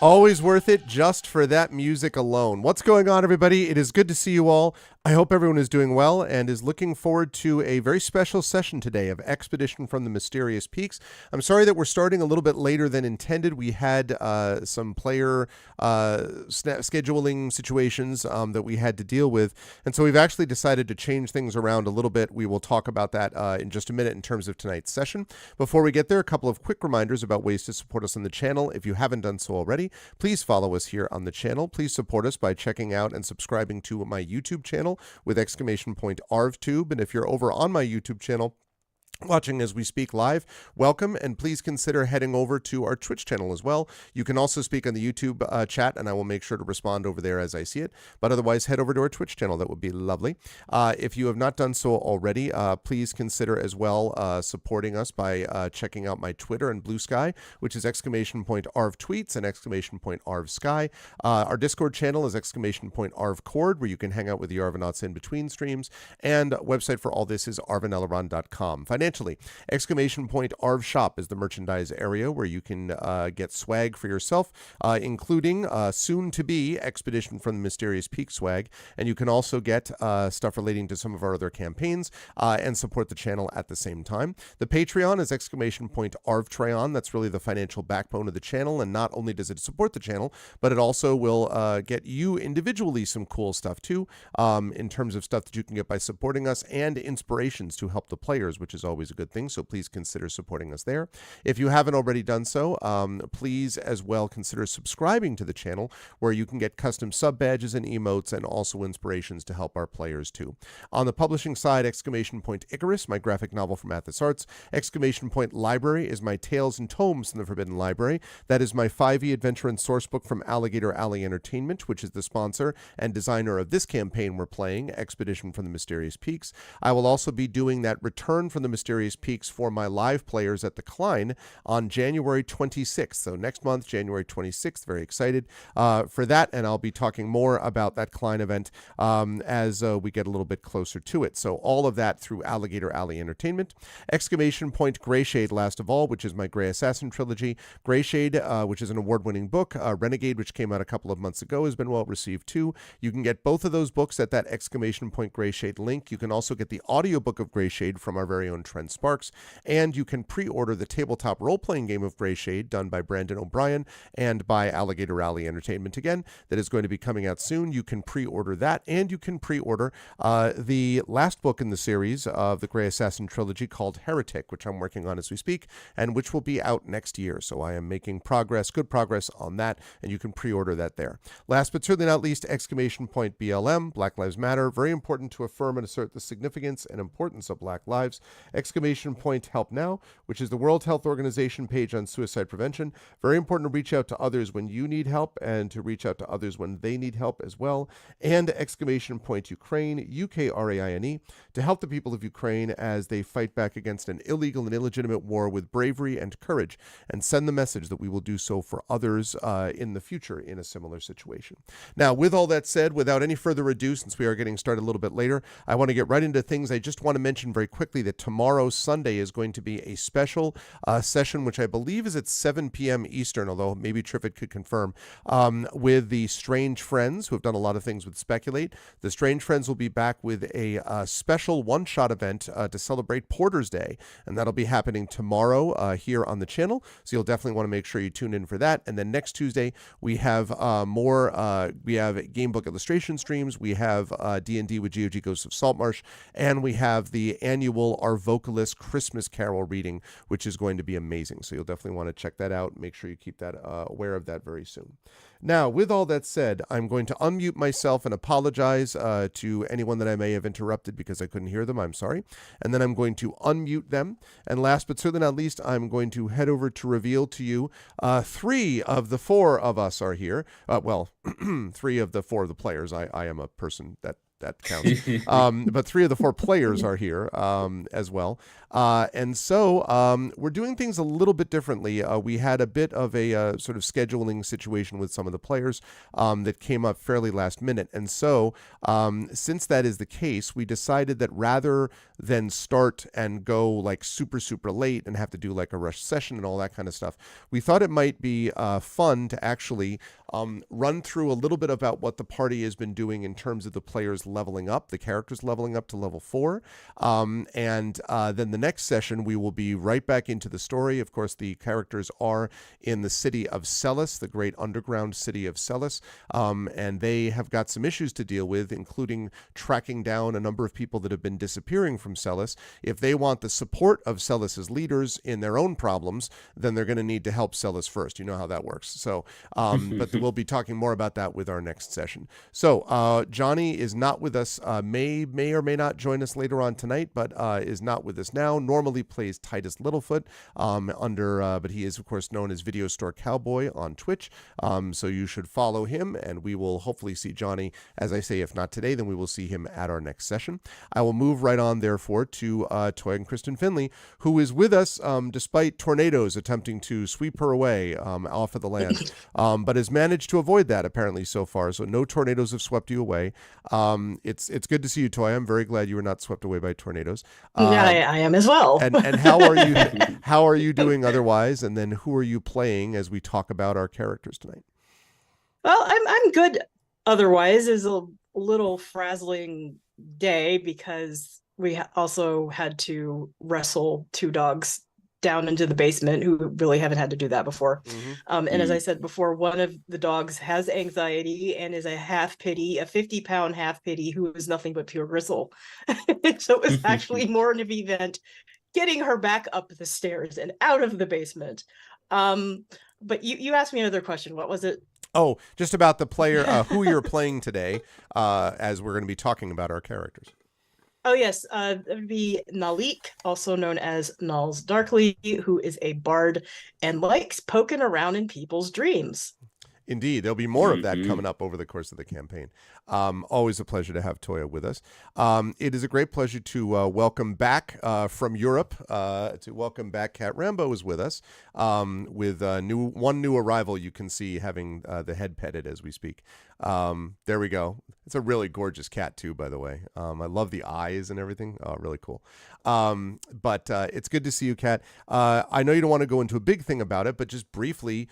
Always worth it just for that music alone. What's going on, everybody? It is good to see you all. I hope everyone is doing well and is looking forward to a very special session today of Expedition from the Mysterious Peaks. I'm sorry that we're starting a little bit later than intended. We had some player scheduling situations that we had to deal with, and so we've actually decided to change things around a little bit. We will talk about that in just a minute in terms of tonight's session. Before we get there, a couple of quick reminders about ways to support us on the channel. If you haven't done so already, please follow us here on the channel. Please support us by checking out and subscribing to my YouTube channel with !ArvTube. And if you're over on my YouTube channel watching as we speak live, welcome, and please consider heading over to our Twitch channel as well. You can also speak on the YouTube chat, and I will make sure to respond over there as I see it. But otherwise, head over to our Twitch channel. That would be lovely. If you have not done so already, please consider as well supporting us by checking out my Twitter and Blue Sky, which is !ArvTweets and !ArvSky. Our Discord channel is !ArvCord, where you can hang out with the Arvanauts in between streams. And website for all this is arvaneleron.com. Financially, !Arv Shop is the merchandise area where you can get swag for yourself, including soon-to-be Expedition from the Mysterious Peaks swag, and you can also get stuff relating to some of our other campaigns and support the channel at the same time. The Patreon is !ArvTrayon. That's really the financial backbone of the channel, and not only does it support the channel, but it also will get you individually some cool stuff too, in terms of stuff that you can get by supporting us and inspirations to help the players, which is always a good thing, so please consider supporting us there. If you haven't already done so, please as well consider subscribing to the channel, where you can get custom sub badges and emotes and also inspirations to help our players too. On the publishing side, !Icarus, my graphic novel from Athos Arts. !Library is my Tales and Tomes from the Forbidden Library. That is my 5e adventure and sourcebook from Alligator Alley Entertainment, which is the sponsor and designer of this campaign we're playing, Expedition from the Mysterious Peaks. I will also be doing that Return from the Mysterious Peaks for my live players at the Klein on January 26th. So next month, January 26th, very excited for that. And I'll be talking more about that Klein event as we get a little bit closer to it. So all of that through Alligator Alley Entertainment. Greyshade, last of all, which is my Grey Assassin trilogy. Greyshade, which is an award-winning book. Renegade, which came out a couple of months ago, has been well received too. You can get both of those books at that !Greyshade link. You can also get the audiobook of Greyshade from our very own Trent Sparks, and you can pre-order the tabletop role-playing game of Greyshade done by Brandon O'Brien and by Alligator Alley Entertainment again, that is going to be coming out soon. You can pre-order that, and you can pre-order the last book in the series of the Grey Assassin trilogy called Heretic, which I'm working on as we speak, and which will be out next year. So I am making good progress on that, and you can pre-order that there. Last but certainly not least, BLM, Black Lives Matter. Very important to affirm and assert the significance and importance of Black lives. Help Now, which is the World Health Organization page on suicide prevention. Very important to reach out to others when you need help and to reach out to others when they need help as well. And Ukraine, UKRAINE, to help the people of Ukraine as they fight back against an illegal and illegitimate war with bravery and courage, and send the message that we will do so for others in the future in a similar situation. Now, with all that said, without any further ado, since we are getting started a little bit later, I want to get right into things. I just want to mention very quickly that tomorrow, Sunday, is going to be a special session, which I believe is at 7 p.m. Eastern, although maybe Triffid could confirm, with the Strange Friends, who have done a lot of things with Speculate. The Strange Friends will be back with a special one-shot event to celebrate Porter's Day, and that'll be happening tomorrow here on the channel, so you'll definitely want to make sure you tune in for that. And then next Tuesday, we have we have Gamebook illustration streams, we have D&D with GOG Ghosts of Saltmarsh, and we have the annual Our Vocalist Christmas Carol reading, which is going to be amazing. So you'll definitely want to check that out. Make sure you keep that aware of that very soon. Now, with all that said, I'm going to unmute myself and apologize to anyone that I may have interrupted because I couldn't hear them. I'm sorry. And then I'm going to unmute them. And last but certainly not least, I'm going to head over to reveal to you 3 of the 4 of us are here. Well, 3 of the 4 of the players. I am a person that that counts. But 3 of the 4 players are here as well. And so we're doing things a little bit differently. We had a bit of a sort of scheduling situation with some of the players that came up fairly last minute. And so since that is the case, we decided that rather than start and go like super, super late and have to do like a rush session and all that kind of stuff, we thought it might be fun to actually run through a little bit about what the party has been doing in terms of the players leveling up, the characters leveling up to level 4. And then the next session, we will be right back into the story. Of course, the characters are in the city of Celis, the great underground city of Celis, and they have got some issues to deal with, including tracking down a number of people that have been disappearing from Celis. If they want the support of Celis's leaders in their own problems, then they're going to need to help Celis first. You know how that works. So, but we'll be talking more about that with our next session. So, Johnny is not with us. May or may not join us later on tonight, but is not with us now. Normally plays Titus Littlefoot but he is of course known as Video Store Cowboy on Twitch. So you should follow him, and we will hopefully see Johnny, as I say, if not today, then we will see him at our next session. I will move right on, therefore, to Toy and Kristen Finley, who is with us despite tornadoes attempting to sweep her away off of the land, but has managed to avoid that apparently so far. So no tornadoes have swept you away. It's good to see you, Toy. I'm very glad you were not swept away by tornadoes. Yeah, I am as well. And how are you? How are you doing otherwise? And then who are you playing as we talk about our characters tonight? Well, I'm good. Otherwise, is a little frazzling day because we also had to wrestle 2 dogs down into the basement who really haven't had to do that before. And as I said before, one of the dogs has anxiety and is a 50-pound half pity who is nothing but pure gristle. So it was actually more of an event getting her back up the stairs and out of the basement. But you asked me another question. What was it? Oh, just about the player, who you're playing today, as we're going to be talking about our characters. Oh, yes. It would be Nalik, also known as Nals Darkly, who is a bard and likes poking around in people's dreams. Indeed, there'll be more of that coming up over the course of the campaign. Always a pleasure to have Toya with us. It is a great pleasure to welcome back from Europe. To welcome back Cat Rambo is with us with one new arrival. You can see having the head petted as we speak. There we go. It's a really gorgeous cat too, by the way. I love the eyes and everything. Oh, really cool. But it's good to see you, Cat. I know you don't want to go into a big thing about it, but just briefly.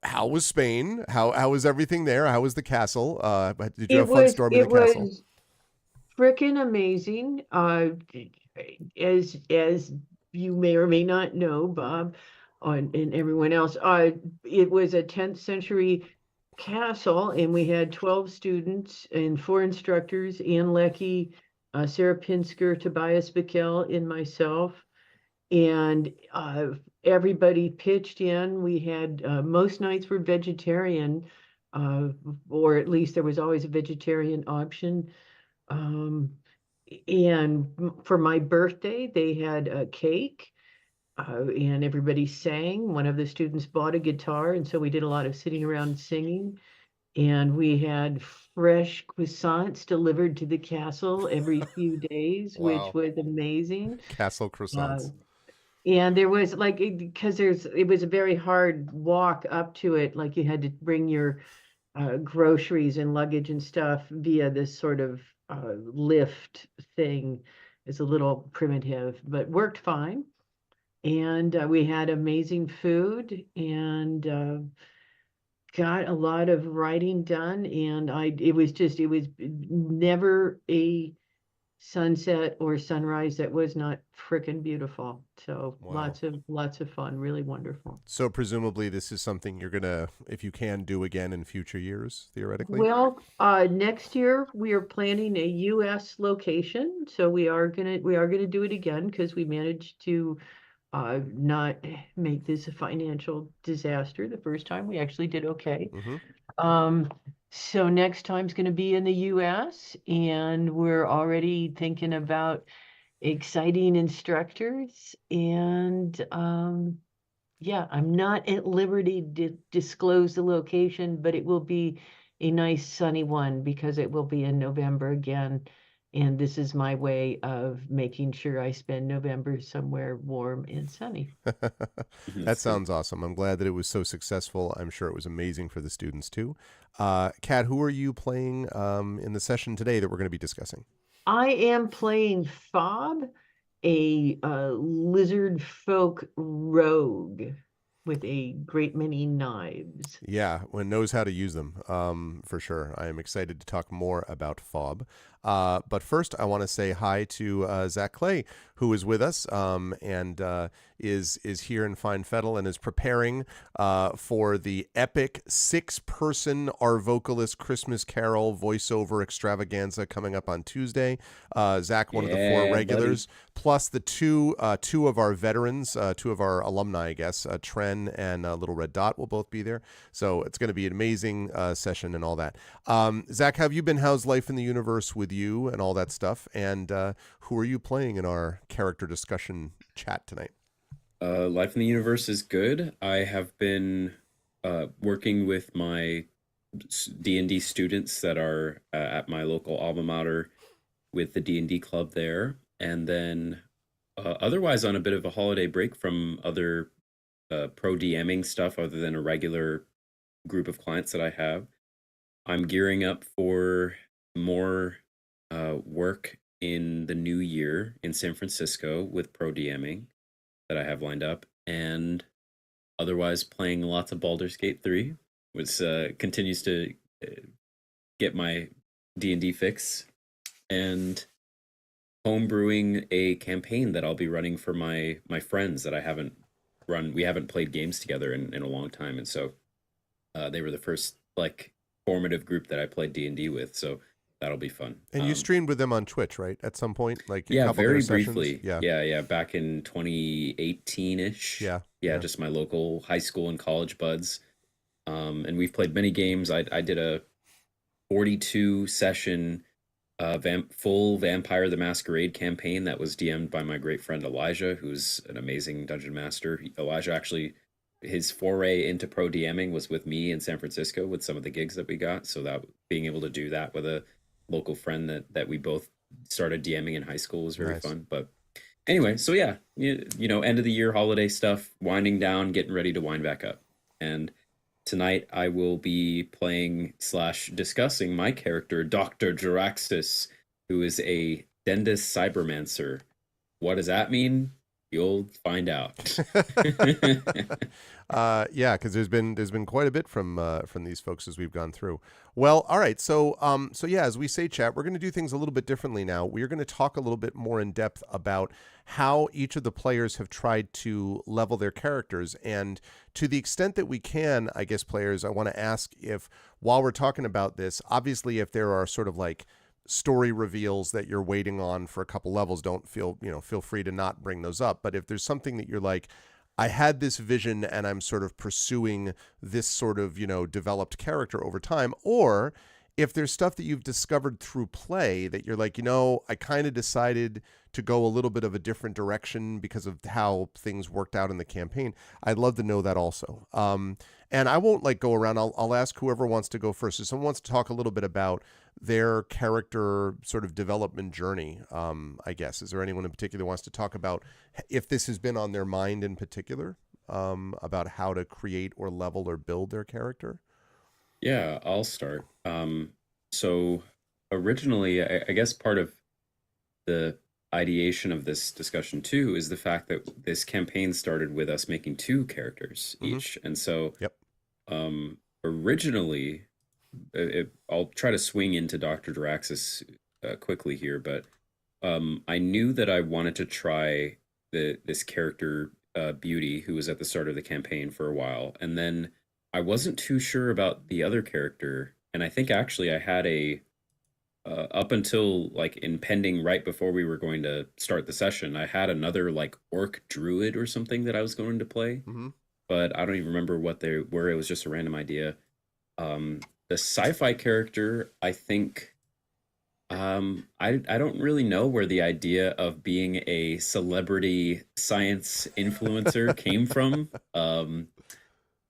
How was Spain? How was everything there? How was the castle? Did you have fun storming the castle? It was freaking amazing. As you may or may not know, Bob, and everyone else, it was a 10th century castle, and we had 12 students and 4 instructors: Ann Leckie, Sarah Pinsker, Tobias Bickel, and myself. And everybody pitched in. We had most nights were vegetarian, or at least there was always a vegetarian option. And for my birthday, they had a cake, and everybody sang. One of the students bought a guitar, and so we did a lot of sitting around singing. And we had fresh croissants delivered to the castle every few days, Wow. which was amazing. Castle croissants. And there was because it was a very hard walk up to it. Like you had to bring your groceries and luggage and stuff via this sort of lift thing. It's a little primitive, but worked fine. And we had amazing food and got a lot of writing done. And it was never a sunset or sunrise that was not frickin' beautiful. So wow. lots of fun, really wonderful. So presumably this is something you're gonna, if you can, do again in future years, theoretically. Well, next year we are planning a U.S. location, so we are gonna do it again because we managed to not make this a financial disaster the first time. We actually did okay. So next time's going to be in the U.S. and we're already thinking about exciting instructors. And yeah, I'm not at liberty to disclose the location, but it will be a nice sunny one because it will be in November again. And this is my way of making sure I spend November somewhere warm and sunny. That sounds awesome. I'm glad that it was so successful. I'm sure it was amazing for the students too. Kat, who are you playing in the session today that we're going to be discussing? I am playing Fob, a lizard folk rogue with a great many knives. Yeah, one knows how to use them, for sure. I am excited to talk more about FOB. But first, I want to say hi to Zach Clay, who is with us and is here in Fine Fettle and is preparing for the epic 6-person Our Vocalist Christmas Carol voiceover extravaganza coming up on Tuesday. Zach, one of the 4 regulars, buddy. Plus the two of our veterans, 2 of our alumni, I guess, Tren and Little Red Dot will both be there. So it's going to be an amazing session and all that. Zach, how have you been? How's life in the universe with you and all that stuff? And who are you playing in our character discussion chat tonight? Life in the universe is good. I have been working with my D&D students that are at my local alma mater with the D&D club there. And then otherwise on a bit of a holiday break from other pro DMing stuff other than a regular group of clients that I have. I'm gearing up for more work in the new year in San Francisco with pro DMing that I have lined up, and otherwise playing lots of Baldur's Gate 3, which continues to get my D&D fix, and homebrewing a campaign that I'll be running for my friends that I haven't run. We haven't played games together in a long time, and so they were the first like formative group that I played D&D with, so that'll be fun. And you streamed with them on Twitch, right? At some point, like yeah, couple very of their briefly. Sessions? Yeah, back in 2018-ish. Yeah, just my local high school and college buds. And we've played many games. I did a 42 session full Vampire the Masquerade campaign that was DM'd by my great friend Elijah, who's an amazing dungeon master. Elijah actually, his foray into pro DMing was with me in San Francisco with some of the gigs that we got. So that being able to do that with a local friend that we both started DMing in high school was very fun. But anyway, so yeah, you know, end of the year holiday stuff, winding down, getting ready to wind back up. And tonight I will be playing / discussing my character, Dr. Jaraxxus, who is a Dendis Cybermancer. What does that mean? You'll find out. Yeah, because there's been quite a bit from these folks as we've gone through. Well, all right, so yeah, as we say, chat, we're going to do things a little bit differently now. We're going to talk a little bit more in depth about how each of the players have tried to level their characters, and to the extent that we can, I guess, players, I want to ask if, while we're talking about this, obviously, if there are sort of like story reveals that you're waiting on for a couple levels, don't feel free to not bring those up. But if there's something that you're like, I had this vision and I'm sort of pursuing this sort of, developed character over time, or if there's stuff that you've discovered through play that you're like, I kind of decided to go a little bit of a different direction because of how things worked out in the campaign, I'd love to know that also. And I won't go around. I'll ask whoever wants to go first. If someone wants to talk a little bit about their character sort of development journey, I guess. Is there anyone in particular who wants to talk about if this has been on their mind in particular, about how to create or level or build their character? Yeah, I'll start. So originally, I guess part of the ideation of this discussion too is the fact that this campaign started with us making 2 characters each. And so originally, I'll try to swing into Dr. Jaraxxus quickly here, but I knew that I wanted to try this character, Beauty, who was at the start of the campaign for a while. And then I wasn't too sure about the other character. And I think actually I had up until impending right before we were going to start the session, I had another orc druid or something that I was going to play. But I don't even remember what they were. It was just a random idea. The sci-fi character, I think, I don't really know where the idea of being a celebrity science influencer came from.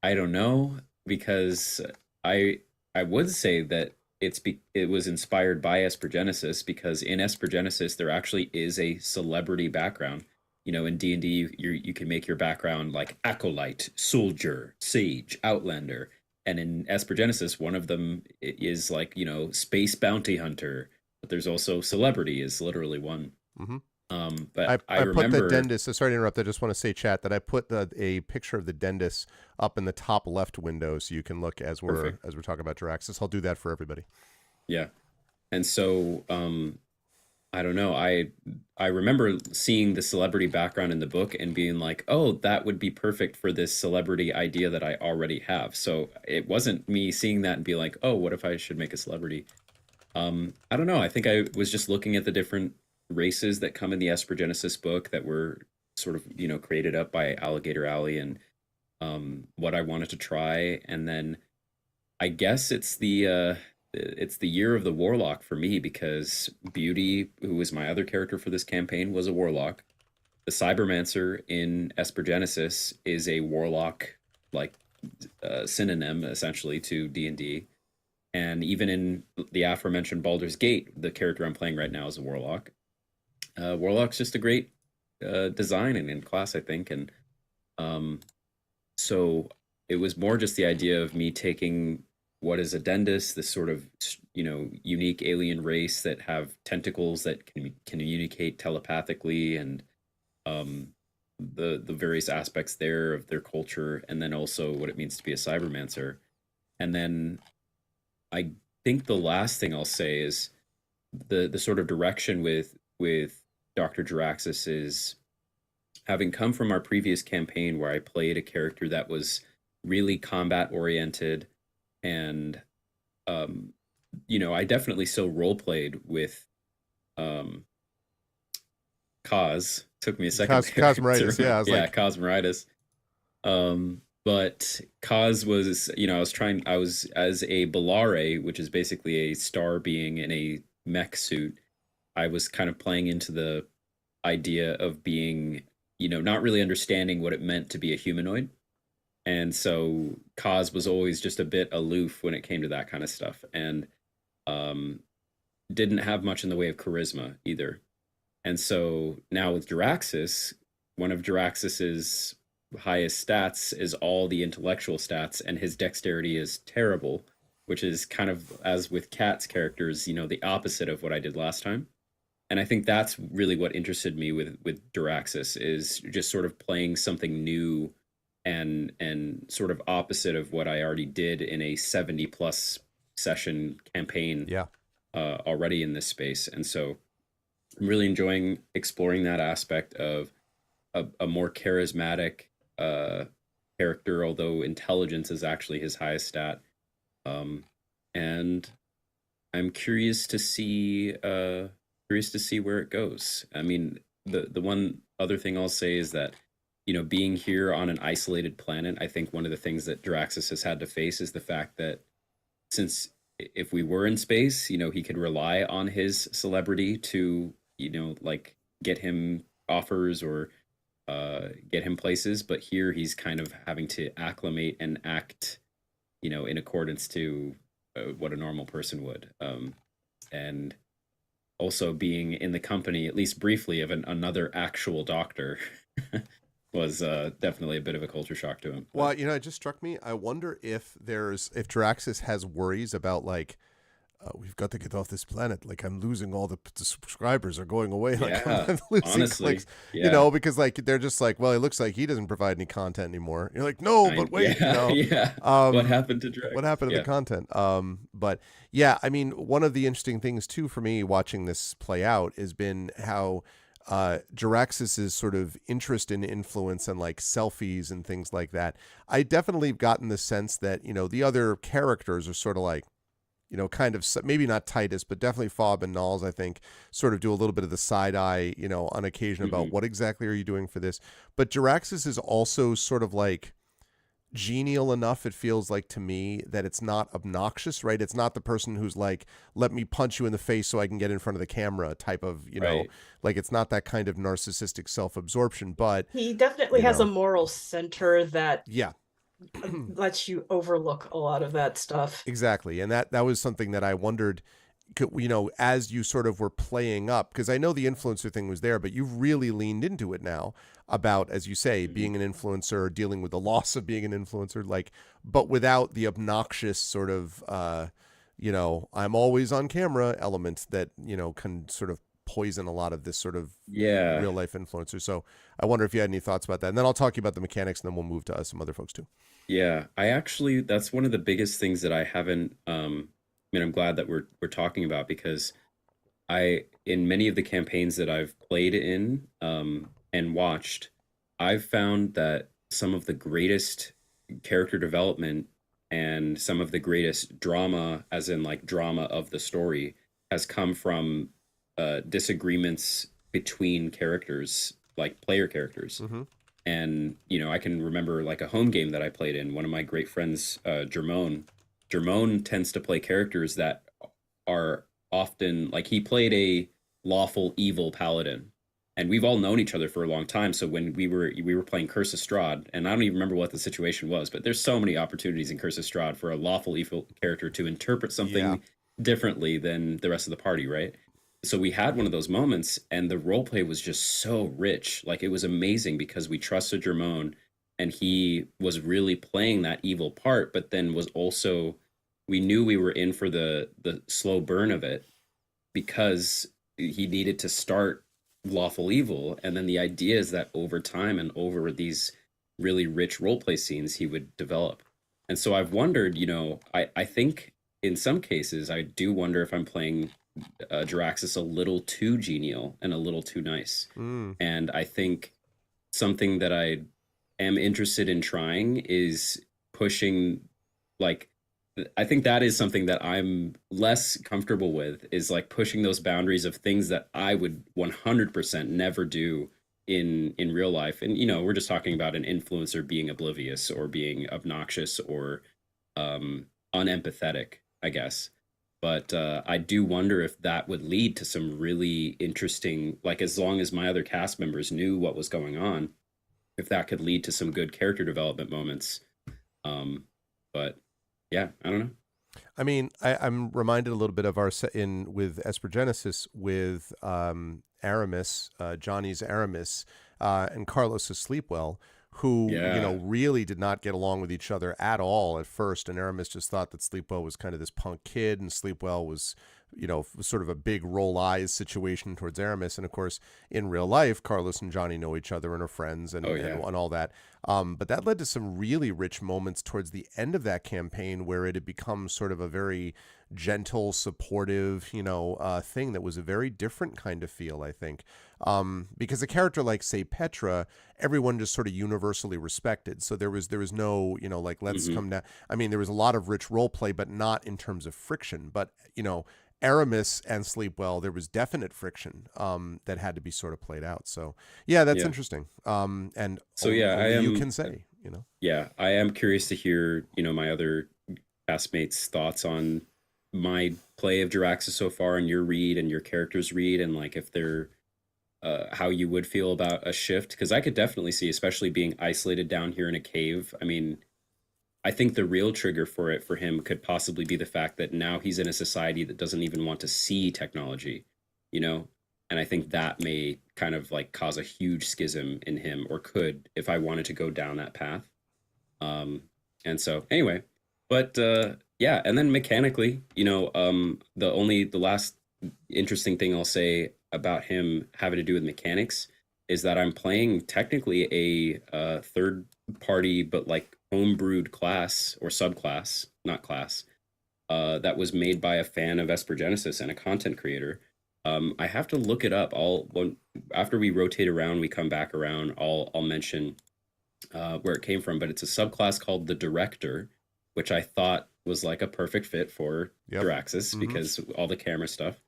I don't know, because I I would say that it was inspired by Espergenesis, because in Espergenesis there actually is a celebrity background. You know, in D&D you can make your background like acolyte, soldier, sage, outlander, and in Espergenesis one of them is like, you know, space bounty hunter, but there's also celebrity is literally one. Mm-hmm. But I put the remember dentist. Sorry to interrupt. I just want to say, chat, that I put a picture of the dentist up in the top left window, so you can look as we're talking about Jaraxxus. I'll do that for everybody. Yeah, and so I don't know. I remember seeing the celebrity background in the book and being like, oh, that would be perfect for this celebrity idea that I already have. So it wasn't me seeing that and be like, oh, what if I should make a celebrity? I don't know. I think I was just looking at the different races that come in the Espergenesis book that were sort of, you know, created up by Alligator Alley, and what I wanted to try. And then I guess it's the year of the warlock for me, because Beauty, who was my other character for this campaign, was a warlock. The Cybermancer in Espergenesis is a warlock, like synonym essentially to D&D. And even in the aforementioned Baldur's Gate, the character I'm playing right now is a warlock. Warlock's just a great design and in class, I think. And so it was more just the idea of me taking what is Addendus, this sort of, you know, unique alien race that have tentacles that can communicate telepathically, and the various aspects there of their culture, and then also what it means to be a cybermancer. And then I think the last thing I'll say is the sort of direction with Dr. Jaraxxus is, having come from our previous campaign where I played a character that was really combat oriented, and you know, I definitely still role played with Cos. Took me a second. Cosmeritis, yeah. Cosmeritis. But Cos was, you know, I was as a Bellare, which is basically a star being in a mech suit. I was kind of playing into the idea of being, you know, not really understanding what it meant to be a humanoid. And so Cos was always just a bit aloof when it came to that kind of stuff, and didn't have much in the way of charisma either. And so now with Jaraxxus, one of Jaraxxus's highest stats is all the intellectual stats, and his dexterity is terrible, which is kind of, as with Kat's characters, you know, the opposite of what I did last time. And I think that's really what interested me with Jaraxxus, is just sort of playing something new and sort of opposite of what I already did in a 70 plus session campaign already in this space. And so I'm really enjoying exploring that aspect of a more charismatic character, although intelligence is actually his highest stat. And I'm curious to see where it goes. I mean, the one other thing I'll say is that, you know, being here on an isolated planet, I think one of the things that Jaraxxus has had to face is the fact that, since if we were in space, you know, he could rely on his celebrity to, you know, like get him offers or get him places. But here he's kind of having to acclimate and act, you know, in accordance to what a normal person would. And also being in the company, at least briefly, of another actual doctor was definitely a bit of a culture shock to him. Well, you know, it just struck me. I wonder if Jaraxxus has worries about, like, we've got to get off this planet. Like, I'm losing all the subscribers are going away. Like, I'm losing honestly, clicks. You know, because like they're just like, well, it looks like he doesn't provide any content anymore. You're like, no, but wait, you know, what happened to Drake? What happened to the content? But yeah, I mean, one of the interesting things too for me watching this play out has been how Jaraxxus's sort of interest in influence and like selfies and things like that. I definitely have gotten the sense that, you know, the other characters are sort of like, you know, kind of maybe not Titus, but definitely Fob and Knowles, I think, sort of do a little bit of the side eye, you know, on occasion about what exactly are you doing for this. But Jaraxxus is also sort of like genial enough, it feels like to me, that it's not obnoxious, right? It's not the person who's like, let me punch you in the face so I can get in front of the camera type of, you know, like it's not that kind of narcissistic self-absorption, but he definitely has a moral center that lets you overlook a lot of that stuff. Exactly. And that was something that I wondered, as you sort of were playing up, because I know the influencer thing was there, but you've really leaned into it now about, as you say, being an influencer, dealing with the loss of being an influencer, like, but without the obnoxious sort of, I'm always on camera element that, can sort of poison a lot of this sort of Yeah. real life influencer. So I wonder if you had any thoughts about that. And then I'll talk to you about the mechanics, and then we'll move to some other folks too. Yeah, that's one of the biggest things that I haven't I mean, I'm glad that we're talking about, because in many of the campaigns that I've played in and watched, I've found that some of the greatest character development and some of the greatest drama, as in like drama of the story, has come from disagreements between characters, like player characters. Mm-hmm. And, I can remember like a home game that I played in. One of my great friends, Jermone tends to play characters that are often like, he played a lawful evil paladin. And we've all known each other for a long time. So when we were playing Curse of Strahd, and I don't even remember what the situation was, but there's so many opportunities in Curse of Strahd for a lawful evil character to interpret something differently than the rest of the party, right? So we had one of those moments, and the role play was just so rich. Like, it was amazing because we trusted Jermone, and he was really playing that evil part, but then was also, we knew we were in for the slow burn of it, because he needed to start lawful evil. And then the idea is that over time and over these really rich role play scenes, he would develop. And so I've wondered, I think in some cases, I do wonder if I'm playing Jaraxxus a little too genial and a little too nice. And I think something that I am interested in trying is pushing, like, I think that is something that I'm less comfortable with, is like pushing those boundaries of things that I would 100% never do in real life. And, we're just talking about an influencer being oblivious or being obnoxious or unempathetic, I guess. But I do wonder if that would lead to some really interesting, like, as long as my other cast members knew what was going on, if that could lead to some good character development moments. But yeah, I don't know. I mean, I'm reminded a little bit of our in with Espergenesis with Aramis, Johnny's Aramis, and Carlos's Sleepwell, who really did not get along with each other at all at first. And Aramis just thought that Sleepwell was kind of this punk kid, and Sleepwell was, sort of a big roll eyes situation towards Aramis. And of course, in real life, Carlos and Johnny know each other and are friends and all that. But that led to some really rich moments towards the end of that campaign, where it had become sort of a very gentle, supportive, thing that was a very different kind of feel, I think. Because a character like, say, Petra, everyone just sort of universally respected. So there was no, like, let's come down. I mean, there was a lot of rich role play, but not in terms of friction. But, Aramis and Sleepwell, there was definite friction that had to be sort of played out. So yeah, that's interesting. And so you can say, Yeah, I am curious to hear, my other castmates' thoughts on my play of Jaraxxus so far, and your read and your character's read, and like if they're how you would feel about a shift, because I could definitely see, especially being isolated down here in a cave. I mean, I think the real trigger for him could possibly be the fact that now he's in a society that doesn't even want to see technology, and I think that may kind of like cause a huge schism in him, or could, if I wanted to go down that path. And so anyway, but yeah, and then mechanically, the last interesting thing I'll say about him having to do with mechanics is that I'm playing technically a third party, but like homebrewed class or subclass, not class, that was made by a fan of Espergenesis and a content creator. I have to look it up. After we rotate around, we come back around, I'll mention where it came from, but it's a subclass called the Director, which I thought was like a perfect fit for Jaraxxus because all the camera stuff.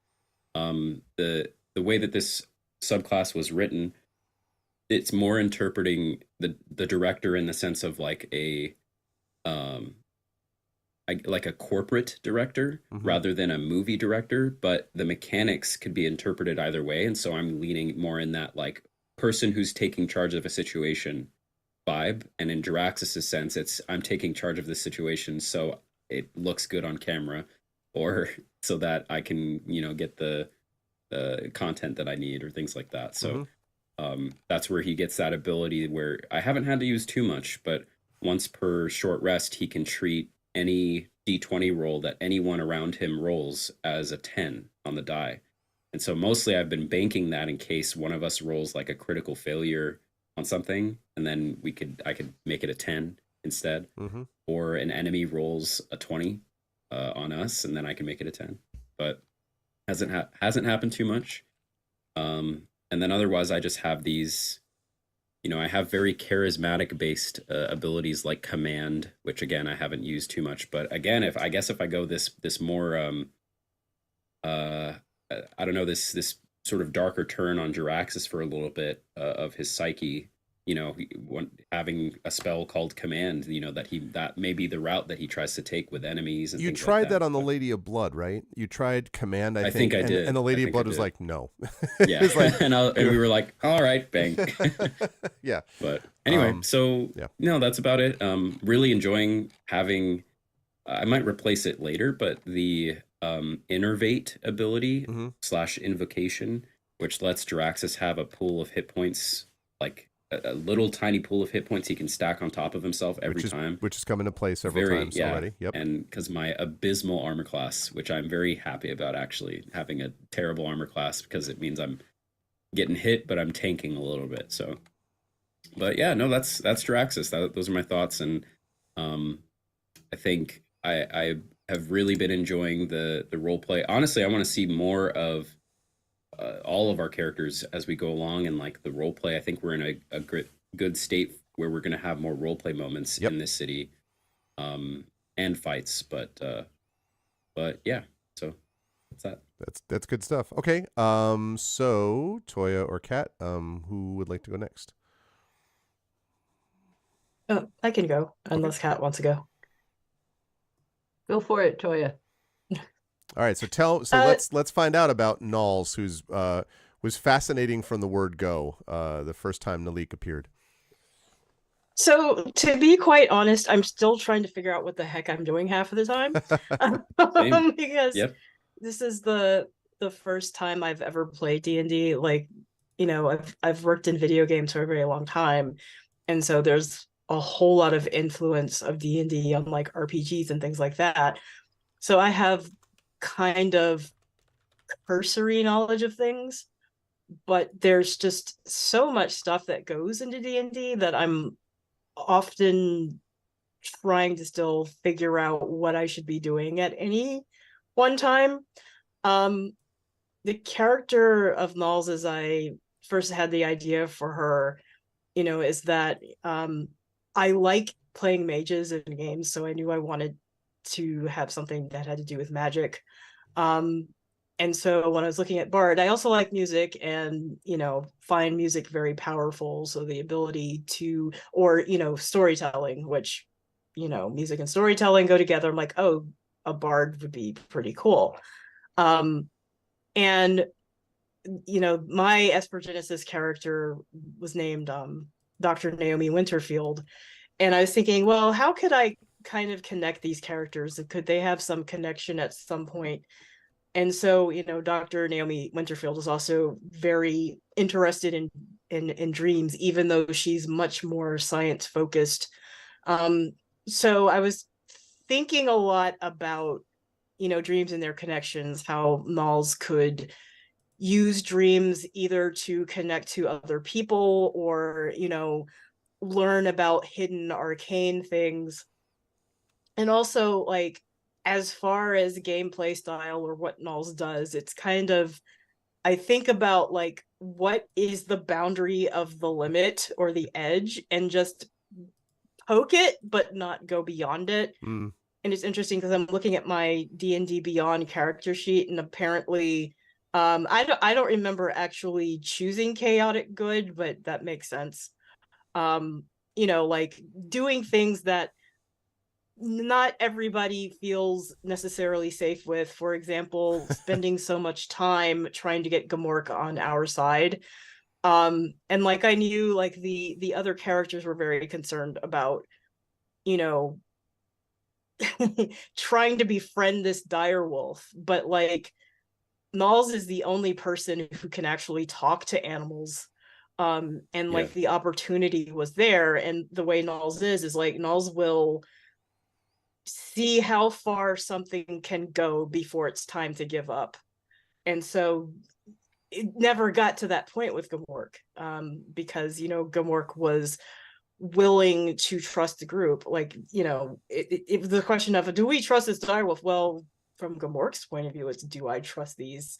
The way that this subclass was written, it's more interpreting the director in the sense of like a corporate director rather than a movie director, but the mechanics could be interpreted either way. And so I'm leaning more in that like person who's taking charge of a situation vibe. And in Jiraxis's sense, it's I'm taking charge of this situation so it looks good on camera, or so that I can, get the content that I need or things like that. So that's where he gets that ability where I haven't had to use too much, but once per short rest, he can treat any D20 roll that anyone around him rolls as a 10 on the die. And so mostly I've been banking that in case one of us rolls like a critical failure on something, and then I could make it a 10 instead, or an enemy rolls a 20 on us, and then I can make it a 10. But hasn't happened too much. And then otherwise, I just have these, I have very charismatic based abilities like command, which again I haven't used too much. But again, if I go this more, I don't know, this sort of darker turn on Jiraxis for a little bit of his psyche. Having a spell called command, that may be the route that he tries to take with enemies. And you things tried like that on the Lady of Blood, right? You tried command, I think I did. And the Lady of Blood was like, no. Yeah, like, and we were like, all right, bang. Yeah. But anyway, no, that's about it. Really enjoying having. I might replace it later, but the innervate ability / invocation, which lets Jiraxis have a pool of hit points, like a little tiny pool of hit points he can stack on top of himself every time. Which has come into play several times already. Yep. And because my abysmal armor class, which I'm very happy about actually, having a terrible armor class, because it means I'm getting hit, but I'm tanking a little bit. So, but yeah, no, that's Jiraxis. Those are my thoughts. And I think I have really been enjoying the role play. Honestly, I want to see more of all of our characters as we go along, and like the role play. I think we're in a good state where we're going to have more role play moments in this city, and fights. But yeah, so that's that. That's good stuff. Okay, so Toya or Kat, who would like to go next? Oh, I can go unless Kat wants to go. Go for it, Toya. All right, so let's find out about Nalls, who's was fascinating from the word go, the first time Nalik appeared. So to be quite honest, I'm still trying to figure out what the heck I'm doing half of the time. Because this is the first time I've ever played D&D. Like, I've worked in video games for a very long time, and so there's a whole lot of influence of D&D on like RPGs and things like that. So I have kind of cursory knowledge of things, but there's just so much stuff that goes into D&D that I'm often trying to still figure out what I should be doing at any one time. The character of Nalls, as I first had the idea for her, is that I like playing mages in games, so I knew I wanted to have something that had to do with magic. And so when I was looking at Bard, I also like music and, find music very powerful. So the ability to, or, storytelling, which, music and storytelling go together. I'm like, oh, a Bard would be pretty cool. And, my Espergenesis character was named Dr. Naomi Winterfield. And I was thinking, well, how could I kind of connect these characters? Could they have some connection at some point? And so, Dr. Naomi Winterfield is also very interested in dreams, even though she's much more science focused. So I was thinking a lot about, dreams and their connections, how Nalls could use dreams either to connect to other people or, learn about hidden arcane things. And also, like, as far as gameplay style or what Nalls does, it's kind of, I think about like, what is the boundary of the limit or the edge, and just poke it, but not go beyond it. And it's interesting because I'm looking at my D&D Beyond character sheet, and apparently, I don't remember actually choosing chaotic good, but that makes sense. Like doing things that not everybody feels necessarily safe with. For example, spending so much time trying to get Gamork on our side. And like I knew like the other characters were very concerned about, you know, trying to befriend this dire wolf, but like Nalls is the only person who can actually talk to animals. And Yeah. like the opportunity was there, and the way Nalls is like Nalls will see how far something can go before it's time to give up. And so it never got to that point with Gamork, because, you know, Gamork was willing to trust the group. Like, you know, it was the question of, do we trust this direwolf? Well, from Gamork's point of view, it's, do I trust these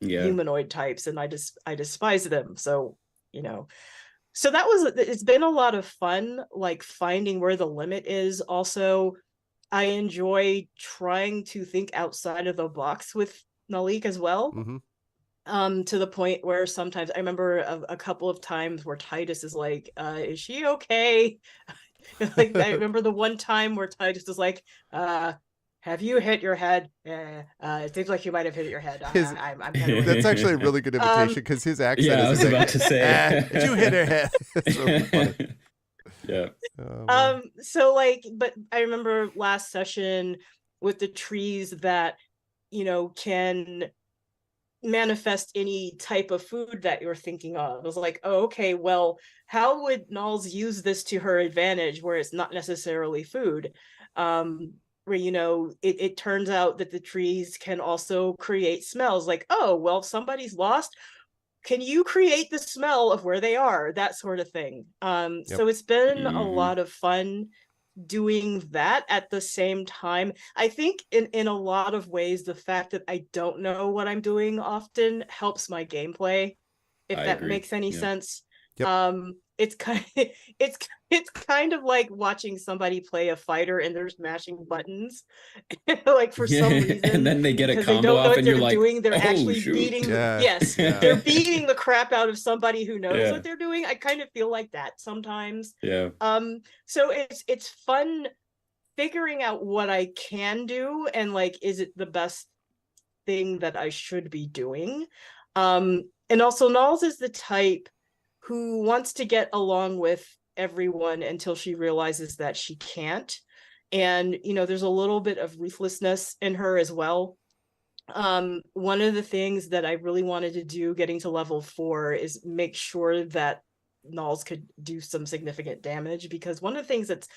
humanoid types? And I despise them. So, you know, so it's been a lot of fun, like finding where the limit is. Also, I enjoy trying to think outside of the box with Nalik as well. To the point where sometimes I remember a couple of times where Titus is like, is she okay? Like, I remember the one time where Titus is like, have you hit your head? It seems like you might have hit your head. I'm kind of That's actually a really good imitation, because his accent Yeah, is I was like, about to say. did you hit her head? It's really funny. Yeah. So like, but I remember last session with the trees that, you know, can manifest any type of food that you're thinking of. I was like, oh, okay, well, how would Nalls use this to her advantage where it's not necessarily food? Where, you know, it turns out that the trees can also create smells. Like, oh, well, if somebody's lost, can you create the smell of where they are? That sort of thing. So it's been a lot of fun doing that. At the same time, I think in a lot of ways, the fact that I don't know what I'm doing often helps my gameplay, if I that agree. makes any sense. Yep. It's kind of, it's kind of like watching somebody play a fighter and they're smashing buttons like for some reason, and then they get a because they combo don't know off what and they're you're like, doing. They're oh, actually shoot. beating Yeah. yes Yeah. they're beating the crap out of somebody who knows Yeah. what they're doing. I kind of feel like that sometimes. Yeah. So it's fun figuring out what I can do, and like, is it the best thing that I should be doing? And also Nalls is the type who wants to get along with everyone until she realizes that she can't. And, you know, there's a little bit of ruthlessness in her as well. One of the things that I really wanted to do getting to level 4 is make sure that Nalls could do some significant damage, because one of the things that's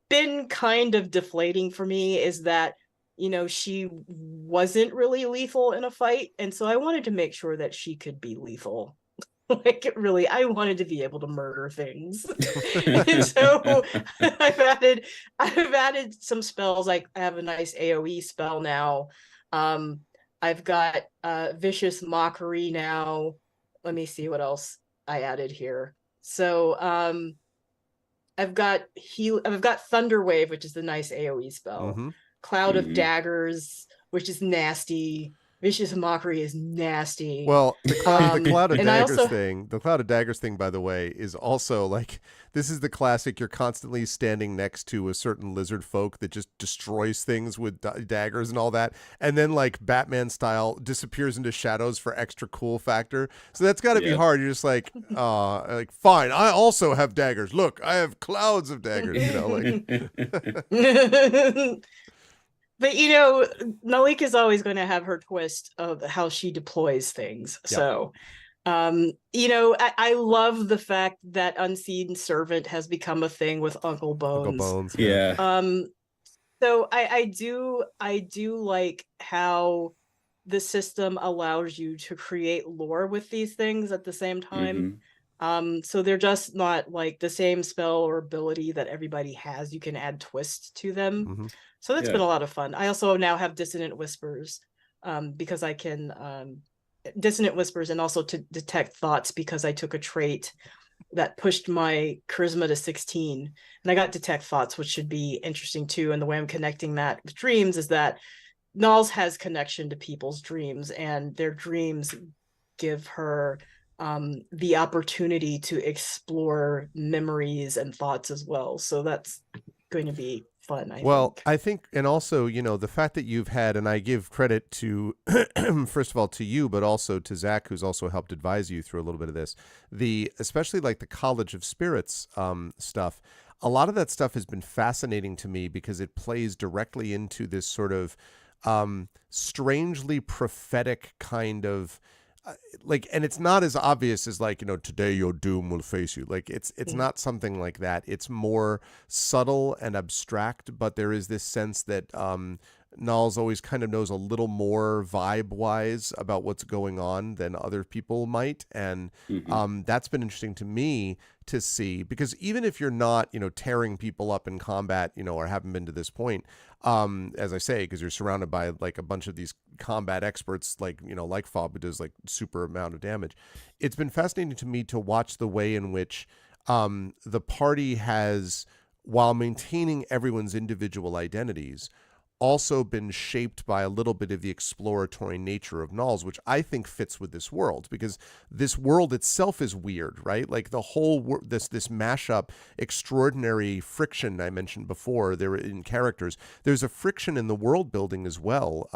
been kind of deflating for me is that, you know, she wasn't really lethal in a fight, and so I wanted to make sure that she could be lethal. Like, really, I wanted to be able to murder things. And so I've added some spells. Like, I have a nice AoE spell now. I've got vicious mockery now. Let me see what else I added here. So I've got Thunder Wave, which is the nice AoE spell. Cloud of Daggers, which is nasty. Vicious Mockery is nasty. Well, the cloud of and I daggers also- thing, the cloud of daggers thing, by the way, is also like, this is the classic. You're constantly standing next to a certain lizard folk that just destroys things with daggers and all that, and then like Batman style disappears into shadows for extra cool factor. So that's got to be hard. You're just like fine, I also have daggers. Look, I have clouds of daggers. You know, like. But, you know, Malik is always going to have her twist of how she deploys things. Yep. So, you know, I love the fact that Unseen Servant has become a thing with Uncle Bones. Uncle Bones. Yeah. So I do like how the system allows you to create lore with these things at the same time. So they're just not like the same spell or ability that everybody has. You can add twists to them. So that's been a lot of fun. I also now have Dissonant Whispers, because I can Dissonant Whispers, and also to detect thoughts, because I took a trait that pushed my charisma to 16, and I got detect thoughts, which should be interesting too. And the way I'm connecting that with dreams is that Nalls has connection to people's dreams, and their dreams give her the opportunity to explore memories and thoughts as well. So that's going to be fun, I Well, think. I think, and also, the fact that you've had, and I give credit to, first of all, to you, but also to Zach, who's also helped advise you through a little bit of this, especially like the College of Spirits stuff. A lot of that stuff has been fascinating to me because it plays directly into this sort of strangely prophetic kind of and it's not as obvious as like, today your doom will face you. Like it's not something like that. It's more subtle and abstract, but there is this sense that Nals always kind of knows a little more vibe wise about what's going on than other people might. And that's been interesting to me to see, because even if you're not, tearing people up in combat, or haven't been to this point, as I say, because you're surrounded by like a bunch of these combat experts, like, like Fob, who does like super amount of damage. It's been fascinating to me to watch the way in which the party has, while maintaining everyone's individual identities, also been shaped by a little bit of the exploratory nature of Nulls, which I think fits with this world, because this world itself is weird, right? Like the whole this mashup, extraordinary friction I mentioned before. There in characters, there's a friction in the world building as well,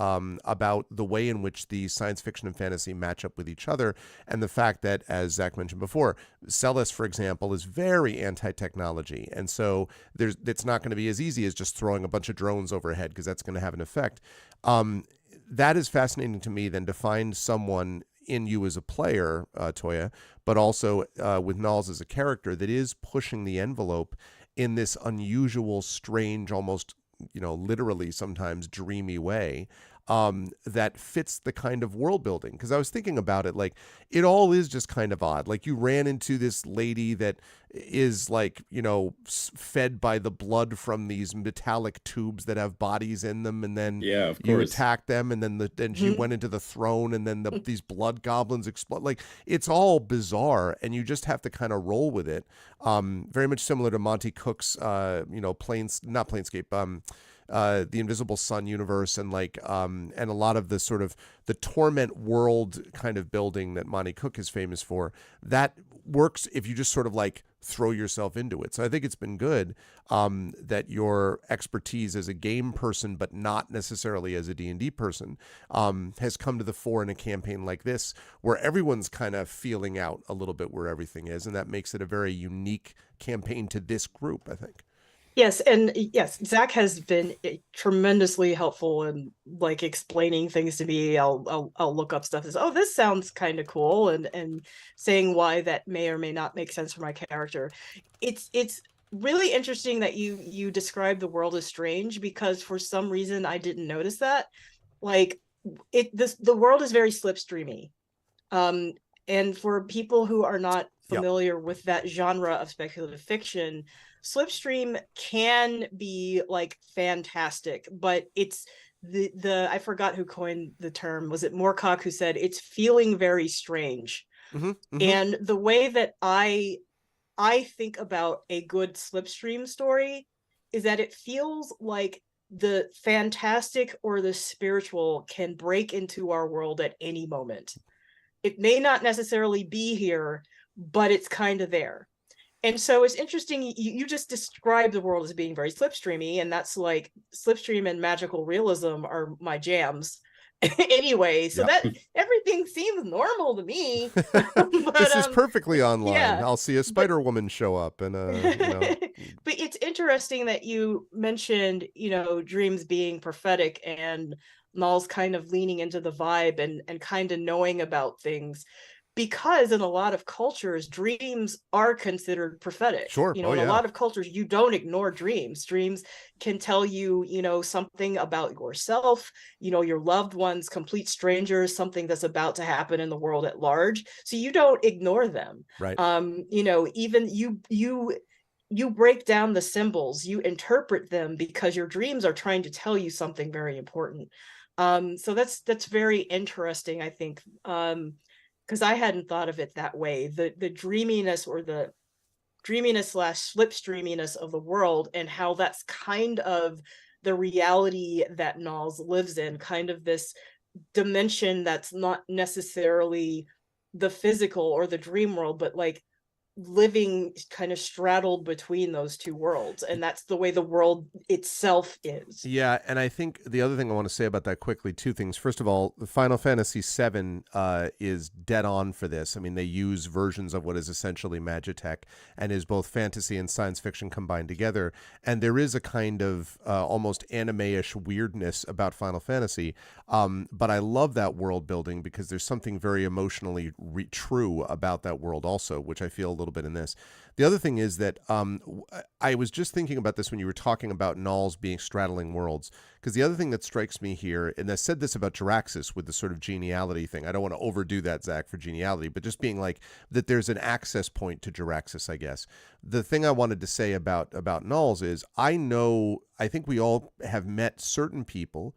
about the way in which the science fiction and fantasy match up with each other, and the fact that, as Zach mentioned before, Celis, for example, is very anti-technology, and so it's not going to be as easy as just throwing a bunch of drones overhead, because that's going to have an effect. That is fascinating to me, then, to find someone in you as a player, Toya, but also with Nulls as a character that is pushing the envelope in this unusual, strange, almost, literally sometimes dreamy way, that fits the kind of world building. Because I was thinking about it, like, it all is just kind of odd. Like, you ran into this lady that is like, fed by the blood from these metallic tubes that have bodies in them, and then Yeah, of you course. attack them, and then she went into the throne, and then these blood goblins explode. Like, it's all bizarre, and you just have to kind of roll with it. Very much similar to Monty Cook's not Planescape, the Invisible Sun universe, and and a lot of the sort of the Torment world kind of building that Monty Cook is famous for. That works if you just sort of like throw yourself into it. So I think it's been good that your expertise as a game person, but not necessarily as a D&D person, has come to the fore in a campaign like this, where everyone's kind of feeling out a little bit where everything is, and that makes it a very unique campaign to this group, I think. Yes, and yes, Zach has been tremendously helpful in like explaining things to me. I'll look up stuff as, oh, this sounds kind of cool, and saying why that may or may not make sense for my character. It's really interesting that you describe the world as strange, because for some reason I didn't notice that. Like the world is very slipstreamy. And for people who are not familiar with that genre of speculative fiction, slipstream can be like fantastic, but it's the I forgot who coined the term. Was it Moorcock who said it's feeling very strange? And the way that I think about a good slipstream story is that it feels like the fantastic or the spiritual can break into our world at any moment. It may not necessarily be here, but it's kind of there. And so it's interesting, you just described the world as being very slipstreamy, and that's like slipstream and magical realism are my jams anyway, so that everything seems normal to me. But, this is perfectly online. yeah, I'll see a Spider Woman show up, and but it's interesting that you mentioned, dreams being prophetic, and Null's kind of leaning into the vibe and kind of knowing about things, because in a lot of cultures, dreams are considered prophetic. Sure. In a lot of cultures, you don't ignore dreams. Dreams can tell you, something about yourself, your loved ones, complete strangers, something that's about to happen in the world at large. So you don't ignore them. Right. Even you break down the symbols, you interpret them, because your dreams are trying to tell you something very important. So that's very interesting, I think. Because I hadn't thought of it that way. The dreaminess, or the dreaminess / slipstreaminess of the world, and how that's kind of the reality that Nulls lives in, kind of this dimension that's not necessarily the physical or the dream world, but like living kind of straddled between those two worlds, and that's the way the world itself is. Yeah, and I think the other thing I want to say about that quickly, two things. First of all, the Final Fantasy VII is dead on for this. I mean, they use versions of what is essentially Magitech and is both fantasy and science fiction combined together. And there is a kind of almost anime-ish weirdness about Final Fantasy. But I love that world building because there's something very emotionally true about that world also, which I feel a little bit in this. The other thing is that I was just thinking about this when you were talking about Nulls being straddling worlds, because the other thing that strikes me here, and I said this about Jiraxis with the sort of geniality thing. I don't want to overdo that, Zach, for geniality, but just being like that there's an access point to Jiraxis, I guess. The thing I wanted to say about Nulls is I think we all have met certain people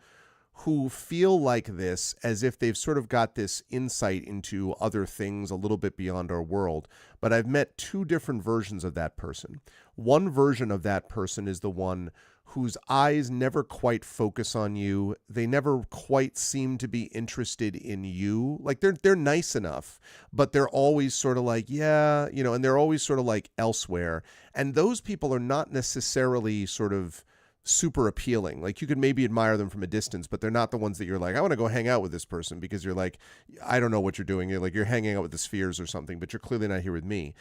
who feel like this as if they've sort of got this insight into other things a little bit beyond our world. But I've met two different versions of that person. One version of that person is the one whose eyes never quite focus on you. They never quite seem to be interested in you. Like they're nice enough, but they're always sort of like, yeah, and they're always sort of like elsewhere. And those people are not necessarily sort of super appealing. Like you could maybe admire them from a distance, but they're not the ones that you're like, I want to go hang out with this person, because you're like, I don't know what you're doing. You're hanging out with the spheres or something, but you're clearly not here with me.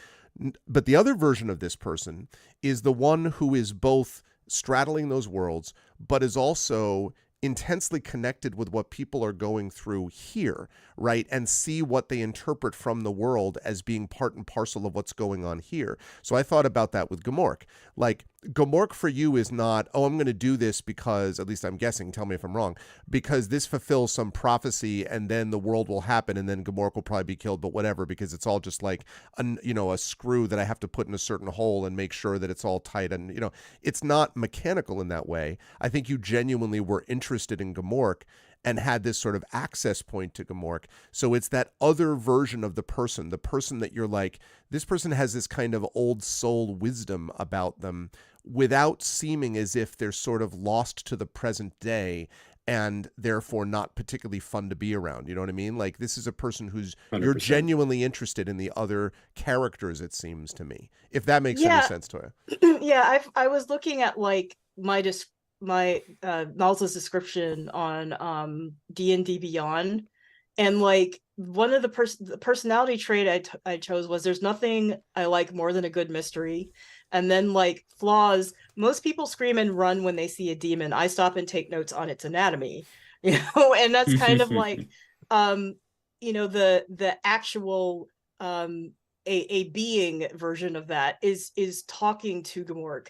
But the other version of this person is the one who is both straddling those worlds, but is also intensely connected with what people are going through here, right? And see what they interpret from the world as being part and parcel of what's going on here. So I thought about that with Gamork. Like, Gamork for you is not, oh, I'm going to do this because, at least I'm guessing, tell me if I'm wrong, because this fulfills some prophecy and then the world will happen and then Gamork will probably be killed, but whatever, because it's all just like, a screw that I have to put in a certain hole and make sure that it's all tight. And, it's not mechanical in that way. I think you genuinely were interested in Gamork and had this sort of access point to Gamork. So it's that other version of the person that you're like, this person has this kind of old soul wisdom about them without seeming as if they're sort of lost to the present day and therefore not particularly fun to be around. You know what I mean? Like, this is a person who's 100%. You're genuinely interested in the other characters, it seems to me, if that makes any sense to you. Yeah, I was looking at like my Nalsa's description on D&D Beyond, and like one of the personality trait I chose was, there's nothing I like more than a good mystery. And then like flaws, most people scream and run when they see a demon. I stop and take notes on its anatomy, and that's kind of like the actual a being version of that is talking to Gamork,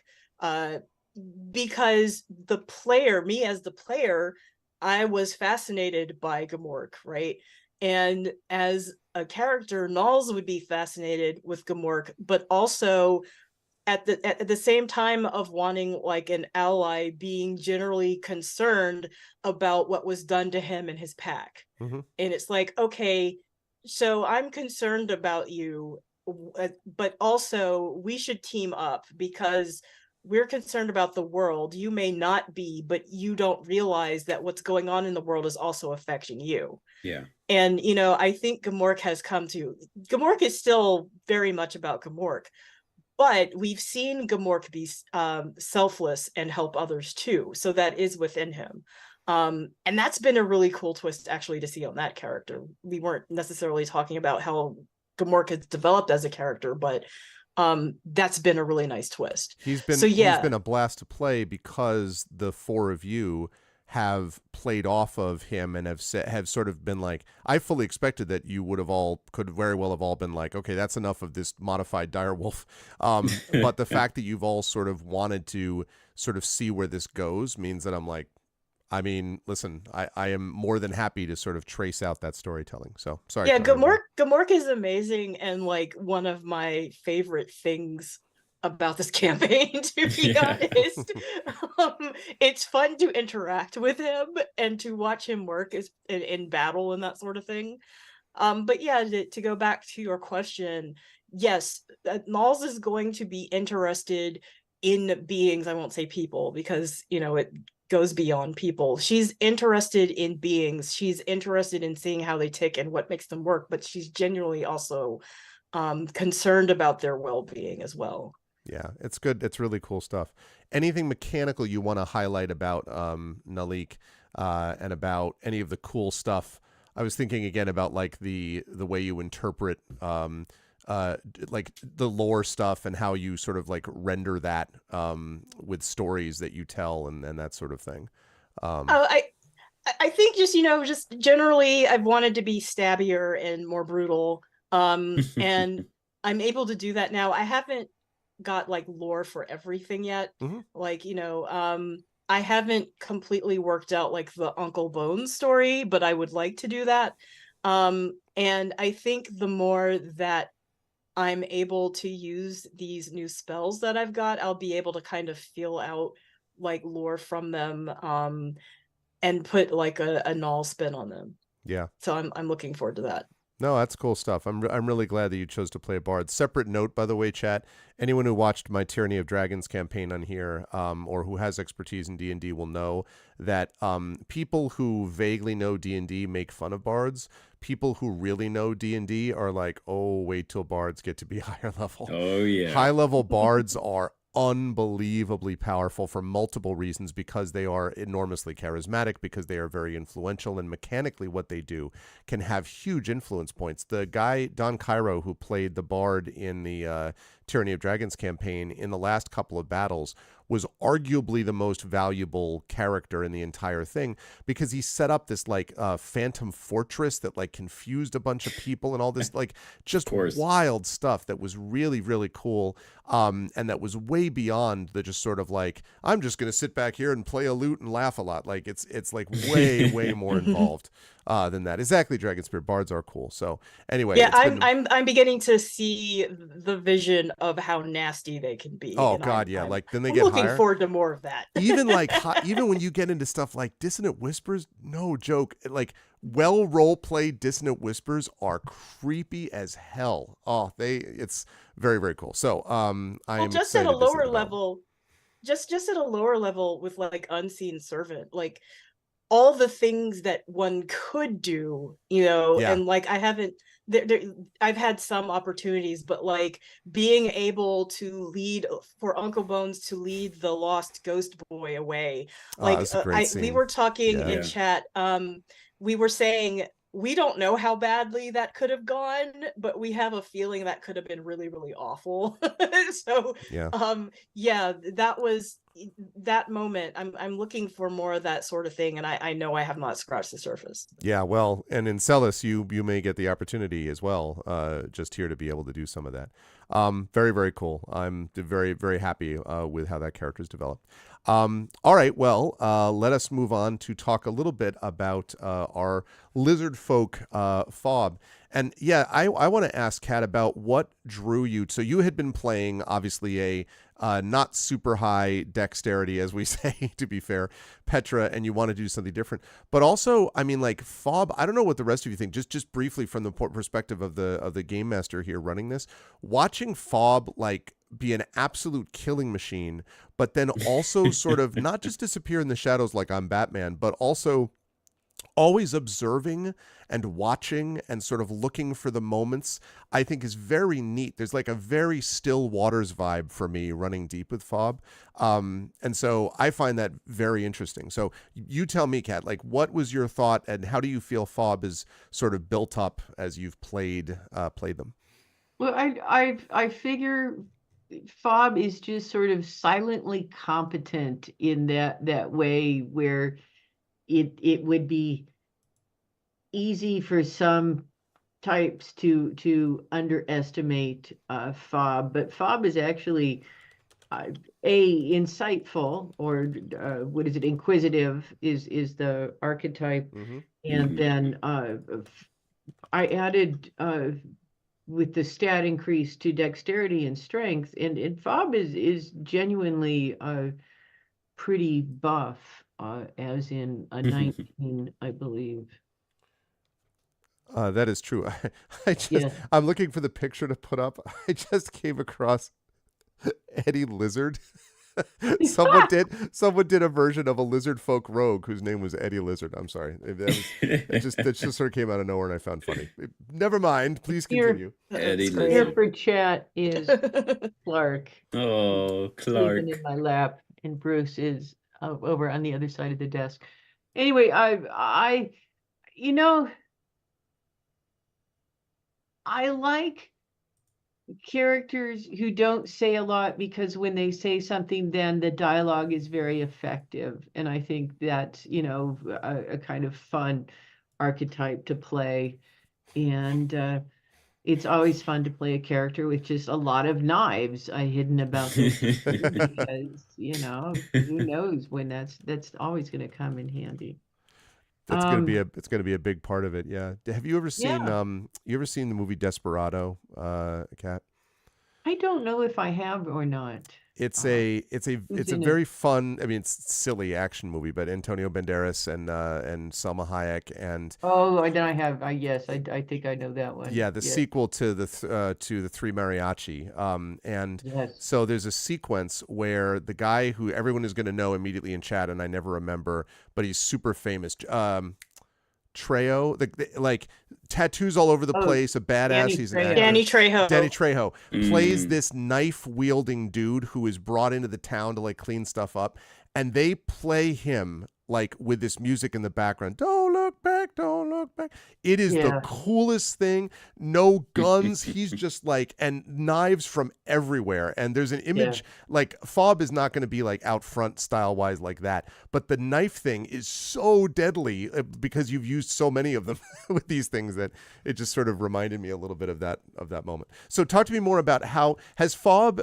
because me as the player, I was fascinated by Gamork, right? And as a character, Nulls would be fascinated with Gamork, but also at the same time of wanting like an ally, being generally concerned about what was done to him and his pack. Mm-hmm. And it's like, okay, so I'm concerned about you, but also we should team up because we're concerned about the world. You may not be, but you don't realize that what's going on in the world is also affecting you. Yeah. And, I think Gamork is still very much about Gamork, but we've seen Gamork be selfless and help others too. So that is within him. And that's been a really cool twist actually to see on that character. We weren't necessarily talking about how Gamork has developed as a character, but that's been a really nice twist. He's been a blast to play because the four of you have played off of him and have sort of been like, I fully expected that you could very well have all been like, okay, that's enough of this modified direwolf. But the fact that you've all sort of wanted to sort of see where this goes means that I'm like, I mean, listen, I am more than happy to sort of trace out that storytelling. So sorry. Yeah, Gamork is amazing and like one of my favorite things about this campaign, to be honest. It's fun to interact with him and to watch him work in battle and that sort of thing. But yeah, to go back to your question, yes, Nulls is going to be interested in beings. I won't say people because, it goes beyond people. She's interested in beings. She's interested in seeing how they tick and what makes them work, but she's genuinely also concerned about their well-being as well. Yeah, it's good. It's really cool stuff. Anything mechanical you want to highlight about Nalik, and about any of the cool stuff? I was thinking again about like the way you interpret like the lore stuff and how you sort of like render that with stories that you tell and that sort of thing. Oh, I think just, just generally I've wanted to be stabbier and more brutal. And I'm able to do that now. I haven't got like lore for everything yet. Mhm. Like, I haven't completely worked out like the Uncle Bones story, but I would like to do that. And I think the more that I'm able to use these new spells that I've got, I'll be able to kind of feel out like lore from them, and put like a null spin on them. Yeah. So I'm looking forward to that. No, that's cool stuff. I'm really glad that you chose to play a bard. Separate note, by the way, chat. Anyone who watched my Tyranny of Dragons campaign on here, or who has expertise in D&D, will know that people who vaguely know D&D make fun of bards. People who really know D&D are like, oh, wait till bards get to be higher level. Oh yeah. High level bards are unbelievably powerful for multiple reasons, because they are enormously charismatic, because they are very influential, and mechanically what they do can have huge influence points. The guy Don Cairo, who played the bard in the Tyranny of Dragons campaign, in the last couple of battles was arguably the most valuable character in the entire thing, because he set up this like phantom fortress that like confused a bunch of people and all this like just wild stuff that was really, really cool. And that was way beyond the just sort of like, I'm just going to sit back here and play a lute and laugh a lot. Like it's like way more involved than that. Exactly. Dragonspear bards are cool. So anyway, yeah, I'm beginning to see the vision of how nasty they can be. Oh God, yeah. Like then they I'm get looking higher. forward to more of that. Even like even when you get into stuff like Dissonant Whispers, no joke, like well role played Dissonant Whispers are creepy as hell. Oh, it's very, very cool. So I am just excited at a to see lower the level, just at a lower level with like Unseen Servant, like all the things that one could do, Yeah. and like I haven't I've had some opportunities, but like being able to lead for Uncle Bones to lead the lost ghost boy away. Like that's a great we scene. were talking Yeah. in chat, we were saying we don't know how badly that could have gone, but we have a feeling that could have been really, really awful. So Yeah. yeah, that moment. I'm looking for more of that sort of thing, and I know I have not scratched the surface. Yeah, well, and in Celis, you may get the opportunity as well, just here to be able to do some of that. Very, very cool. I'm very, very happy with how that character is developed. All right, well, let us move on to talk a little bit about our lizard folk fob. And yeah, I want to ask Kat about what drew you. So you had been playing, obviously, a not super high dexterity, as we say, to be fair, Petra, and you want to do something different. But also, I mean, like fob, I don't know what the rest of you think, just briefly from the perspective of the game master here running this, watching fob like be an absolute killing machine, but then also sort of not just disappear in the shadows like I'm Batman, but also always observing and watching and sort of looking for the moments, I think is very neat. There's like a very still waters vibe for me running deep with fob. And so I find that very interesting. So you tell me, Kat, like what was your thought and how do you feel fob is sort of built up as you've played them? Well, I figure fob is just sort of silently competent in that way where it would be easy for some types to underestimate fob, but fob is actually insightful, or what is it, inquisitive is the archetype. Mm-hmm. And then I added with the stat increase to dexterity and strength, and fob is genuinely pretty buff, as in a 19, I believe. That is true. I'm looking for the picture to put up. I just came across Eddie Lizard Someone did a version of a lizard folk rogue whose name was Eddie Lizard. I'm sorry. That just sort of came out of nowhere and I found funny. Never mind. Please Here, continue. Eddie That's here Lizard. for chat is Clark Oh, sleeping Clark. in my lap, and Bruce is over on the other side of the desk. Anyway, you know, I like characters who don't say a lot, because when they say something, then the dialogue is very effective. And I think that's, a kind of fun archetype to play. And it's always fun to play a character with just a lot of knives hidden about their because, who knows when that's always going to come in handy. It's gonna be a big part of it. Yeah. Have you ever seen Yeah. the movie Desperado, Kat? I don't know if I have or not. It's Uh, a who's a in it? very fun. I mean, it's silly action movie, but Antonio Banderas and Salma Hayek and Oh, then yes, I think I know that one. yeah, the Yes. sequel to the Three Mariachi. And Yes. so there's a sequence where the guy who everyone is going to know immediately in chat, and I never remember, but he's super famous. Trejo, like tattoos all over the Oh, place, a badass. Danny He's an Trejo. actor. Danny Trejo. Danny Trejo plays Mm. this knife wielding dude who is brought into the town to like clean stuff up, and they play him like with this music in the background. Don't look back, don't look back. It is the Yeah. coolest thing. No guns. He's just like, and knives from everywhere. And there's an image like Fob is not going to be like out front style wise like that, but the knife thing is so deadly because you've used so many of them with these things that it just sort of reminded me a little bit of that moment. So talk to me more about how has Fob,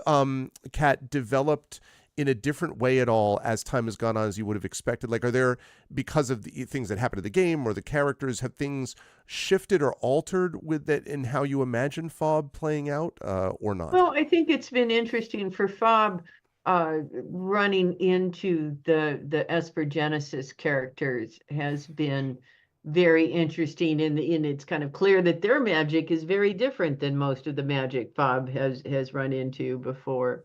Kat, developed in a different way at all as time has gone on as you would have expected? Like, are there, because of the things that happen to the game or the characters, have things shifted or altered with that in how you imagine Fob playing out, or not? Well, I think it's been interesting for Fob running into the Esper Genesis characters has been very interesting, and it's kind of clear that their magic is very different than most of the magic Fob has run into before.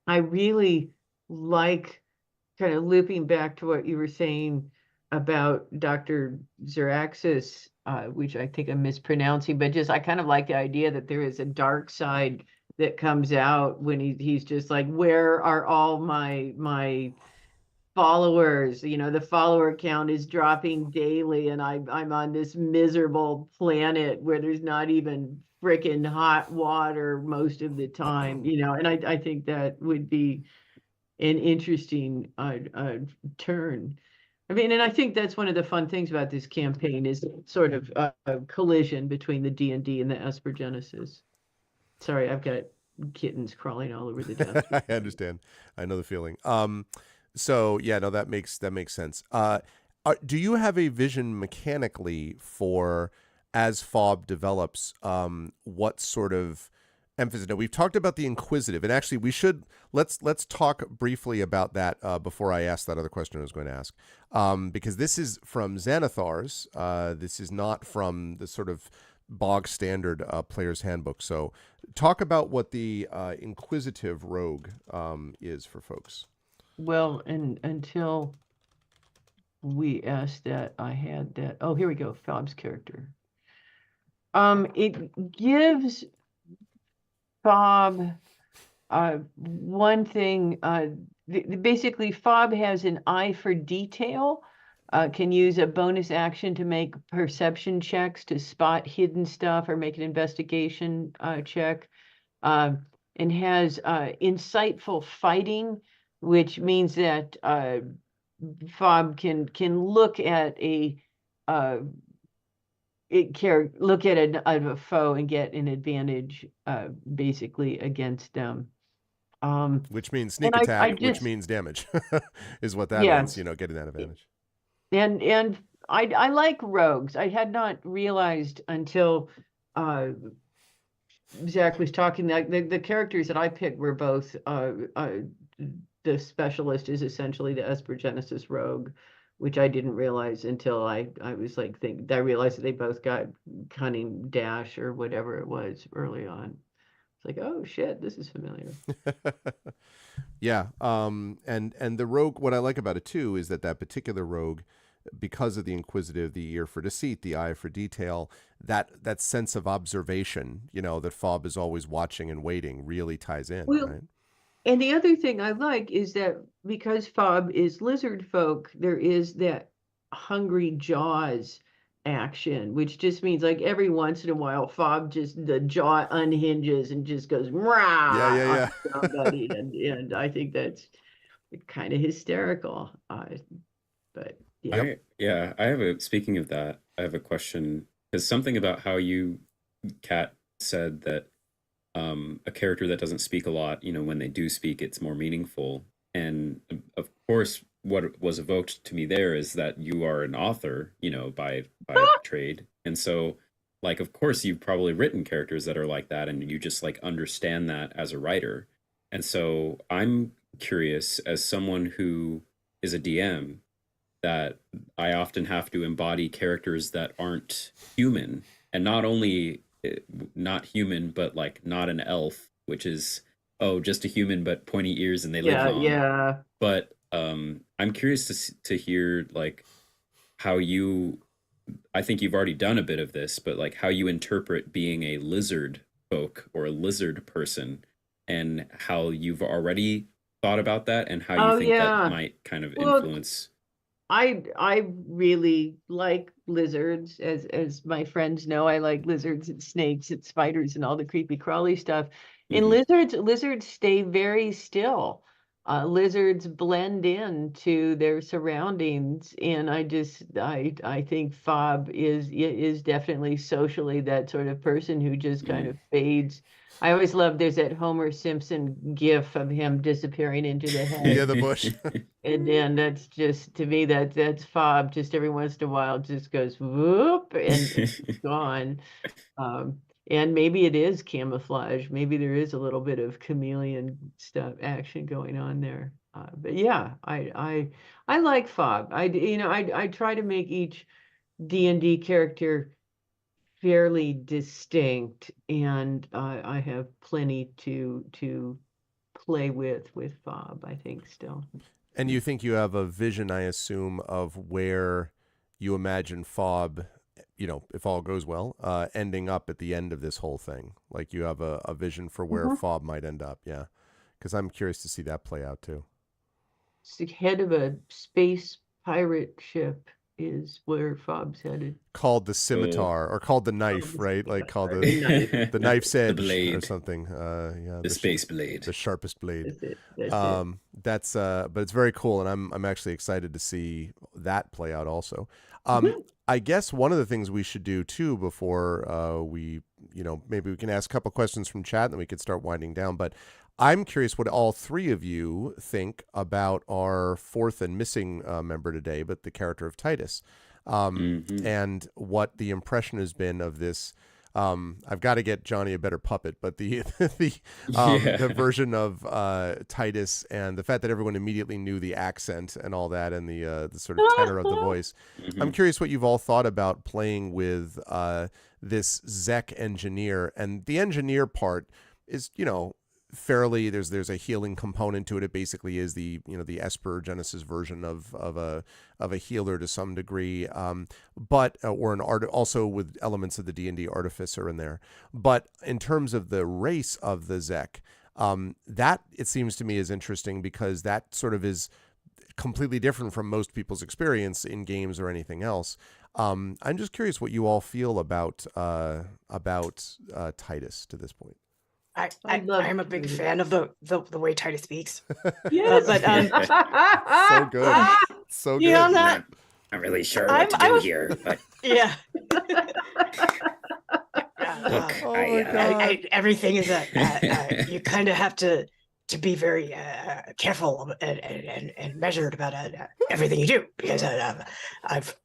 I really like, kind of looping back to what you were saying about Dr. Zeraxis, which I think I'm mispronouncing, but just I kind of like the idea that there is a dark side that comes out when he's just like, where are all my followers? The follower count is dropping daily, and I'm on this miserable planet where there's not even freaking hot water most of the time, and I think that would be an interesting turn. I mean, and I think that's one of the fun things about this campaign is sort of a collision between the D&D and the Esper Genesis. Sorry, I've got kittens crawling all over the desk. I understand. I know the feeling. So yeah, no, that makes sense. Do you have a vision mechanically for, as Fob develops, what sort of emphasis? Now, we've talked about the inquisitive, and actually let's talk briefly about that before I ask that other question I was going to ask, because this is from Xanathar's. This is not from the sort of bog standard player's handbook. So talk about what the inquisitive rogue is for folks. Well, and until we asked that, I had that. Oh, here we go. Fob's character. It gives Fob one thing. Basically, Fob has an eye for detail. Can use a bonus action to make perception checks to spot hidden stuff or make an investigation check, and has insightful fighting, which means that Fob can look at look at a foe and get an advantage, basically against them. Which means sneak and attack, I which just means damage, is what that Yeah. means. Getting that advantage. and I like rogues. I had not realized until Zach was talking that the characters that I picked were both the specialist is essentially the Esper Genesis rogue, which I didn't realize until I was like I realized that they both got cunning dash or whatever it was early on. It's like, oh shit, this is familiar. Yeah. And the rogue, what I like about it too is that particular rogue, because of the inquisitive, the ear for deceit, the eye for detail, that sense of observation, that Fob is always watching and waiting, really ties in, Well, right? and the other thing I like is that because Fob is lizard folk, there is that hungry jaws action, which just means like every once in a while, Fob just the jaw unhinges and just goes rah Yeah. on somebody, and I think that's kind of hysterical. But yeah. I have speaking of that, I have a question, because something about how you, Kat, said that a character that doesn't speak a lot, when they do speak, it's more meaningful. And of course, what was evoked to me there is that you are an author, by trade. And so, like, of course, you've probably written characters that are like that, and you just like understand that as a writer. And so I'm curious, as someone who is a DM, that I often have to embody characters that aren't human, and not only not human, but like not an elf, which is just a human but pointy ears and they live long. Yeah. But I'm curious to hear like how you. I think you've already done a bit of this, but like how you interpret being a lizard folk or a lizard person, and how you've already thought about that, and how you think that might kind of influence. I really like lizards, as my friends know. I like lizards and snakes and spiders and all the creepy crawly stuff. And lizards stay very still. Lizards blend in to their surroundings, and I think Fob is definitely socially that sort of person who just kind of fades. I always love, there's that Homer Simpson gif of him disappearing into the head. Yeah, the bush. And that's just, to me, that's Fob. Just every once in a while just goes whoop and it's gone. And maybe it is camouflage. Maybe there is a little bit of chameleon stuff action going on there. But yeah, I like Fob. I try to make each D&D character fairly distinct, and I have plenty to play with Fob, I think, still. And you think you have a vision, I assume, of where you imagine Fob, if all goes well, ending up at the end of this whole thing. Like you have a vision for where Fob might end up. Yeah. Because I'm curious to see that play out too. It's the head of a space pirate ship is where Fob's headed. Called the scimitar, or called the knife, right? Like called the knife's edge, the blade, or something. Yeah, the space blade, the sharpest blade. That's it. But it's very cool, and I'm actually excited to see that play out also. I guess one of the things we should do too before we, maybe we can ask a couple questions from chat, and then we could start winding down. But I'm curious what all three of you think about our fourth and missing member today, but the character of Titus, and what the impression has been of this. I've got to get Johnny a better puppet, but the version of Titus, and the fact that everyone immediately knew the accent and all that, and the sort of tenor of the voice. I'm curious what you've all thought about playing with this Zek engineer, and the engineer part is, fairly, there's a healing component to it. It basically is the Esper Genesis version of a healer to some degree, but or an art, also with elements of the D&D artificer in there. But in terms of the race of the Zek, that, it seems to me, is interesting, because that sort of is completely different from most people's experience in games or anything else. I'm just curious what you all feel about Titus to this point. I'm a big fan of the way Titus speaks. Yes. But so good. So good. I'm not really sure what to do here, but yeah. Look, everything is you kind of have to be very careful and measured about everything you do, because I've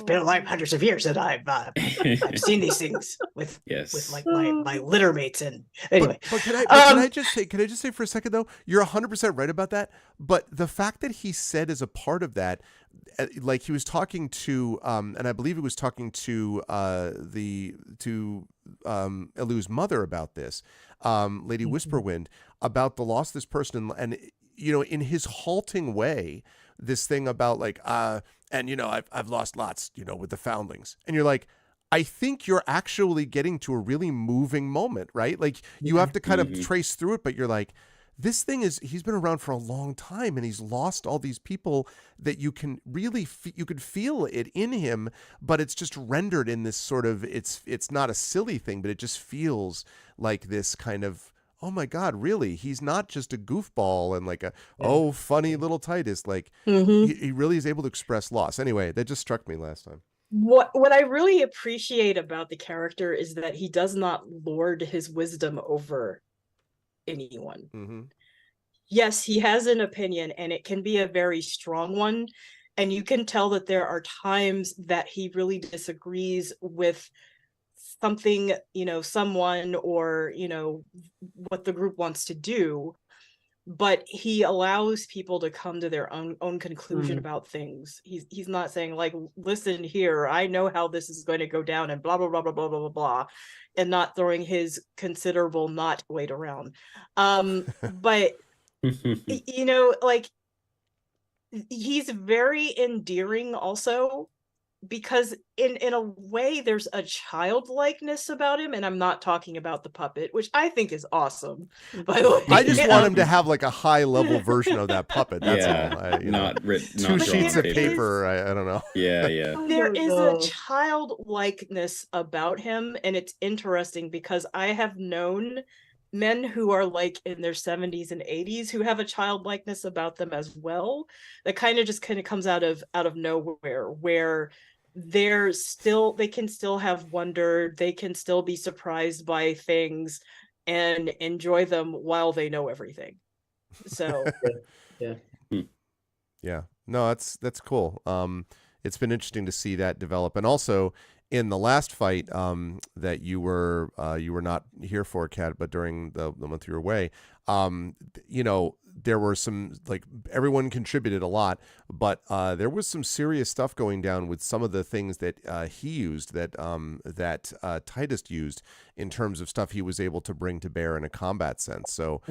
been alive hundreds of years, and I've seen these things with like my litter mates. And anyway, but can I just say for a second though, you're 100% right about that. But the fact that he said as a part of that, like he was talking to, and I believe he was talking to Elu's mother about this, Lady Whisperwind, about the loss of this person, and you know, in his halting way, this thing about like, and you know, I've lost lots, you know, with the foundlings, and you're like, I think you're actually getting to a really moving moment, right? Like you have to kind of trace through it, but you're like, this thing he's been around for a long time and he's lost all these people that you can really, you could feel it in him, but it's just rendered in this sort of, it's not a silly thing, but it just feels like this kind of, oh my God, really? He's not just a goofball and like oh, funny little Titus. Like he really is able to express loss. Anyway, that just struck me last time. What I really appreciate about the character is that he does not lord his wisdom over anyone. Yes, he has an opinion and it can be a very strong one, and you can tell that there are times that he really disagrees with something, you know, someone, or you know, what the group wants to do, but he allows people to come to their own conclusion about things. He's not saying like, listen here, I know how this is going to go down and blah blah blah blah blah blah blah, and not throwing his considerable not weight around. But you know, like he's very endearing also, because in a way there's a childlikeness about him, and I'm not talking about the puppet, which I think is awesome, by the way. I just want him to have like a high level version of that puppet. That's all. Not written. Two sheets of paper. I don't know. Yeah. There is a childlikeness about him, and it's interesting because I have known men who are like in their 70s and 80s who have a childlikeness about them as well, that kind of comes out of nowhere, where they can still have wonder, they can still be surprised by things and enjoy them while they know everything. So yeah, no, that's cool. It's been interesting to see that develop, and also in the last fight that you were not here for, Kat, but during the month you were away, you know, there were some, like, everyone contributed a lot, but there was some serious stuff going down with some of the things that he used, that Titus used, in terms of stuff he was able to bring to bear in a combat sense. So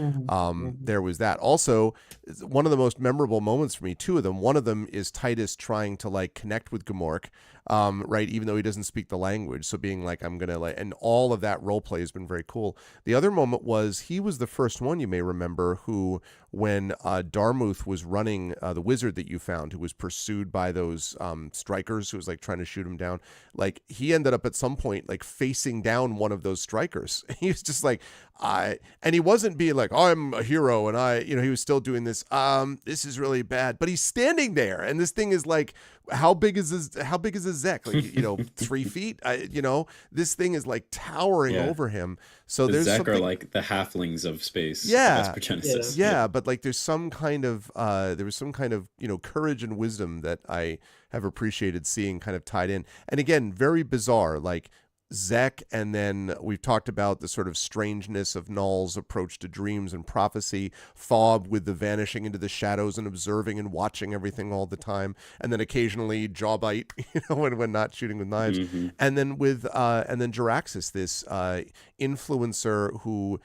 there was that. Also, one of the most memorable moments for me, two of them. One of them is Titus trying to like connect with Gamork, right, even though he doesn't speak the language. So being like, I'm gonna like, and all of that role play has been very cool. The other moment was he was the first one, you may remember, who, when Darmuth was running, the wizard that you found, who was pursued by those strikers, who was like trying to shoot him down, like he ended up at some point like facing down one of those strikers. He was just like, and he wasn't being like, oh, I'm a hero, and he was still doing this. This is really bad, but he's standing there, and this thing is like, how big is a Zek? Like, 3 feet. This thing is like towering over him. So there's Zek something, are like the halflings of space. Yeah, Genesis. yeah, but like there's some kind of courage and wisdom that I have appreciated seeing kind of tied in. And again, very bizarre, like Zek, and then we've talked about the sort of strangeness of Null's approach to dreams and prophecy, Fob with the vanishing into the shadows and observing and watching everything all the time, and then occasionally Jawbite, when not shooting with knives, and then with Jaraxxus, this influencer who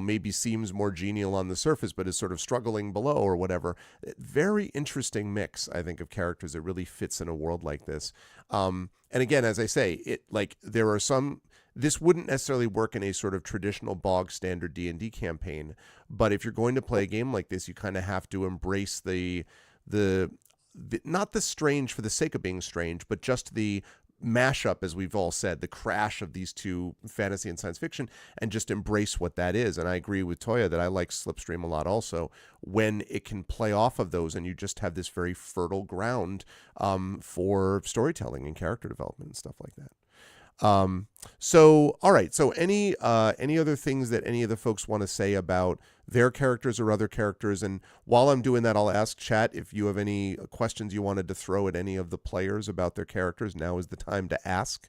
maybe seems more genial on the surface, but is sort of struggling below or whatever. Very interesting mix, I think, of characters that really fits in a world like this. And again, as I say, there are some, this wouldn't necessarily work in a sort of traditional bog standard D&D campaign, but if you're going to play a game like this, you kind of have to embrace the not the strange for the sake of being strange, but just the mashup, as we've all said, the crash of these two, fantasy and science fiction, and just embrace what that is. And I agree with Toya that I like Slipstream a lot also, when it can play off of those and you just have this very fertile ground for storytelling and character development and stuff like that. So all right, so any other things that any of the folks want to say about their characters or other characters? And while I'm doing that, I'll ask chat if you have any questions you wanted to throw at any of the players about their characters. Now is the time to ask.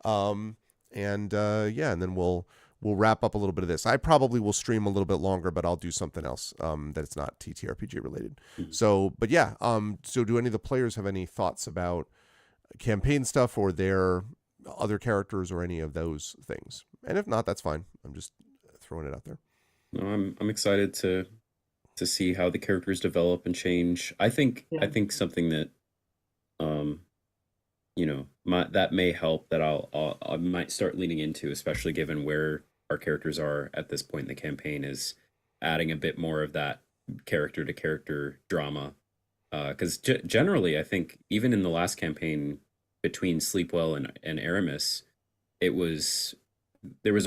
And then we'll we'll wrap up a little bit of this. I probably will stream a little bit longer, but I'll do something else that it's not TTRPG related. Mhm. So, but yeah. So do any of the players have any thoughts about campaign stuff or their other characters or any of those things? And if not, that's fine. I'm just throwing it out there. No, I'm excited to see how the characters develop and change. I think something that that may help, that I might start leaning into, especially given where our characters are at this point in the campaign, is adding a bit more of that character to character drama. Because generally, I think even in the last campaign between Sleepwell and Aramis, there was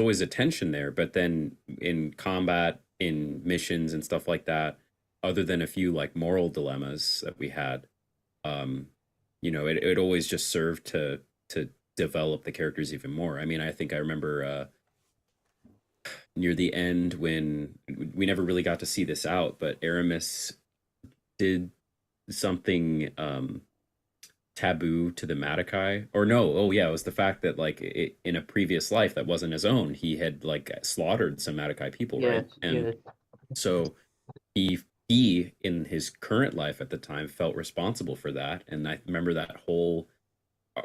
always a tension there. But then in combat, in missions and stuff like that, other than a few like moral dilemmas that we had, it always just served to develop the characters even more. I mean, I think I remember near the end, when we never really got to see this out, but Aramis did something taboo to the Madakai, or no, oh yeah, it was the fact that like in a previous life that wasn't his own, he had like slaughtered some Madakai people, right? And so he in his current life at the time felt responsible for that. And I remember that whole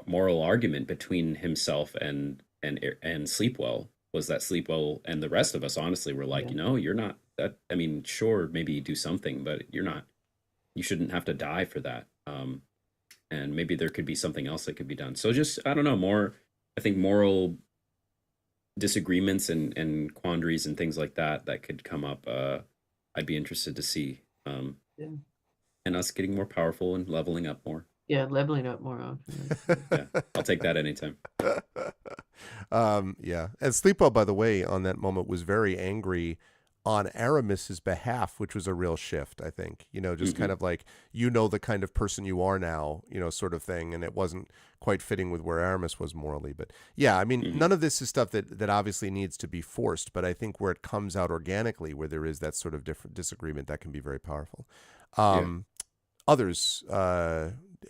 moral argument between himself and Sleepwell was that Sleepwell and the rest of us honestly were like, you're not that. I mean, sure, maybe you do something, but you shouldn't have to die for that. And maybe there could be something else that could be done. So just, I don't know, more, I think moral disagreements and quandaries and things like that could come up. I'd be interested to see. And us getting more powerful and leveling up more. Yeah, leveling up more often. Yeah, I'll take that anytime. Yeah. And Sleepwell, by the way, on that moment was very angry on Aramis's behalf, which was a real shift, I think. Just kind of like, the kind of person you are now, sort of thing. And it wasn't quite fitting with where Aramis was morally. But yeah, I mean, none of this is stuff that obviously needs to be forced. But I think where it comes out organically, where there is that sort of different disagreement, that can be very powerful. Others,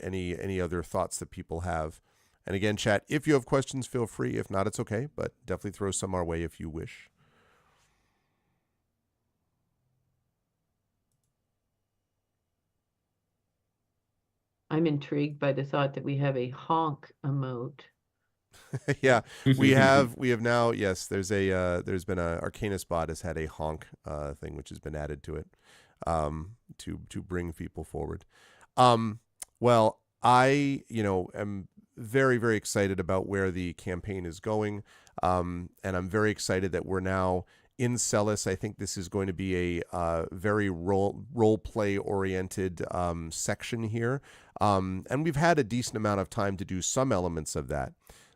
any other thoughts that people have? And again, chat, if you have questions, feel free. If not, it's okay. But definitely throw some our way if you wish. I'm intrigued by the thought that we have a honk emote. Yeah, we have now. Yes, there's been a Arcanus bot has had a honk thing, which has been added to it to bring people forward. Well, I am very, very excited about where the campaign is going, and I'm very excited that we're now in Celis. I think this is going to be a very role play oriented section here, and we've had a decent amount of time to do some elements of that.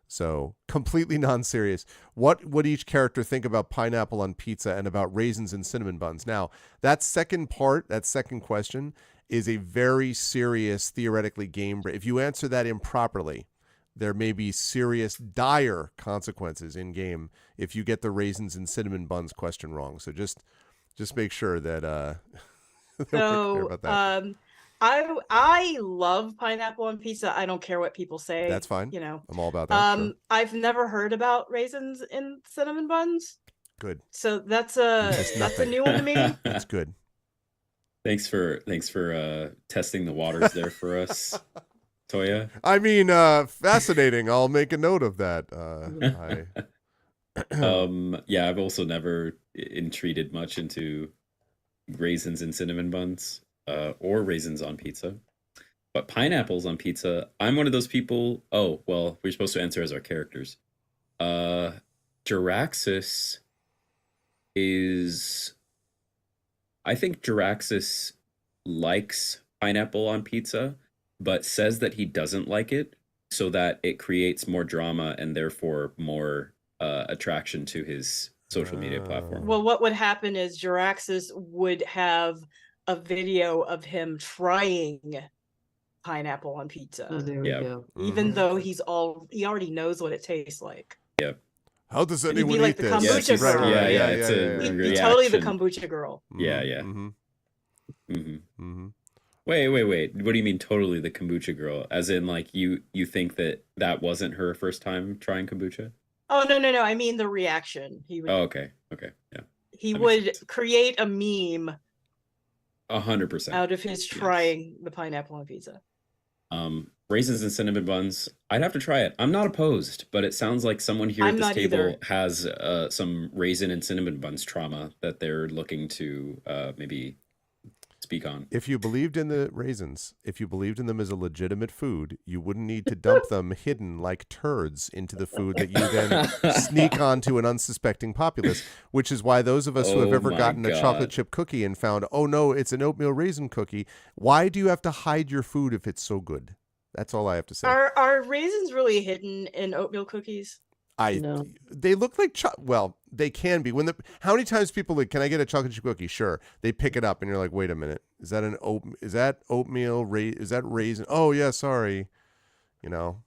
So completely non-serious. What would each character think about pineapple on pizza and about raisins and cinnamon buns? Now, that second question is a very serious, theoretically game. If you answer that improperly, there may be serious, dire consequences in game if you get the raisins and cinnamon buns question wrong. So just make sure that we're clear about that. I love pineapple on pizza. I don't care what people say. That's fine. I'm all about that. Sure. I've never heard about raisins in cinnamon buns. Good. So that's a new one to me. That's good. Thanks for testing the waters there for us, Toya. I mean, fascinating. I'll make a note of that. Yeah, I've also never entreated much into raisins and cinnamon buns, or raisins on pizza. But pineapples on pizza, I'm one of those people. Oh, well, we're supposed to answer as our characters. Jaraxxus is... I think Jaraxxus likes pineapple on pizza, but says that he doesn't like it so that it creates more drama and therefore more attraction to his social media platform. Well, what would happen is Jaraxxus would have a video of him trying pineapple on pizza. Oh, there we go. Even though he already knows what it tastes like. Yep. How does He'd anyone be like eat the this? kombucha girl. Yeah. He'd be totally the kombucha girl. Yeah. Wait. What do you mean totally the kombucha girl? As in, like, you think that wasn't her first time trying kombucha? Oh, no. I mean the reaction. Oh, okay. Okay. Yeah. He that makes would sense. create a meme 100%. out of his Yes. trying the pineapple on pizza. Raisins and cinnamon buns. I'd have to try it. I'm not opposed, but it sounds like someone here I'm at this not table either. has some raisin and cinnamon buns trauma that they're looking to maybe speak on. If you believed in the raisins, if you believed in them as a legitimate food, you wouldn't need to dump them hidden like turds into the food that you then sneak onto an unsuspecting populace, which is why those of us who have Oh ever my gotten a chocolate God. chip cookie and found, oh no, it's an oatmeal raisin cookie, why do you have to hide your food if it's so good? That's all I have to say. Are raisins really hidden in oatmeal cookies? No. They look like well, they can be. How many times people like, can I get a chocolate chip cookie? Sure. They pick it up and you're like, wait a minute, is that oatmeal? Is that raisin? Oh yeah, sorry. You know,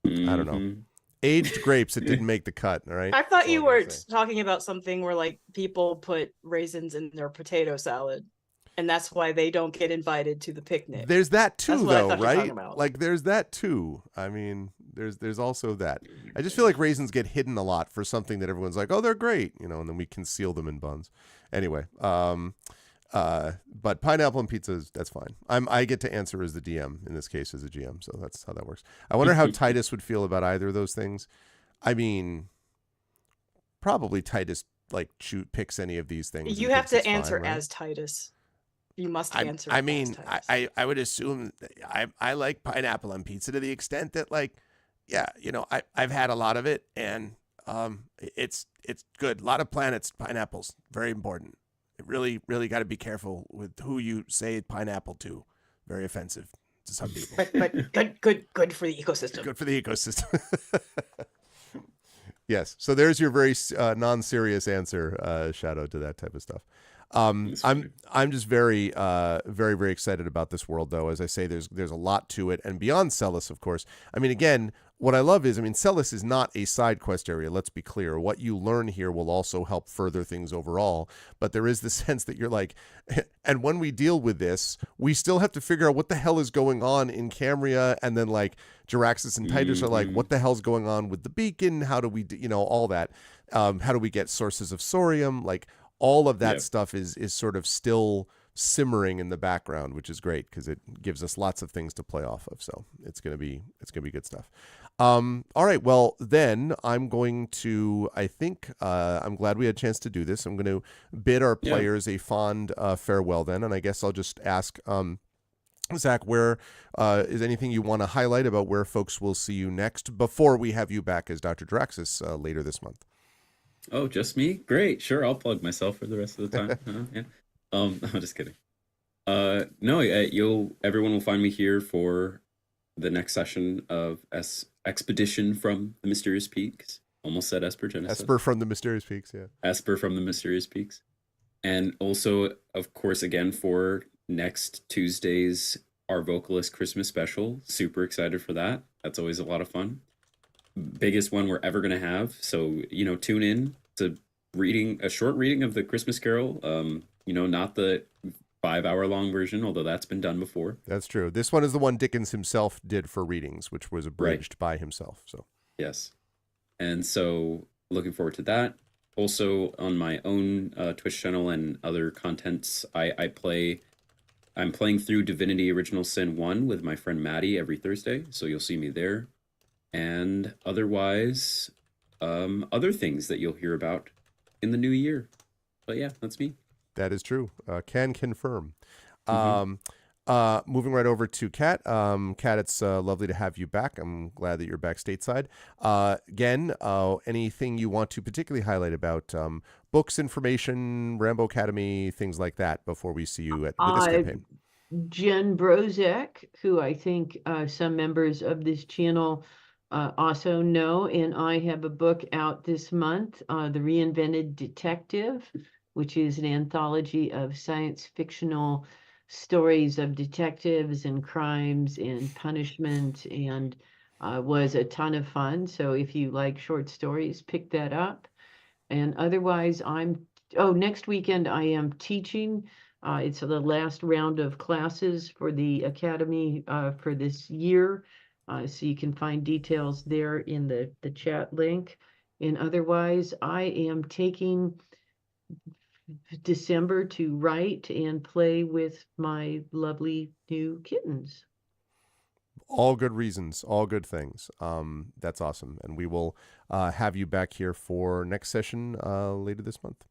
I don't know. Mhm. Aged grapes, it didn't make the cut. All right. I That's thought all you I gotta were say. talking about something where like people put raisins in their potato salad, and that's why they don't get invited to the picnic. There's that That's too, what I though, thought you were talking right? about. Like, there's that too. I mean, there's also that. I just feel like raisins get hidden a lot for something that everyone's like, oh, they're great, you know, and then we conceal them in buns. Anyway, but pineapple and pizza that's fine. I get to answer as the DM in this case as a GM, so that's how that works. I wonder how Titus would feel about either of those things. I mean, probably Titus like picks any of these things. You and have thinks to it's answer fine, right? as Titus. You must I answer I as mean, Titus. I would assume I like pineapple on pizza to the extent that like, yeah, you know, I've had a lot of it and it's good. A lot of planets, pineapples, very important. It really got to be careful with who you say pineapple to. Very offensive to some people. But good for the ecosystem. Good for the ecosystem. Yes. So there's your very non-serious answer, Shadow, to that type of stuff. That's funny. I'm just very very excited about this world, though. As I say, there's a lot to it, and beyond Celis, of course. I mean, again, what I love is, I mean, Celis is not a side quest area. Let's be clear. What you learn here will also help further things overall. But there is the sense that you're like, and when we deal with this, we still have to figure out what the hell is going on in Camria, and then like Jaraxxus and Titus are like, what the hell's going on with the beacon? How do we, all that? How do we get sources of Sorium? Like, all of that stuff is sort of still simmering in the background, which is great because it gives us lots of things to play off of. So it's gonna be good stuff. All right, well then I'm going to. I think I'm glad we had a chance to do this. I'm going to bid our players a fond farewell then, and I guess I'll just ask. Zach, where is anything you want to highlight about where folks will see you next before we have you back as Dr. Jaraxxus later this month? Oh, just me? Great. Sure, I'll plug myself for the rest of the time. Yeah. I'm just kidding. No, everyone will find me here for the next session of Expedition from the Mysterious Peaks. Almost said Esper Genesis. Esper from the Mysterious Peaks, yeah. Esper from the Mysterious Peaks. And also, of course, again, for next Tuesday's Our Vocalist Christmas special. Super excited for that. That's always a lot of fun. Biggest one we're ever going to have. So, tune in. It's a short reading of the Christmas Carol. Not the 5-hour long version, although that's been done before. That's true. This one is the one Dickens himself did for readings, which was abridged by himself. So yes. And so looking forward to that. Also on my own Twitch channel and other contents, I'm playing through Divinity Original Sin 1 with my friend Maddie every Thursday. So you'll see me there. And otherwise, other things that you'll hear about in the new year. But yeah, that's me. that is true. Can confirm. Mm-hmm. Moving right over to Kat. Kat, it's lovely to have you back. I'm glad that you're back stateside. Again, anything you want to particularly highlight about books, information, Rambo Academy, things like that before we see you with this campaign? Jen Brozek, who I think some members of this channel also know, and I have a book out this month, The Reinvented Detective, which is an anthology of science fictional stories of detectives and crimes and punishment, and was a ton of fun. So if you like short stories, pick that up. And otherwise, next weekend I am teaching. It's the last round of classes for the Academy for this year. So you can find details there in the chat link. And otherwise, I am taking December to write and play with my lovely new kittens. All good reasons, all good things. That's awesome. And we will have you back here for next session later this month.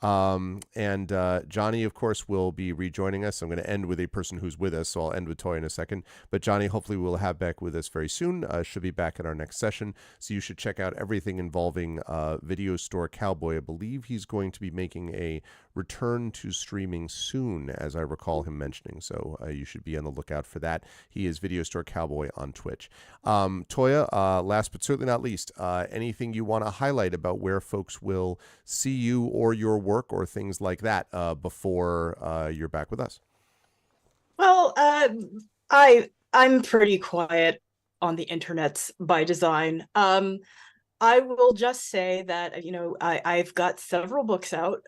And Johnny, of course, will be rejoining us. I'm going to end with a person who's with us, so I'll end with Toy in a second. But Johnny, hopefully we'll have back with us very soon. Should be back at our next session. So you should check out everything involving Video Store Cowboy. I believe he's going to be making a return to streaming soon, as I recall him mentioning. So you should be on the lookout for that. He is Video Store Cowboy on Twitch. Toya, last but certainly not least, anything you want to highlight about where folks will see you or your work or things like that before you're back with us? Well, I'm pretty quiet on the internets by design. I will just say that, I've got several books out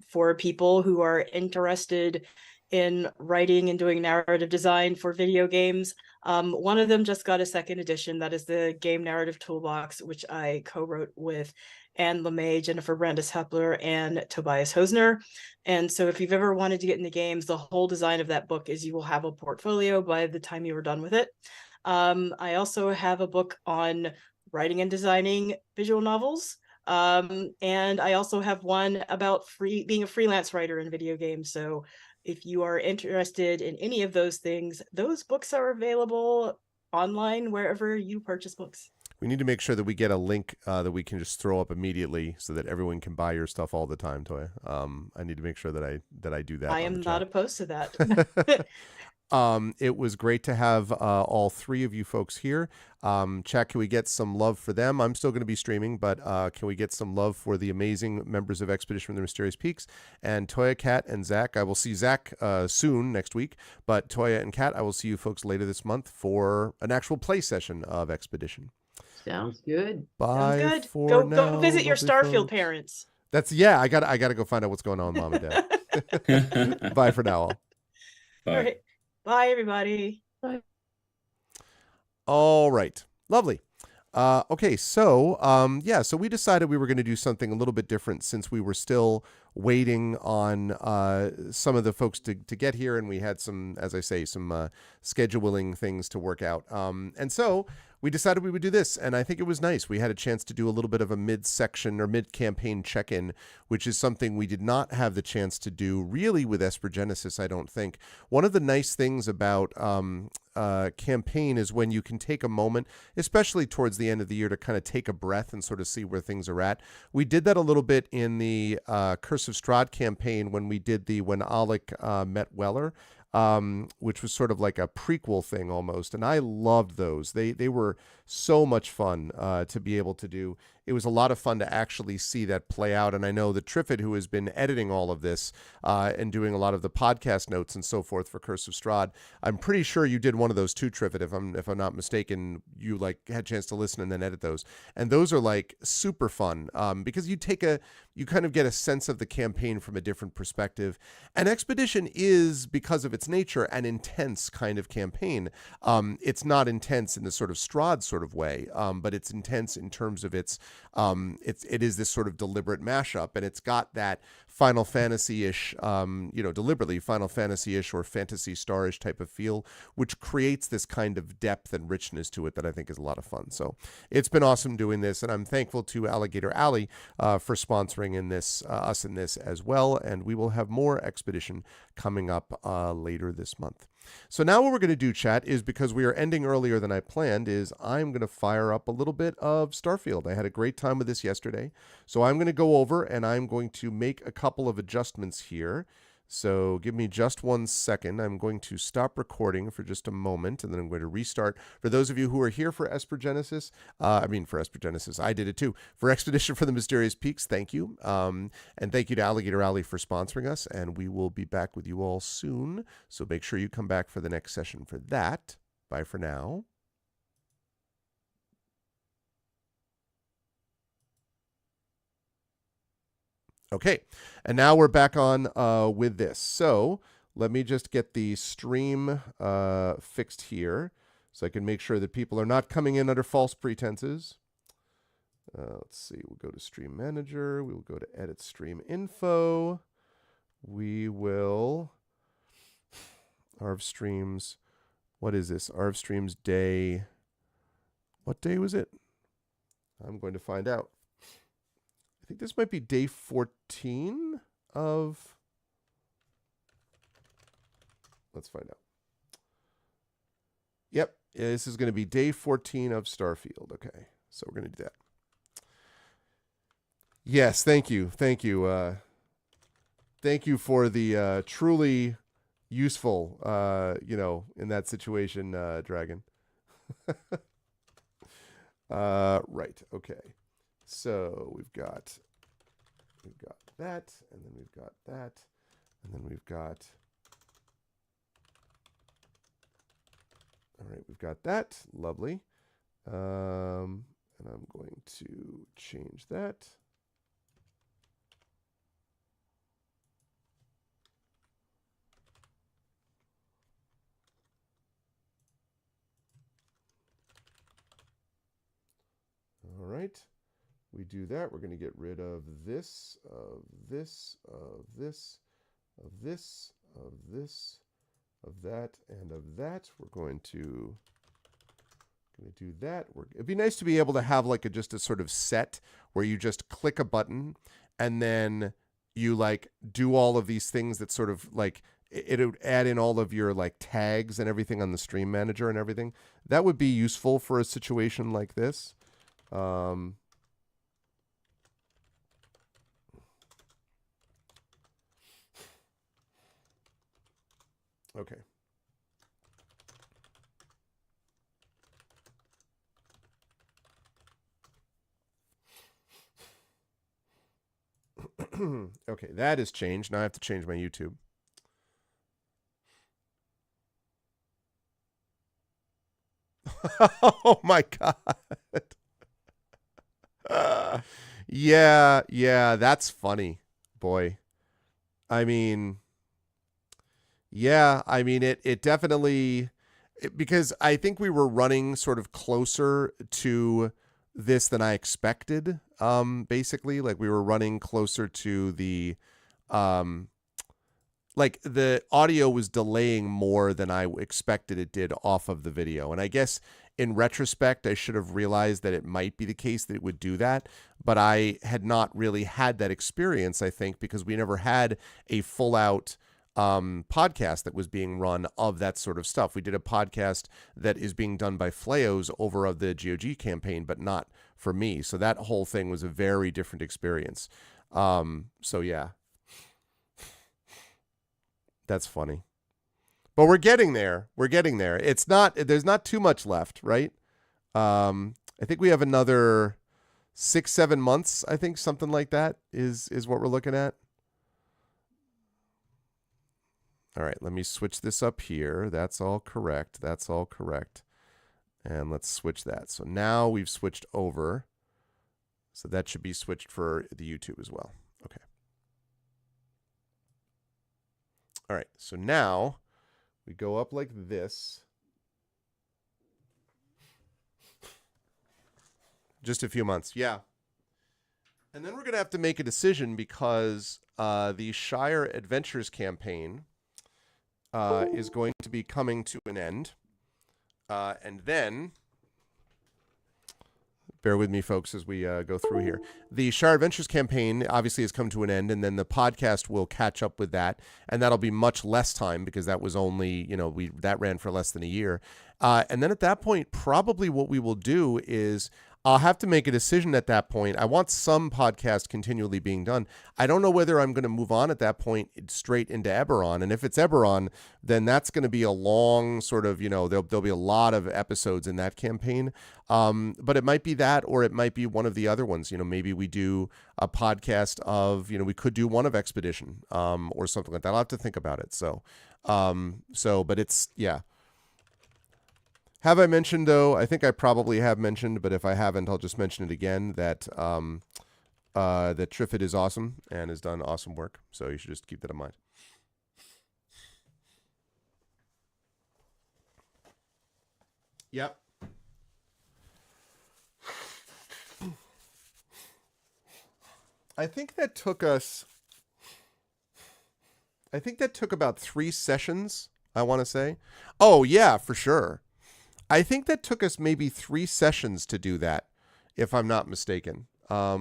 for people who are interested in writing and doing narrative design for video games. One of them just got a second edition. That is the Game Narrative Toolbox, which I co-wrote with Anne LeMay, Jennifer Brandis-Hepler, and Tobias Hosner. And so if you've ever wanted to get into games, the whole design of that book is you will have a portfolio by the time you are done with it. I also have a book on writing and designing visual novels. And I also have one about being a freelance writer in video games. So if you are interested in any of those things, those books are available online wherever you purchase books. We need to make sure that we get a link that we can just throw up immediately so that everyone can buy your stuff all the time, Toya. I need to make sure that I do that. I am not opposed to that. It was great to have all three of you folks here. Chat, can we get some love for them? I'm still going to be streaming, but can we get some love for the amazing members of Expedition from the Mysterious Peaks? And Toya, Kat, and Zach. I will see Zach soon next week, but Toya and Kat, I will see you folks later this month for an actual play session of Expedition. Sounds good. Bye. Sounds good. For Go visit your Starfield parents. I gotta go find out what's going on with Mom and Dad. Bye for now, all. Bye. All right. Bye, everybody. Bye. All right. Lovely. Okay, so so we decided we were going to do something a little bit different since we were still waiting on some of the folks to get here, and we had some, as I say, some scheduling things to work out. And so we decided we would do this, and I think it was nice. We had a chance to do a little bit of a mid-section or mid-campaign check-in, which is something we did not have the chance to do really with Espergenesis, I don't think. One of the nice things about campaign is when you can take a moment, especially towards the end of the year, to kind of take a breath and sort of see where things are at. We did that a little bit in the Curse of Strahd campaign when we did the When Alec Met Weller, which was sort of like a prequel thing almost. And I loved those. They were so much fun to be able to do. It was a lot of fun to actually see that play out. And I know that Triffid, who has been editing all of this and doing a lot of the podcast notes and so forth for Curse of Strahd, I'm pretty sure you did one of those too, Triffid, if I'm not mistaken. You had a chance to listen and then edit those. And those are like super fun because you kind of get a sense of the campaign from a different perspective. And Expedition is, because of its nature, an intense kind of campaign. It's not intense in the sort of Strahd sort of way, but it's intense in terms of it is this sort of deliberate mashup, and it's got that Final Fantasy-ish, deliberately Final Fantasy-ish or Phantasy Star-ish type of feel, which creates this kind of depth and richness to it that I think is a lot of fun. So it's been awesome doing this, and I'm thankful to Alligator Alley for sponsoring us in this as well, and we will have more Expedition coming up later this month. So now what we're going to do, chat, is because we are ending earlier than I planned, is I'm going to fire up a little bit of Starfield. I had a great time with this yesterday. So I'm going to go over and I'm going to make a couple of adjustments here. So give me just 1 second. I'm going to stop recording for just a moment, and then I'm going to restart. For those of you who are here for Espergenesis, I did it too. For Expedition for the Mysterious Peaks, thank you. And thank you to Alligator Alley for sponsoring us, and we will be back with you all soon. So make sure you come back for the next session for that. Bye for now. Okay, and now we're back on with this. So let me just get the stream fixed here so I can make sure that people are not coming in under false pretenses. Let's see. We'll go to Stream Manager. We will go to Edit Stream Info. We will Arv Streams. What is this? Arv Streams day. What day was it? I'm going to find out. I think this might be day 14 of. Let's find out. Yep, this is going to be day 14 of Starfield. Okay, so we're going to do that. Yes, thank you. Thank you. Thank you for the truly useful, in that situation, Dragon. Right, okay. So we've got that, and then we've got that, and then we've got... All right, we've got that. Lovely. And I'm going to change that. All right. We do that. We're going to get rid of this, of this, of this, of this, of this, of that, and of that. We're going to do that. It'd be nice to be able to have like just a sort of set where you just click a button and then you like do all of these things that sort of like it would add in all of your like tags and everything on the stream manager and everything. That would be useful for a situation like this. Okay. Okay, that has changed. Now I have to change my YouTube. Oh my God. Yeah, that's funny, boy. I mean, yeah, I mean, it definitely, because I think we were running sort of closer to this than I expected. Basically, like we were running closer to the, like the audio was delaying more than I expected it did off of the video. And I guess in retrospect, I should have realized that it might be the case that it would do that. But I had not really had that experience, I think, because we never had a full out podcast that was being run of that sort of stuff. We did a podcast that is being done by Fleos over of the GOG campaign, but not for me. So that whole thing was a very different experience. So yeah, that's funny, but we're getting there. We're getting there. It's not, there's not too much left, right? I think we have another 6-7 months. I think something like that is what we're looking at. All right, let me switch this up here. That's all correct. That's all correct. And let's switch that. So now we've switched over. So that should be switched for the YouTube as well. Okay. All right, so now we go up like this. Just a few months, yeah. And then we're going to have to make a decision because the Shire Adventures campaign is going to be coming to an end. And then, bear with me, folks, as we go through here. The Shire Adventures campaign obviously has come to an end, and then the podcast will catch up with that. And that'll be much less time because that was only, that ran for less than a year. And then at that point, probably what we will do is I'll have to make a decision at that point. I want some podcast continually being done. I don't know whether I'm going to move on at that point straight into Eberron. And if it's Eberron, then that's going to be a long sort of, there'll be a lot of episodes in that campaign. But it might be that, or it might be one of the other ones. Maybe we do a podcast of, we could do one of Expedition or something like that. I'll have to think about it. But it's, yeah. Have I mentioned, though, I think I probably have mentioned, but if I haven't, I'll just mention it again, that that Triffid is awesome and has done awesome work. So you should just keep that in mind. Yep. I think that took us. I think that took about 3 sessions, I want to say. Oh, yeah, for sure. I think that took us maybe 3 sessions to do that, if I'm not mistaken. Let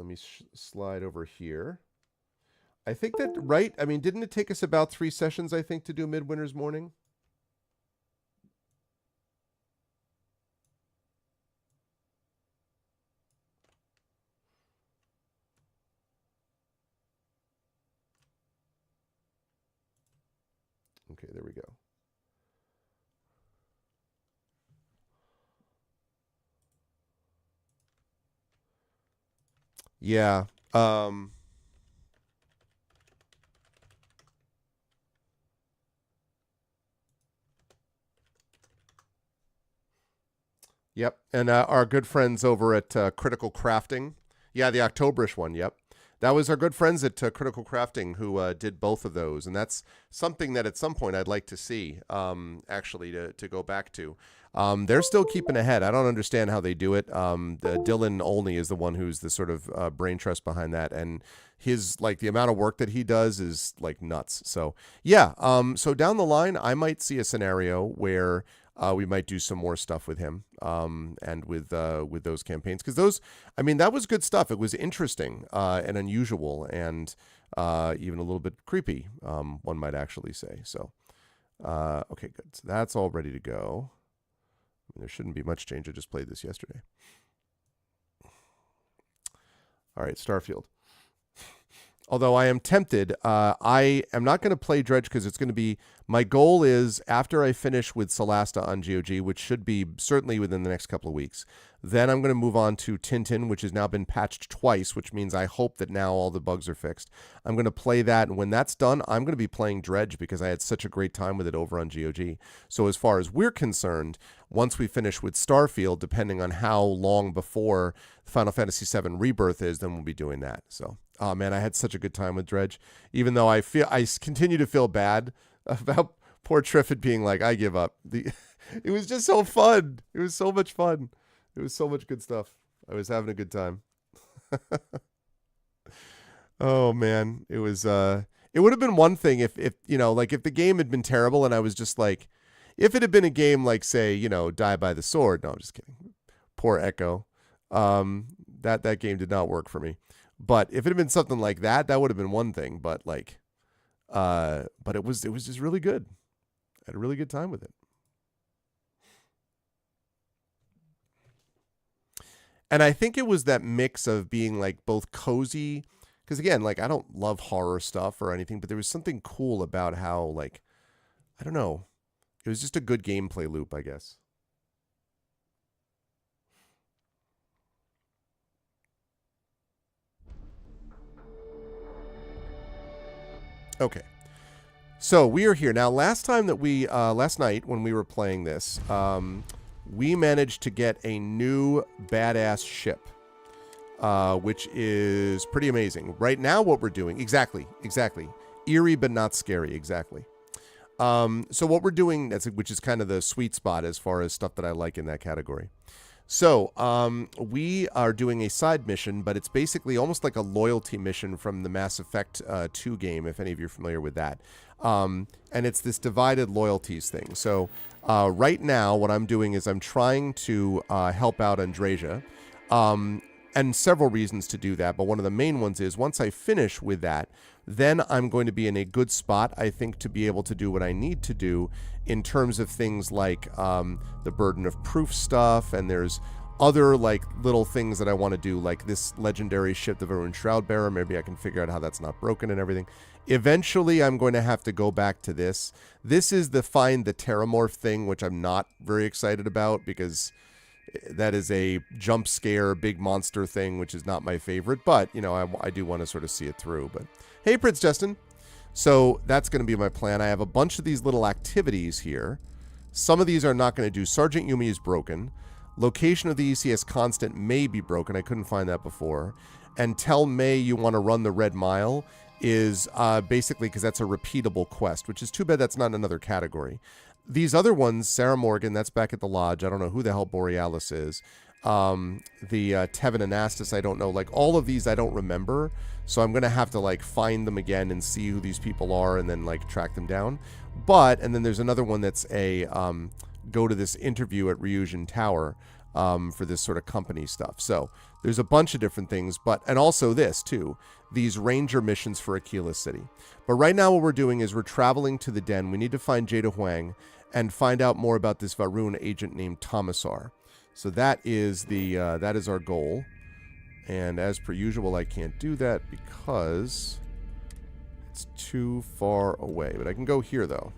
me slide over here. I think that, right? I mean, didn't it take us about 3 sessions, I think, to do Midwinter's Morning? Okay, there we go. Yeah. Yep. And our good friends over at Critical Crafting. Yeah, the Octoberish one. Yep. That was our good friends at Critical Crafting who did both of those. And that's something that at some point I'd like to see, actually, to go back to. They're still keeping ahead. I don't understand how they do it. Dylan Olney is the one who's the sort of brain trust behind that. And his, like, the amount of work that he does is, like, nuts. So, yeah. So down the line, I might see a scenario where we might do some more stuff with him and with those campaigns. Because those, I mean, that was good stuff. It was interesting and unusual and even a little bit creepy, one might actually say. So, okay, good. So that's all ready to go. There shouldn't be much change. I just played this yesterday. All right, Starfield. Although I am tempted, I am not going to play Dredge because it's going to be, my goal is after I finish with Solasta on GOG, which should be certainly within the next couple of weeks, then I'm going to move on to Tintin, which has now been patched twice, which means I hope that now all the bugs are fixed. I'm going to play that, and when that's done, I'm going to be playing Dredge because I had such a great time with it over on GOG. So as far as we're concerned, once we finish with Starfield, depending on how long before Final Fantasy VII Rebirth is, then we'll be doing that. So, oh man, I had such a good time with Dredge, even though I continue to feel bad about poor Triffid being like, I give up. It was just so fun. It was so much fun. It was so much good stuff. I was having a good time. Oh man, it was. It would have been one thing if you know, like if the game had been terrible and I was just like, if it had been a game like, say, you know, Die by the Sword. No, I'm just kidding. Poor Echo. That game did not work for me. But if it had been something like that, that would have been one thing. But like, but it was just really good. I had a really good time with it. And I think it was that mix of being like both cozy, because again, like I don't love horror stuff or anything, but there was something cool about how, like, I don't know, it was just a good gameplay loop, I guess. Okay. So we are here now. Last night when we were playing this, we managed to get a new badass ship, which is pretty amazing. Right now, what we're doing, exactly, eerie but not scary, exactly. So what we're doing, which is kind of the sweet spot as far as stuff that I like in that category. So we are doing a side mission, but it's basically almost like a loyalty mission from the Mass Effect 2 game, if any of you are familiar with that. And it's this divided loyalties thing. So right now, what I'm doing is I'm trying to help out Andreja, and several reasons to do that. But one of the main ones is once I finish with that, then I'm going to be in a good spot, I think, to be able to do what I need to do in terms of things like the burden of proof stuff, and there's other like little things that I want to do, like this legendary ship, the Varun Shroudbearer. Maybe I can figure out how that's not broken and everything. Eventually, I'm going to have to go back to this. This is the find the Terramorph thing, which I'm not very excited about because that is a jump scare, big monster thing, which is not my favorite. But, you know, I do want to sort of see it through. But hey, Prince Justin. So that's going to be my plan. I have a bunch of these little activities here. Some of these are not going to do. Sergeant Yumi is broken. Location of the ECS constant may be broken. I couldn't find that before. And tell May you want to run the Red Mile is basically because that's a repeatable quest, which is too bad that's not another category. These other ones, Sarah Morgan, that's back at the lodge. I don't know who the hell Borealis is. The Tevin Anastas, I don't know. Like, all of these I don't remember. So I'm going to have to, like, find them again and see who these people are and then, like, track them down. But, and then there's another one that's a go to this interview at Ryujin Tower for this sort of company stuff. So there's a bunch of different things. But, and also this, too. These ranger missions for Aquila City. But right now what we're doing is we're traveling to the den. We need to find Jada Huang and find out more about this Varun agent named Tomasar. So that is that is our goal. And as per usual, I can't do that because it's too far away. But I can go here, though.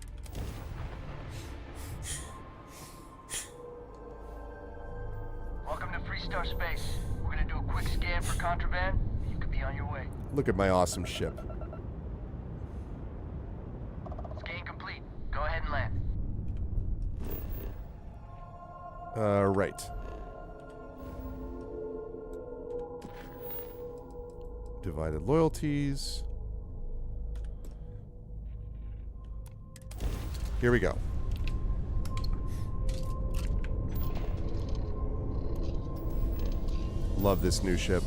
Welcome to Freestar Space. We're going to do a quick scan for contraband. You could be on your way. Look at my awesome ship. Scan complete. Go ahead and land. Right. Divided loyalties. Here we go. Love this new ship.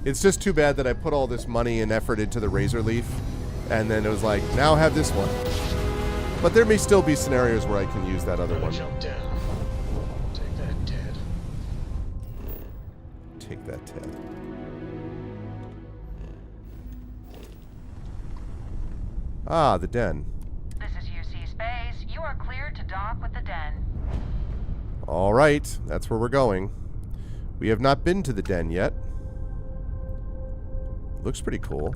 It's just too bad that I put all this money and effort into the Razor Leaf, and then it was like, now have this one. But there may still be scenarios where I can use that other one. Jump down. Take that, Ted. Take that, Ted. Ah, the den. This is UC Space. You are cleared to dock with the den. All right, that's where we're going. We have not been to the den yet. Looks pretty cool.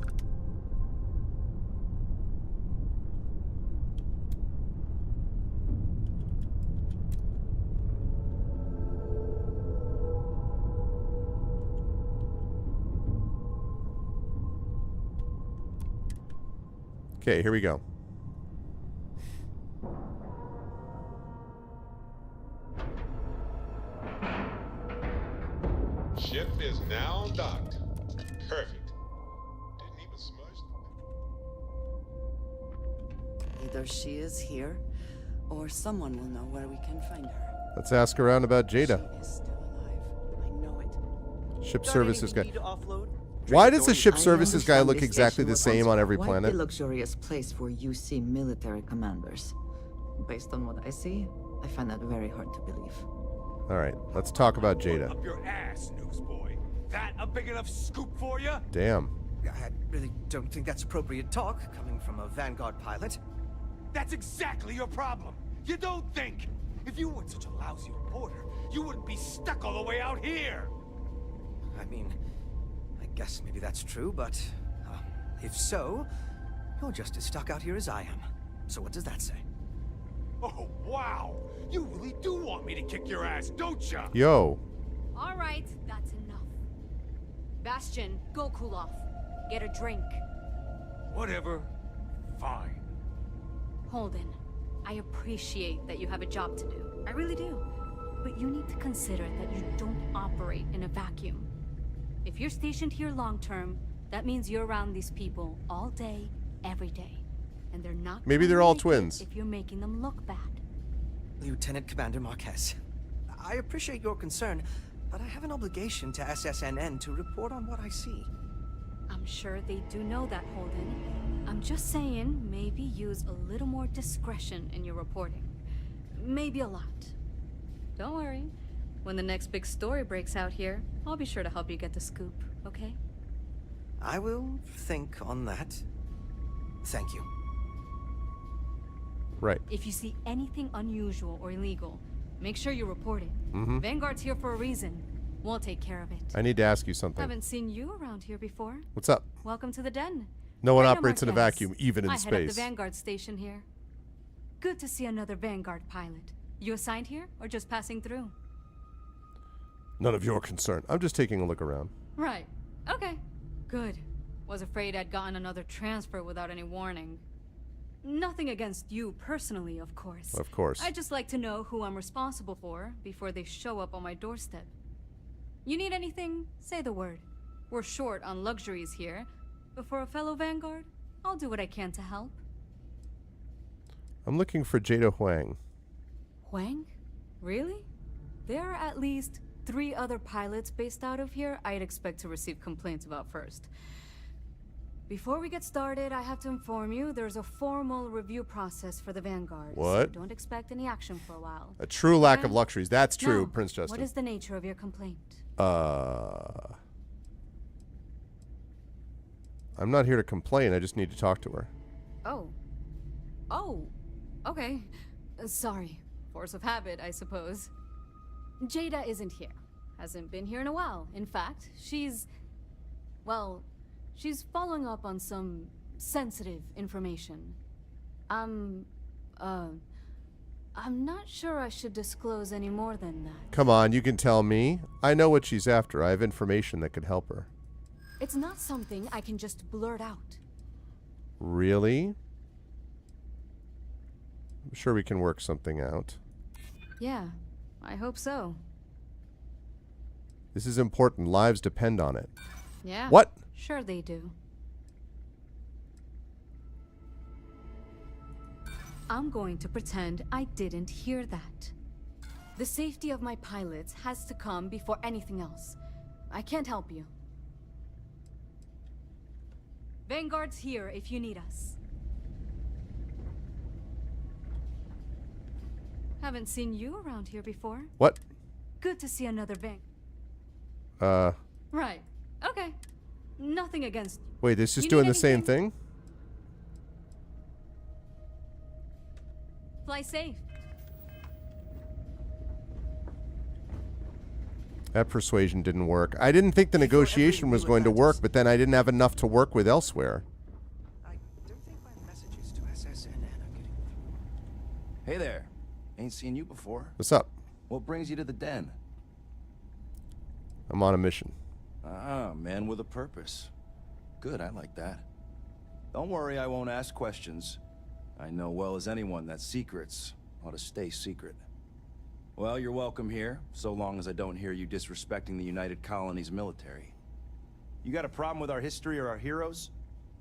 Okay, here we go. Ship is now docked. Perfect. Didn't even smudge. Either she is here, or someone will know where we can find her. Let's ask around about Jada. She is still alive. I know it. Ship Got services guy. anything you need to offload? Why does the ship I services guy understand look this exactly station the was same once on every quite planet? the luxurious place for UC military commanders. Based on what I see, I find that very hard to believe. All right, let's talk about Jada. Up your ass, newsboy. That a big enough scoop for you? Damn. I really don't think that's appropriate talk coming from a Vanguard pilot. That's exactly your problem. You don't think. If you weren't such a lousy reporter, you wouldn't be stuck all the way out here. I mean, I guess maybe that's true, but if so, you're just as stuck out here as I am. So what does that say? Oh, wow. You really do want me to kick your ass, don't ya? Yo. All right, that's enough. Bastion, go cool off. Get a drink. Whatever. Fine. Holden, I appreciate that you have a job to do. I really do. But you need to consider that you don't operate in a vacuum. If you're stationed here long term, that means you're around these people all day, every day. And they're not Maybe they're gonna all like it twins. if you're making them look bad. Lieutenant Commander Marquez, I appreciate your concern, but I have an obligation to SSNN to report on what I see. I'm sure they do know that, Holden. I'm just saying, maybe use a little more discretion in your reporting. Maybe a lot. Don't worry. When the next big story breaks out here, I'll be sure to help you get the scoop, okay? I will think on that. Thank you. Right. If you see anything unusual or illegal, make sure you report it. Mm-hmm. Vanguard's here for a reason. We'll take care of it. I need to ask you something. Haven't seen you around here before. What's up? Welcome to the den. No one Rita operates in a Marquez. vacuum, even in I head up the space. Vanguard station here. Good to see another Vanguard pilot. You assigned here, or just passing through? None of your concern. I'm just taking a look around. Right. Okay. Good. Was afraid I'd gotten another transfer without any warning. Nothing against you personally, of course. Of course. I'd just like to know who I'm responsible for before they show up on my doorstep. You need anything? Say the word. We're short on luxuries here, but for a fellow Vanguard, I'll do what I can to help. I'm looking for Jada Huang. Huang? Really? There are at least 3 other pilots based out of here I'd expect to receive complaints about first. Before we get started, I have to inform you there's a formal review process for the Vanguard. What? So don't expect any action for a while. A true lack of Okay? luxuries. That's true, Now, Prince Justin. What is the nature of your complaint? I'm not here to complain. I just need to talk to her. Oh. Oh. Okay. Sorry. Force of habit, I suppose. Jada isn't here. Hasn't been here in a while. In fact, she's following up on some sensitive information. I'm not sure I should disclose any more than that. Come on, you can tell me. I know what she's after. I have information that could help her. It's not something I can just blurt out. Really? I'm sure we can work something out. Yeah, I hope so. This is important. Lives depend on it. Yeah. What? Sure they do. I'm going to pretend I didn't hear that. The safety of my pilots has to come before anything else. I can't help you. Vanguard's here if you need us. Haven't seen you around here before. What? Good to see another Vang. Right. Okay. Nothing against you. Wait, this is You doing need the same anything? thing? Fly safe. That persuasion didn't work. I didn't think the negotiation was going to work, but then I didn't have enough to work with elsewhere. I don't think my messages to SSN are getting... Hey there. Ain't seen you before. What's up? What brings you to the den? I'm on a mission. Ah, man with a purpose. Good, I like that. Don't worry, I won't ask questions. I know well as anyone that secrets ought to stay secret. Well, you're welcome here, so long as I don't hear you disrespecting the United Colonies military. You got a problem with our history or our heroes?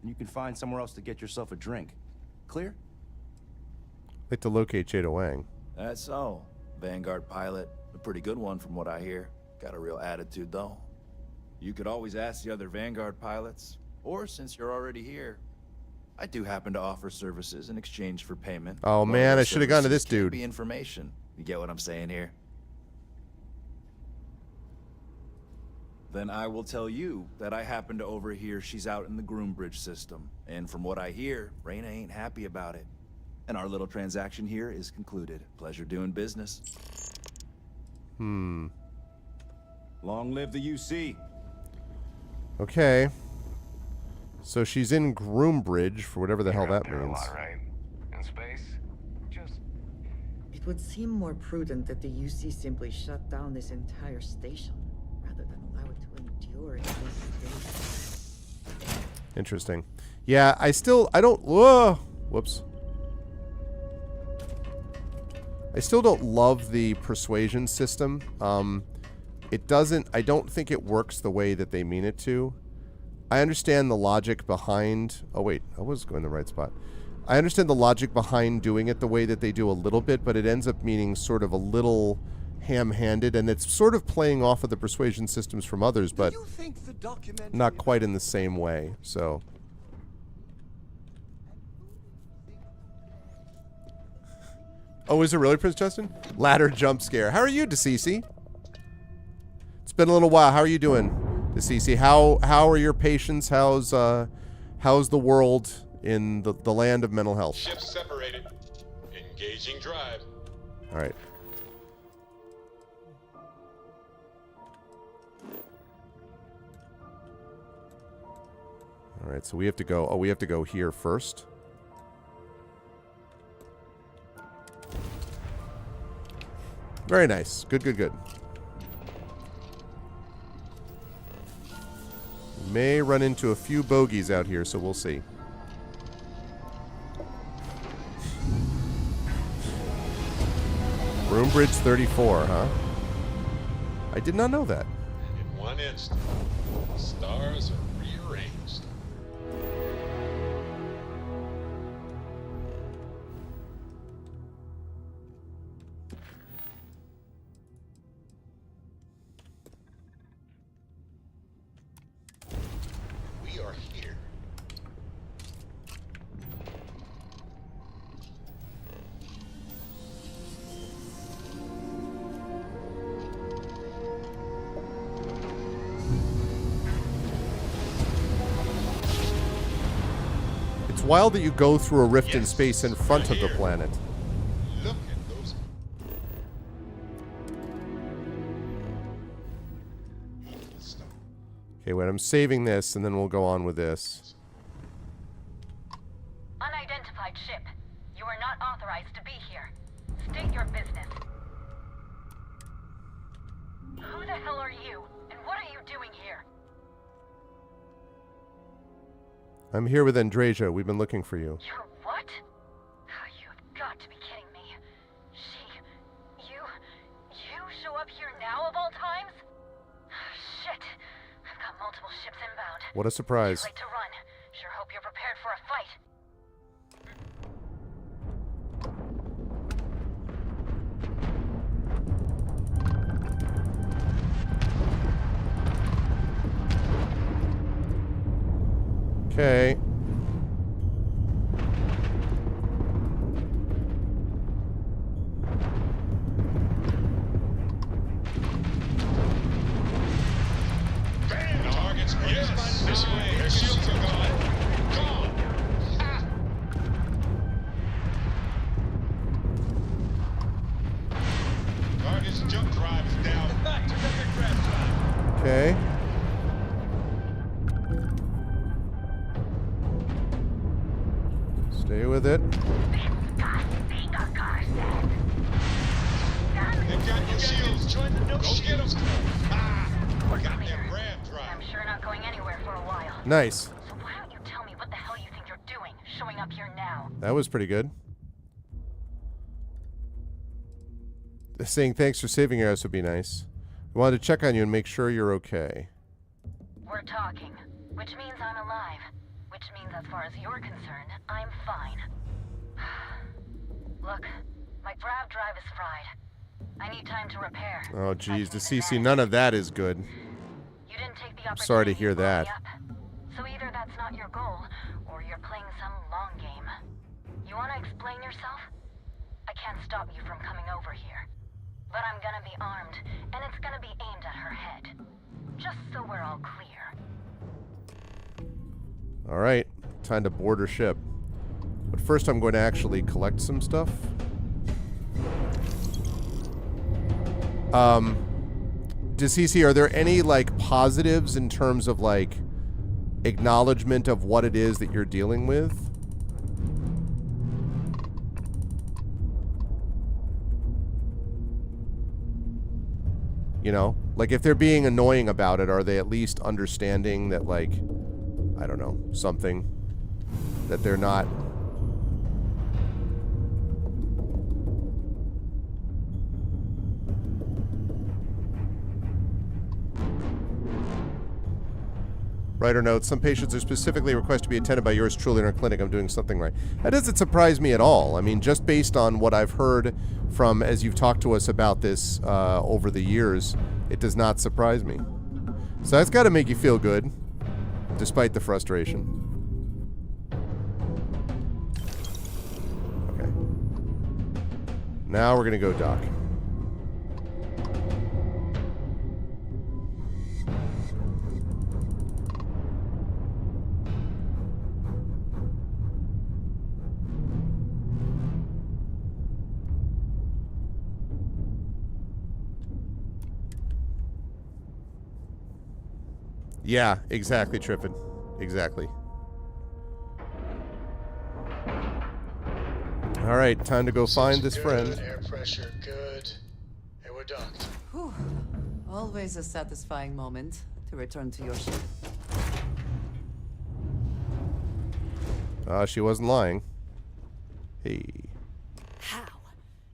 And you can find somewhere else to get yourself a drink. Clear? I'd like to locate Jada Wang. That's so. Vanguard pilot. A pretty good one from what I hear. Got a real attitude, though. You could always ask the other Vanguard pilots. Or, since you're already here, I do happen to offer services in exchange for payment. Oh, One of man, those I should have gone to this services can't dude. Be information. You get what I'm saying here? Then I will tell you that I happen to overhear she's out in the Groombridge system. And from what I hear, Reyna ain't happy about it. And our little transaction here is concluded. Pleasure doing business. Long live the UC. Okay. So she's in Groombridge, for whatever the hell that means. Right? In space? Just... It would seem more prudent that the UC simply shut down this entire station, rather than allow it to endure in this state. Interesting. Yeah, I don't... Whoa! Whoops. I still don't love the persuasion system. I don't think it works the way that they mean it to. I understand the logic behind... Oh, wait. I was going the right spot. I understand the logic behind doing it the way that they do a little bit, but it ends up meaning sort of a little ham-handed, and it's sort of playing off of the persuasion systems from others, but not quite in the same way, so... Oh, is it really, Prince Justin? Ladder jump scare. How are you, DeCeCe? It's been a little while. How are you doing, DeCeCe? How are your patients? How's the world in the land of mental health? Ships separated. Engaging drive. All right. All right, so we have to go... Oh, we have to go here first. Very nice. Good, good, good. We may run into a few bogeys out here, so we'll see. Groombridge 34, huh? I did not know that. In one instant, the stars are rearranged. are here. It's wild that you go through a rift in Yes, space in front right of the here. planet. Look at those. Stop. Okay, wait, I'm saving this, and then we'll go on with this. Unidentified ship. You are not authorized to be here. State your business. Who the hell are you? And what are you doing here? I'm here with Andreja. We've been looking for you. You're what? You've got to be kidding me. You show up here now of all times? Shit. I've got multiple ships inbound. What a surprise. Too late to run. Sure hope you're prepared for a fight. Okay. Targets, yes. This way. Their shields are gone. Gone. Ha. Target's jump drive is down. Okay. Stay with it. They've got your shields. Go get them. Ah, got that ram drive. I'm sure not going anywhere for a while. Nice. So why don't you tell me what the hell you think you're doing, showing up here now? That was pretty good. Saying thanks for saving us would be nice. We wanted to check on you and make sure you're okay. We're talking, which means I'm alive. Which means as far as you're concerned, I'm fine. Look, my grav drive is fried. I need time to repair. Oh, geez. To CC, none of that is good. You didn't take the I'm sorry to opportunity hear blow me that. up. So either that's not your goal, or you're playing some long game. You want to explain yourself? I can't stop you from coming over here. But I'm gonna be armed, and it's gonna be aimed at her head. Just so we're all clear. All right. Time to board her ship. But first I'm going to actually collect some stuff. DeCeCe, are there any, like, positives in terms of, like, acknowledgement of what it is that you're dealing with? You know? Like, if they're being annoying about it, are they at least understanding that, like, I don't know, something that they're not... Writer notes, some patients are specifically requested to be attended by yours truly in our clinic. I'm doing something right. That doesn't surprise me at all. I mean, just based on what I've heard from, as you've talked to us about this over the years, it does not surprise me. So that's got to make you feel good, despite the frustration. Okay. Now we're going to go dock. Yeah, exactly, Triffid. Exactly. All right, time to go find this friend. Air pressure, good. And we're docked. Whew. Always a satisfying moment to return to your ship. She wasn't lying. Hey. How?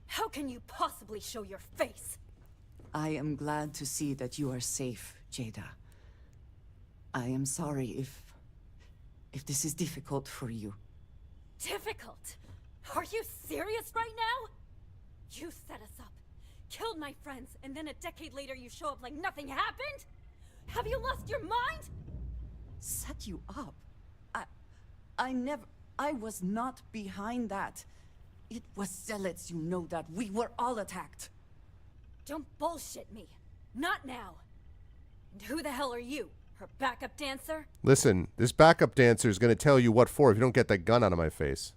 How can you possibly show your face? I am glad to see that you are safe, Jada. I am sorry if this is difficult for you. Difficult? Are you serious right now? You set us up, killed my friends, and then a decade later you show up like nothing happened? Have you lost your mind? Set you up? I was not behind that. It was zealots, you know that. We were all attacked. Don't bullshit me. Not now. And who the hell are you? Her backup dancer? Listen, this backup dancer is going to tell you what for if you don't get that gun out of my face.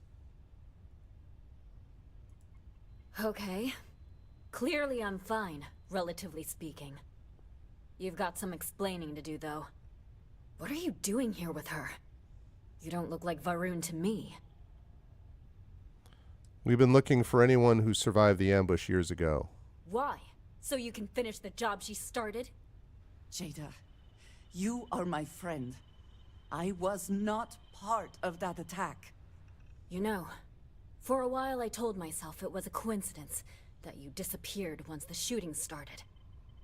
Okay. Clearly I'm fine, relatively speaking. You've got some explaining to do, though. What are you doing here with her? You don't look like Varun to me. We've been looking for anyone who survived the ambush years ago. Why? So you can finish the job she started? Jada, you are my friend. I was not part of that attack. You know, for a while I told myself it was a coincidence that you disappeared once the shooting started.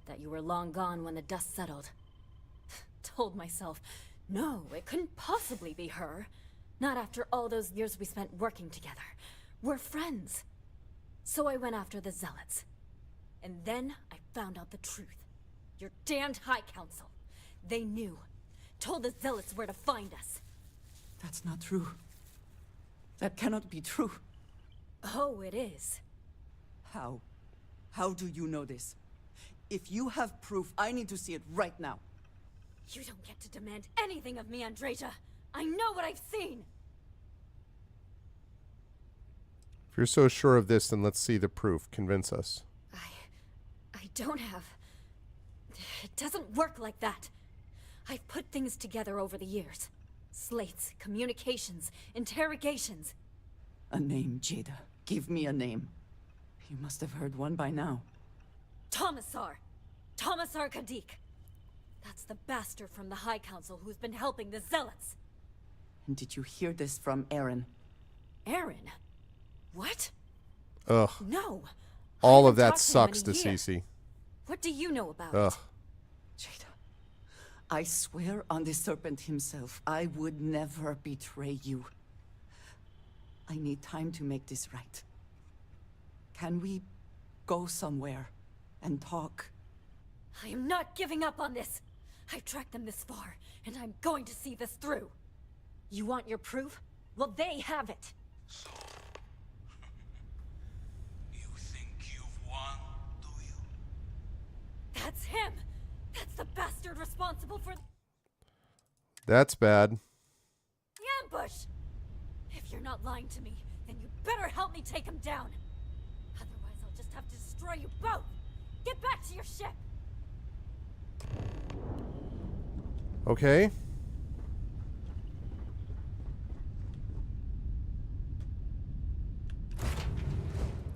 That you were long gone when the dust settled. Told myself, no, it couldn't possibly be her. Not after all those years we spent working together. We're friends. So I went after the zealots. And then I found out the truth. Your damned High Council. They knew. Told the zealots where to find us. That's not true. That cannot be true. Oh, it is. How? How do you know this? If you have proof, I need to see it right now. You don't get to demand anything of me, Andreja. I know what I've seen. If you're so sure of this, then let's see the proof. Convince us. I don't have... It doesn't work like that. I've put things together over the years. Slates, communications, interrogations. A name, Jada. Give me a name. You must have heard one by now. Tomasar Kadik. That's the bastard from the High Council who's been helping the zealots. And did you hear this from Aaron? Aaron? What? Ugh. No. All of that sucks to Cece. What do you know about Ugh. it? Jada, I swear on the serpent himself, I would never betray you. I need time to make this right. Can we go somewhere and talk? I am not giving up on this. I've tracked them this far, and I'm going to see this through. You want your proof? Well, they have it. So, you think you've won, do you? That's him! That's the bastard responsible for That's bad. the ambush! If you're not lying to me, then you better help me take him down. Otherwise, I'll just have to destroy you both. Get back to your ship! Okay.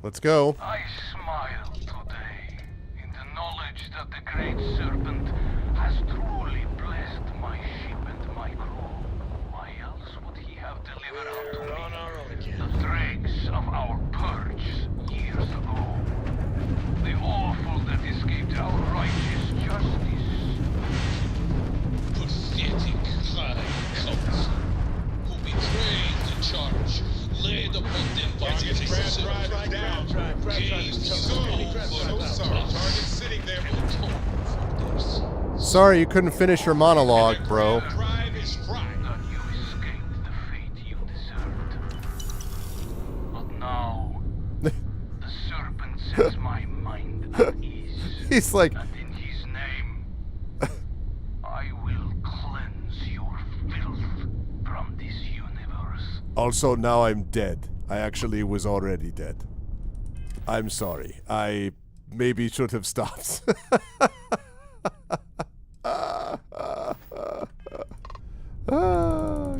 Let's go. I smile today in the knowledge that the great serpent has truly blessed my ship and my crew. Why else would he have delivered out to me the dregs of our purge years ago? The awful that escaped our righteous justice. Pathetic High Council, who betrayed the charge laid upon them by the Sorry you couldn't finish your monologue, bro. That you escaped the fate you deserved. But now, the serpent sets my mind at ease. He's like, And in his name, I will cleanse your filth from this universe. also now I'm dead. I actually was already dead. I'm sorry. I maybe should have stopped.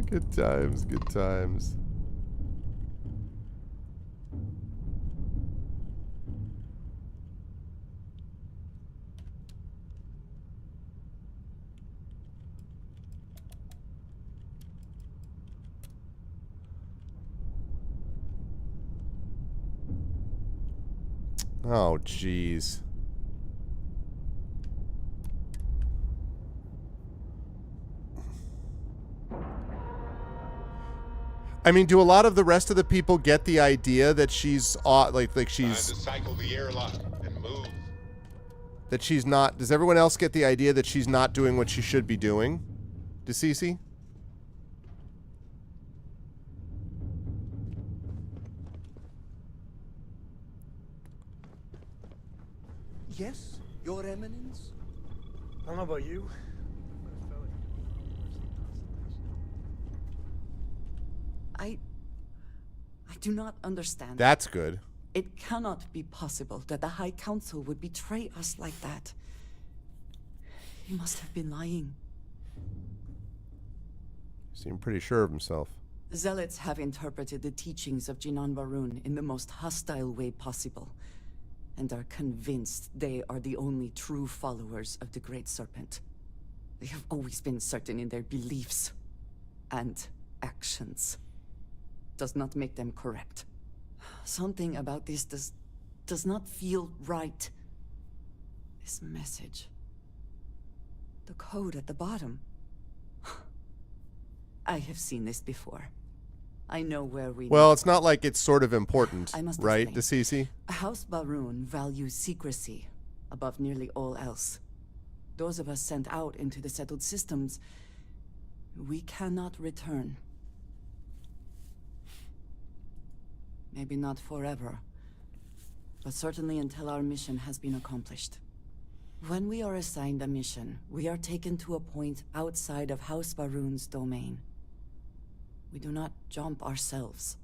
Good times, good times. Oh, jeez. I mean, do a lot of the rest of the people get the idea that she's like she's Time to cycle the airlock and move. that she's not? Does everyone else get the idea that she's not doing what she should be doing? DeCeCe? Yes, Your Eminence? I don't know about you. I do not understand. That's good. It cannot be possible that the High Council would betray us like that. He must have been lying. Seemed pretty sure of himself. Zealots have interpreted the teachings of Jinan Varun in the most hostile way possible, and are convinced they are the only true followers of the Great Serpent. They have always been certain in their beliefs and actions. Does not make them correct. Something about this does not feel right. This message. The code at the bottom. I have seen this before. I know where we... Well, it's not like it's sort of important, I must right, explain. DeCeCe? House Barun values secrecy above nearly all else. Those of us sent out into the settled systems, we cannot return. Maybe not forever, but certainly until our mission has been accomplished. When we are assigned a mission, we are taken to a point outside of House Barun's domain. We do not jump ourselves.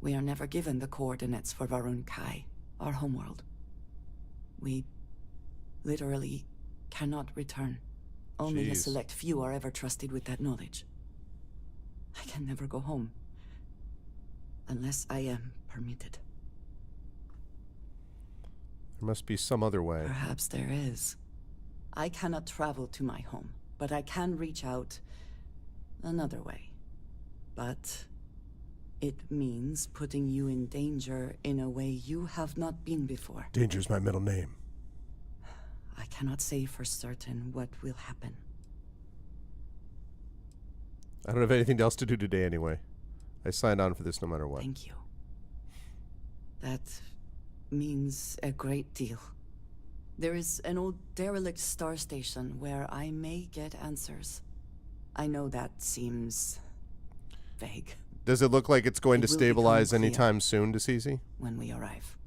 We are never given the coordinates for Varun Kai, our homeworld. We literally cannot return. Only a Jeez. select few are ever trusted with that knowledge. I can never go home. Unless I am permitted. There must be some other way. Perhaps there is. I cannot travel to my home, but I can reach out another way. But it means putting you in danger in a way you have not been before. Danger's my middle name. I cannot say for certain what will happen. I don't have anything else to do today anyway. I signed on for this no matter what. Thank you. That means a great deal. There is an old derelict star station where I may get answers. I know that seems vague. Does it look like it's going to It will stabilize become clear anytime soon, DeCeCe? when we arrive.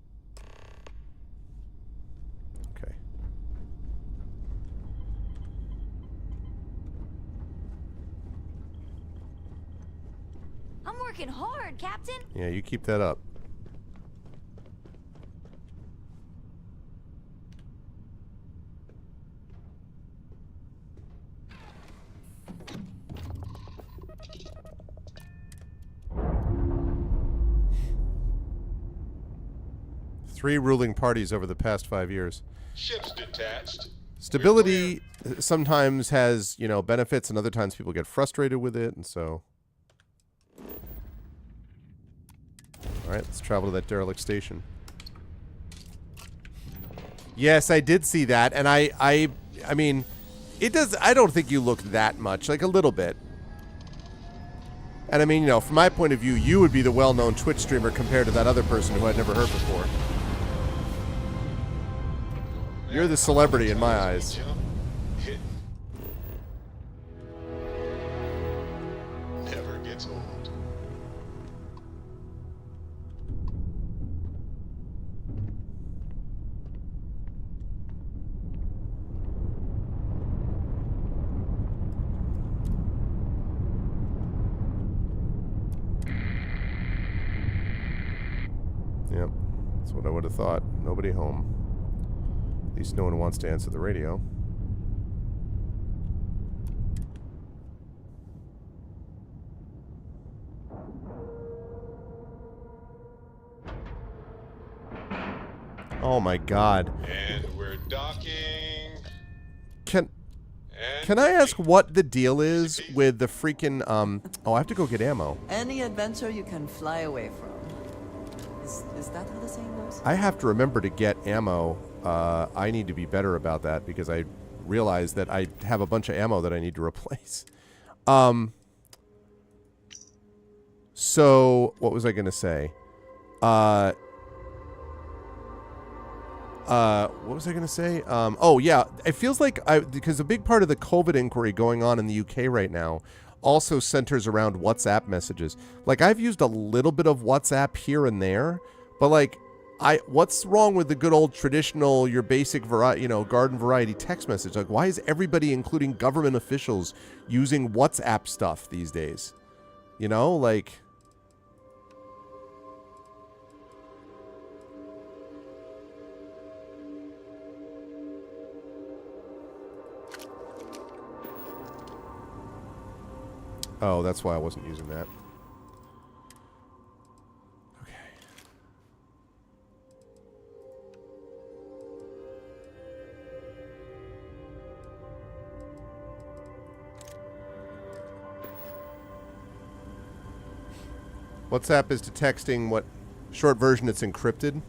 Okay. I'm working hard, Captain. Yeah, you keep that up. Three ruling parties over the past 5 years. Ship's detached. Stability sometimes has, you know, benefits, and other times people get frustrated with it, and so... Alright, let's travel to that derelict station. Yes, I did see that, and I mean, it does... I don't think you look that much, like a little bit. And I mean, you know, from my point of view, you would be the well-known Twitch streamer compared to that other person who I'd never heard before. You're the celebrity in my eyes. Never gets old. Yep, that's what I would have thought. Nobody home. At least no one wants to answer the radio. Oh my god. And we're docking. Can I ask what the deal is with the freaking oh, I have to go get ammo. Any adventure you can fly away from. Is that how the saying goes? I have to remember to get ammo. I need to be better about that because I realize that I have a bunch of ammo that I need to replace. So what was I going to say? What was I going to say? Oh, yeah. It feels like because a big part of the COVID inquiry going on in the UK right now also centers around WhatsApp messages. Like, I've used a little bit of WhatsApp here and there, but like, what's wrong with the good old traditional, your basic garden variety text message? Like, why is everybody, including government officials, using WhatsApp stuff these days? You know, like. Oh, that's why I wasn't using that. Okay. WhatsApp is to texting. What short version? It's encrypted.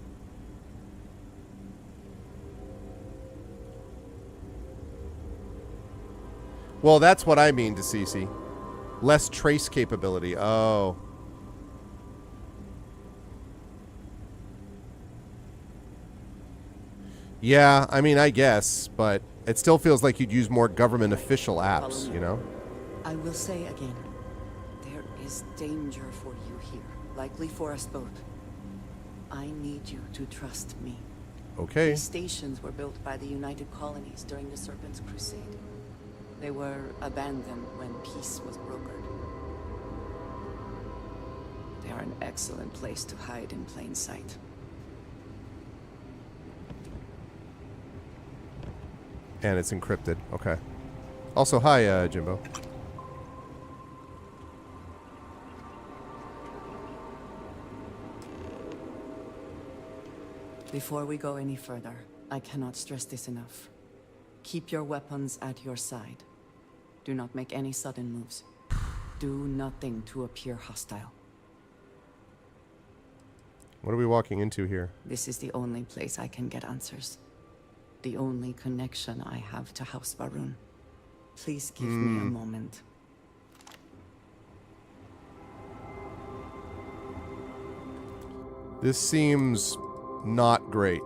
Well, that's what I mean to CC. Less trace capability. Oh. Yeah, I mean, I guess, but it still feels like you'd use more government official apps, you know? I will say again, there is danger for you here, likely for us both. I need you to trust me. Okay. These stations were built by the United Colonies during the Serpent's Crusade. They were abandoned when peace was brokered. They are an excellent place to hide in plain sight. And it's encrypted. Okay. Also, hi, Jimbo. Before we go any further, I cannot stress this enough. Keep your weapons at your side. Do not make any sudden moves. Do nothing to appear hostile. What are we walking into here? This is the only place I can get answers. The only connection I have to House Varun. Please give me a moment. This seems not great.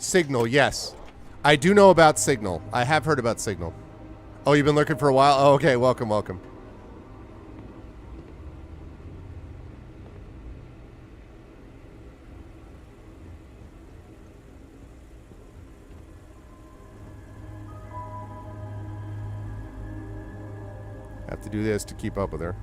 Signal, yes. I do know about Signal. I have heard about Signal. Oh, you've been looking for a while? Oh, okay, welcome, welcome. Have to do this to keep up with her.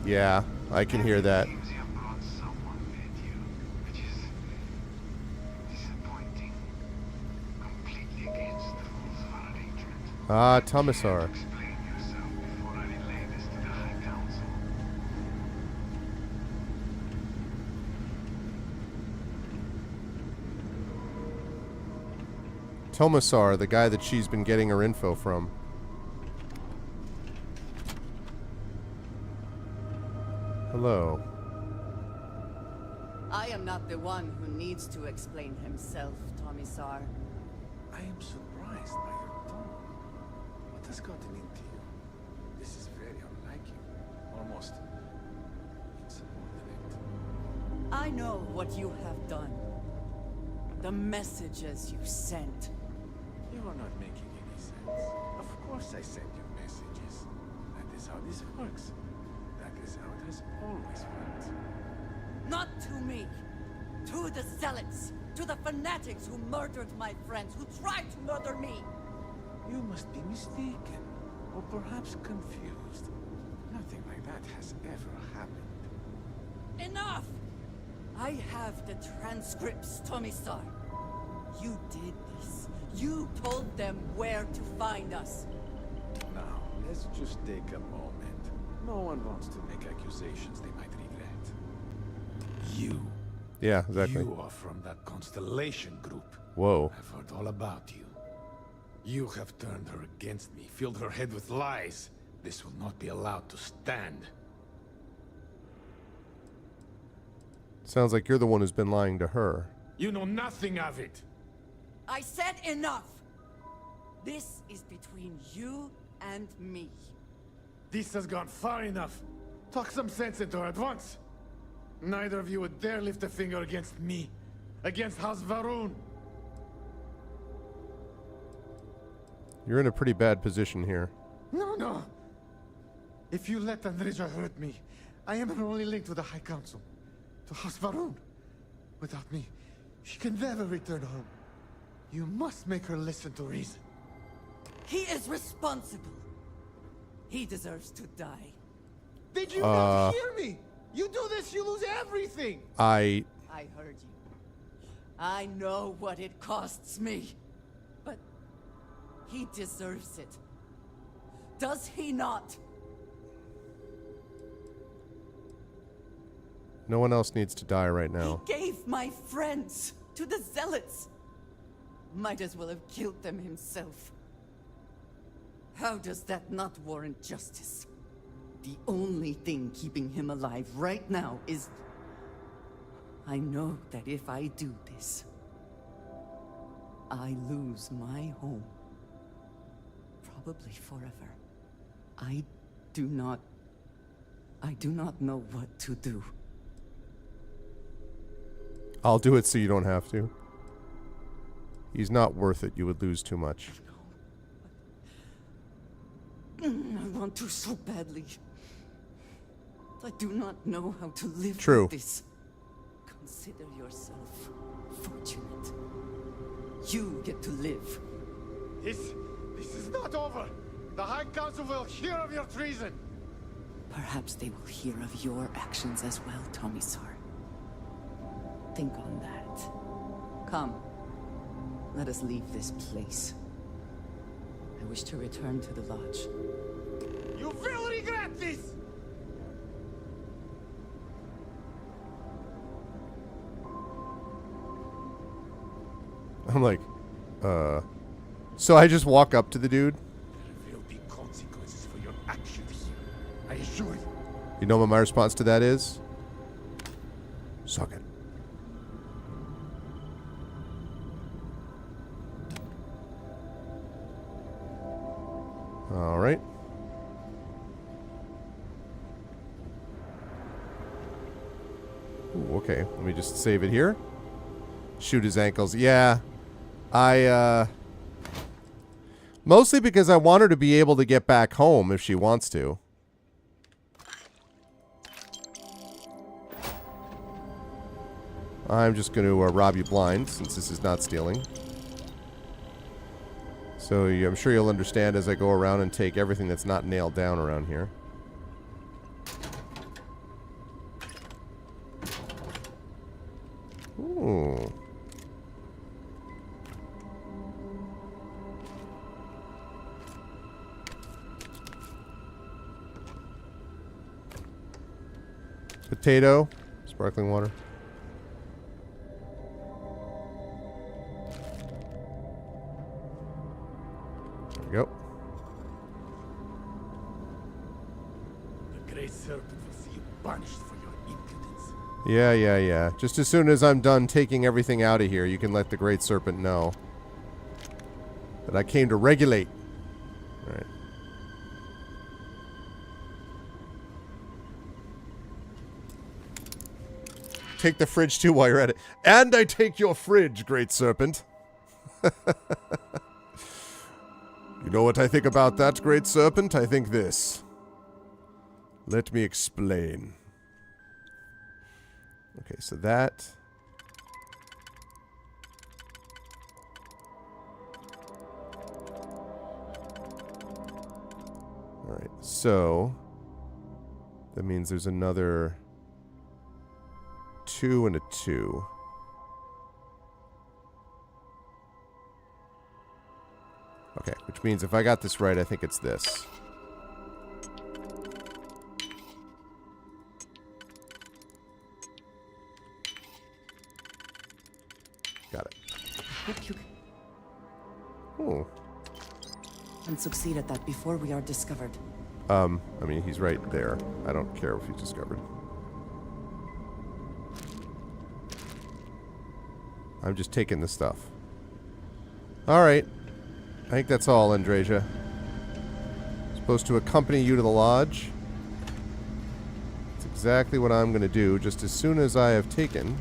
Yeah, I can hear that. Ah, Tomisar. Tomisar, the guy that she's been getting her info from. Hello. I am not the one who needs to explain himself, Tomisar. I am surprised by your tone. What has gotten into you? This is very unlike you. Almost insubordinate. I know what you have done. The messages you sent. You are not making any sense. Of course I send you messages. That is how this works. That is how it has always worked. Not to me. To the zealots. To the fanatics who murdered my friends, who tried to murder me. You must be mistaken. Or perhaps confused. Nothing like that has ever happened. Enough! I have the transcripts, Tomisar. You did this. You told them where to find us. Now, let's just take a moment. No one wants to make accusations they might regret. You. Yeah, exactly. You are from that Constellation group. Whoa. I've heard all about you. You have turned her against me, filled her head with lies. This will not be allowed to stand. Sounds like you're the one who's been lying to her. You know nothing of it. I said enough. This is between you and me. This has gone far enough. Talk some sense into her at once. Neither of you would dare lift a finger against me. Against House Varun. You're in a pretty bad position here. No. If you let Andreja hurt me, I am her only link to the High Council. To House Varun. Without me, she can never return home. You must make her listen to reason. He is responsible. He deserves to die. Did you not hear me? You do this, you lose everything. I heard you. I know what it costs me. But he deserves it. Does he not? No one else needs to die right now. He gave my friends to the Zealots. Might as well have killed them himself. How does that not warrant justice? The only thing keeping him alive right now is... I know that if I do this, I lose my home. Probably forever. I do not know what to do. I'll do it so you don't have to. He's not worth it. You would lose too much. I want to so badly. I do not know how to live True. with this. Consider yourself fortunate. You get to live. This is not over. The High Council will hear of your treason. Perhaps they will hear of your actions as well, Tomisar. Think on that. Come. Let us leave this place. I wish to return to the lodge. You will regret this! I'm like, So I just walk up to the dude. There will be consequences for your actions here. I assure you. You know what my response to that is? Suck it. All right. Ooh, okay, let me just save it here. Shoot his ankles. Yeah. Mostly because I want her to be able to get back home if she wants to. I'm just going to rob you blind, since this is not stealing. So I'm sure you'll understand as I go around and take everything that's not nailed down around here. Ooh. Potato, sparkling water. There we go. The Great Serpent will see you punished for your impudence. Yeah. Just as soon as I'm done taking everything out of here, you can let the Great Serpent know that I came to regulate. All right. Take the fridge too while you're at it. And I take your fridge, Great Serpent. You know what I think about that, Great Serpent? I think this. Let me explain. Okay, so that. All right, so that means there's another 2 and a 2. Okay, which means if I got this right, I think it's this. Got it. Hope you Oh. can succeed at that before we are discovered. I mean, he's right there. I don't care if he's discovered. I'm just taking the stuff. Alright. I think that's all, Andrasia. Supposed to accompany you to the lodge. That's exactly what I'm going to do, just as soon as I have taken...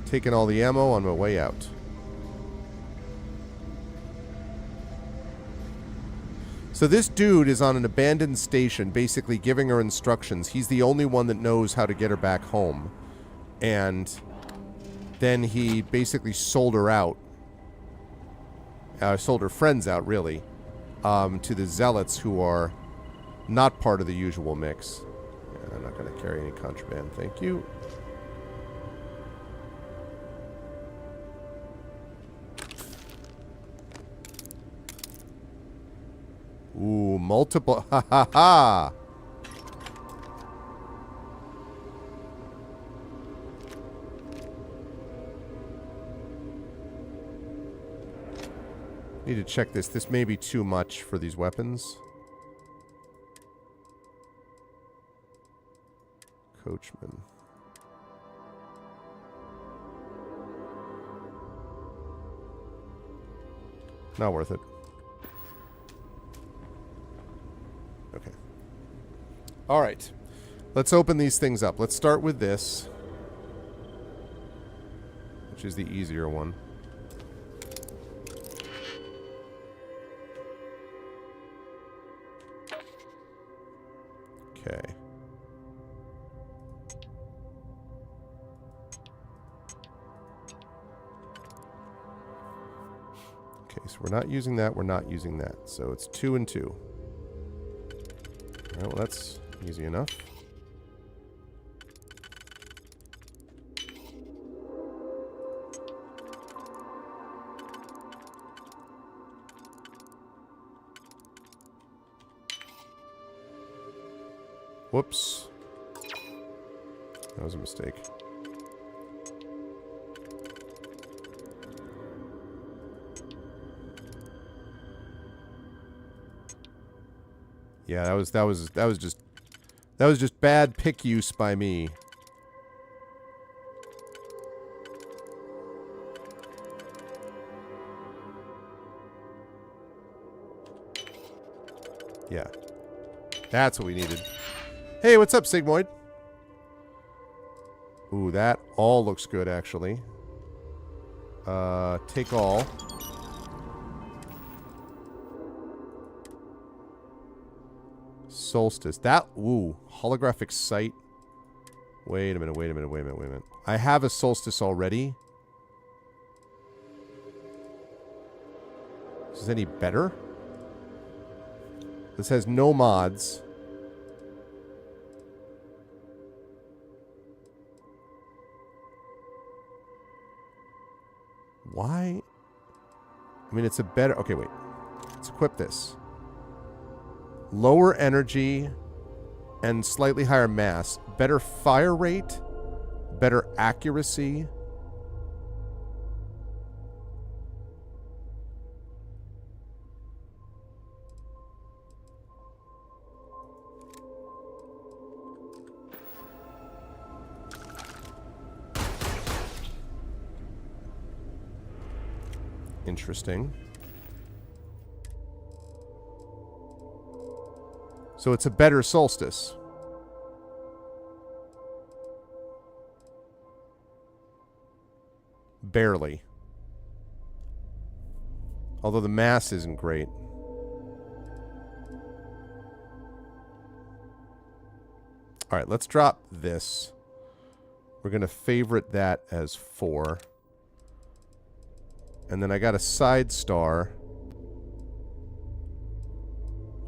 taken all the ammo on my way out. So this dude is on an abandoned station, basically giving her instructions. He's the only one that knows how to get her back home. And then he basically sold her out. Sold her friends out, really. To the zealots who are not part of the usual mix. Yeah, I'm not going to carry any contraband, thank you. Ooh, multiple. Ha ha ha. Need to check this. This may be too much for these weapons. Coachman. Not worth it. Okay. All right. Let's open these things up. Let's start with this, which is the easier one. Okay. Okay, so we're not using that. We're not using that. So it's 2 and 2. Well, that's easy enough. Whoops. That was a mistake. Yeah, that was just bad pick use by me. Yeah. That's what we needed. Hey, what's up, Sigmoid? Ooh, that all looks good, actually. Take all. Solstice. That, ooh, holographic sight. Wait a minute, wait a minute, wait a minute, wait a minute. I have a Solstice already. Is this any better? This has no mods. Why? I mean, it's a better... Okay, wait. Let's equip this. Lower energy and slightly higher mass. Better fire rate. Better accuracy. Interesting. So it's a better Solstice. Barely. Although the mass isn't great. Alright, let's drop this. We're going to favorite that as 4. And then I got a side star.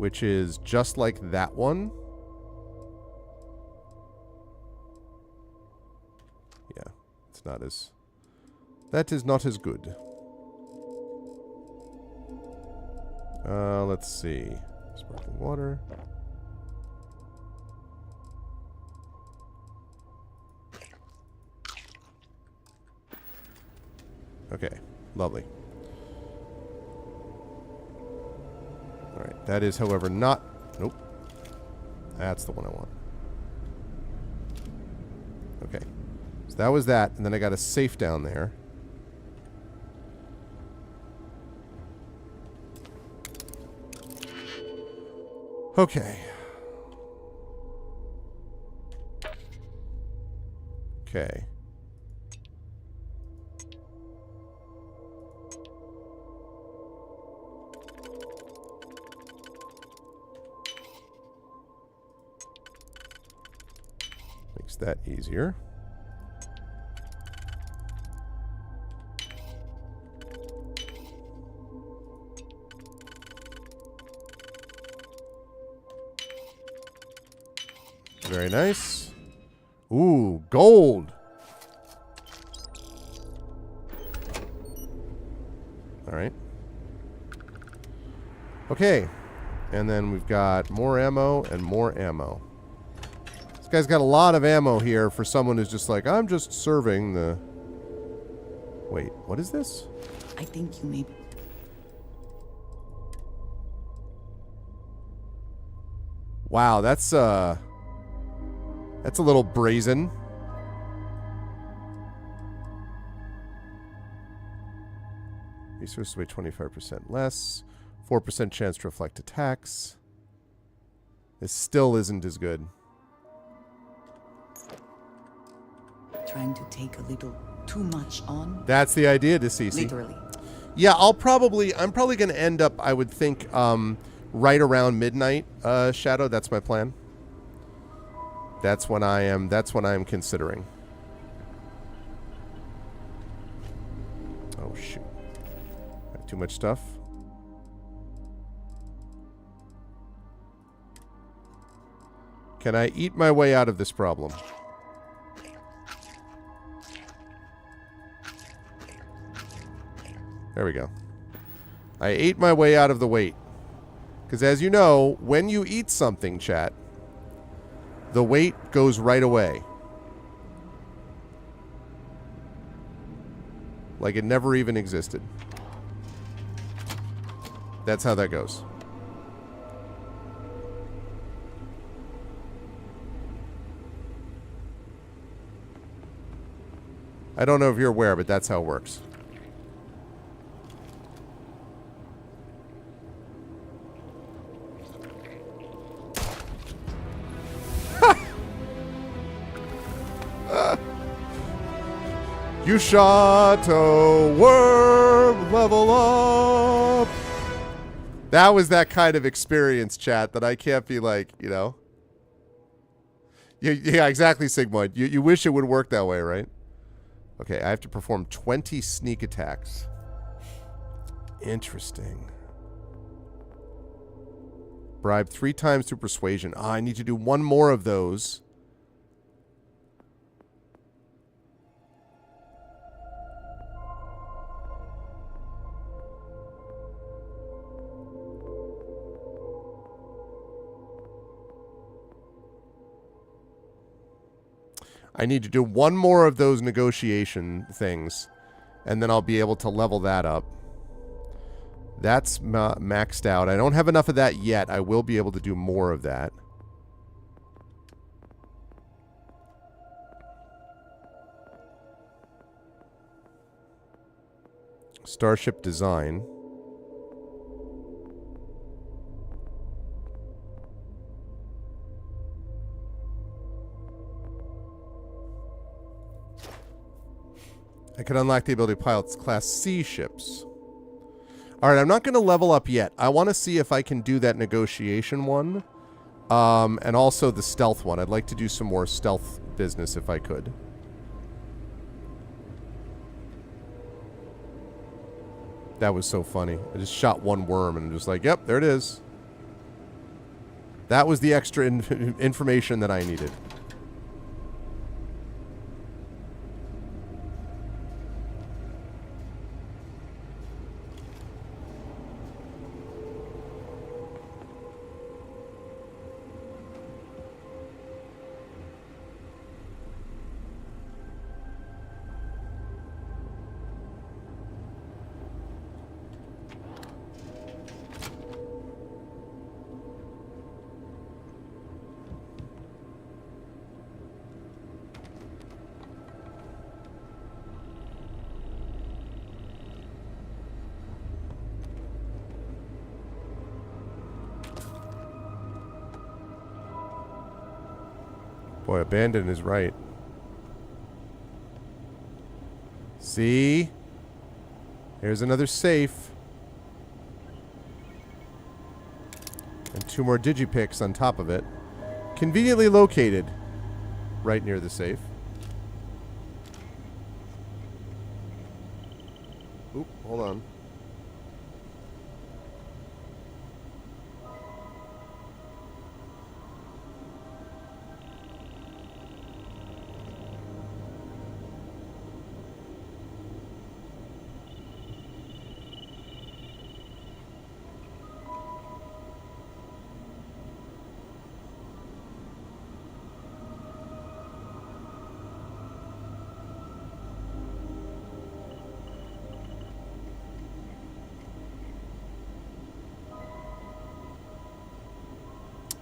which is just like that one. Yeah, it's not as... That is not as good. Let's see. Sparkling water. Okay, lovely. Alright, that is, however, not... Nope. That's the one I want. Okay. So that was that, and then I got a safe down there. Okay. Okay. Makes that easier. Very nice. Ooh, gold. All right. Okay. And then we've got more ammo and more ammo. This guy's got a lot of ammo here for someone who's just like, I'm just serving the... Wait, what is this? I think you may... Wow, that's a little brazen. Resources weigh 25% less. 4% chance to reflect attacks. This still isn't as good. Trying to take a little too much on. That's the idea, DeCeCe. Literally. Yeah, I'm probably going to end up, I would think, right around midnight, Shadow. That's my plan. That's when I am considering. Oh, shoot. Got too much stuff. Can I eat my way out of this problem? There we go. I ate my way out of the weight. Because as you know, when you eat something, chat, the weight goes right away. Like it never even existed. That's how that goes. I don't know if you're aware, but that's how it works. You shot a worm, level up. That was that kind of experience, chat, that I can't be like, you know. Yeah, exactly, Sigmund. You wish it would work that way, right? Okay, I have to perform 20 sneak attacks. Interesting. Bribe 3 times through persuasion. I need to do one more of those. I need to do one more of those negotiation things, and then I'll be able to level that up. That's maxed out. I don't have enough of that yet. I will be able to do more of that. Starship design. I could unlock the ability to pilot Class C ships. All right, I'm not going to level up yet. I want to see if I can do that negotiation one, and also the stealth one. I'd like to do some more stealth business if I could. That was so funny. I just shot one worm and just like, yep, there it is. That was the extra information that I needed. Boy, abandon is right. See? Here's another safe. And 2 more digipicks on top of it. Conveniently located right near the safe. Oop, hold on.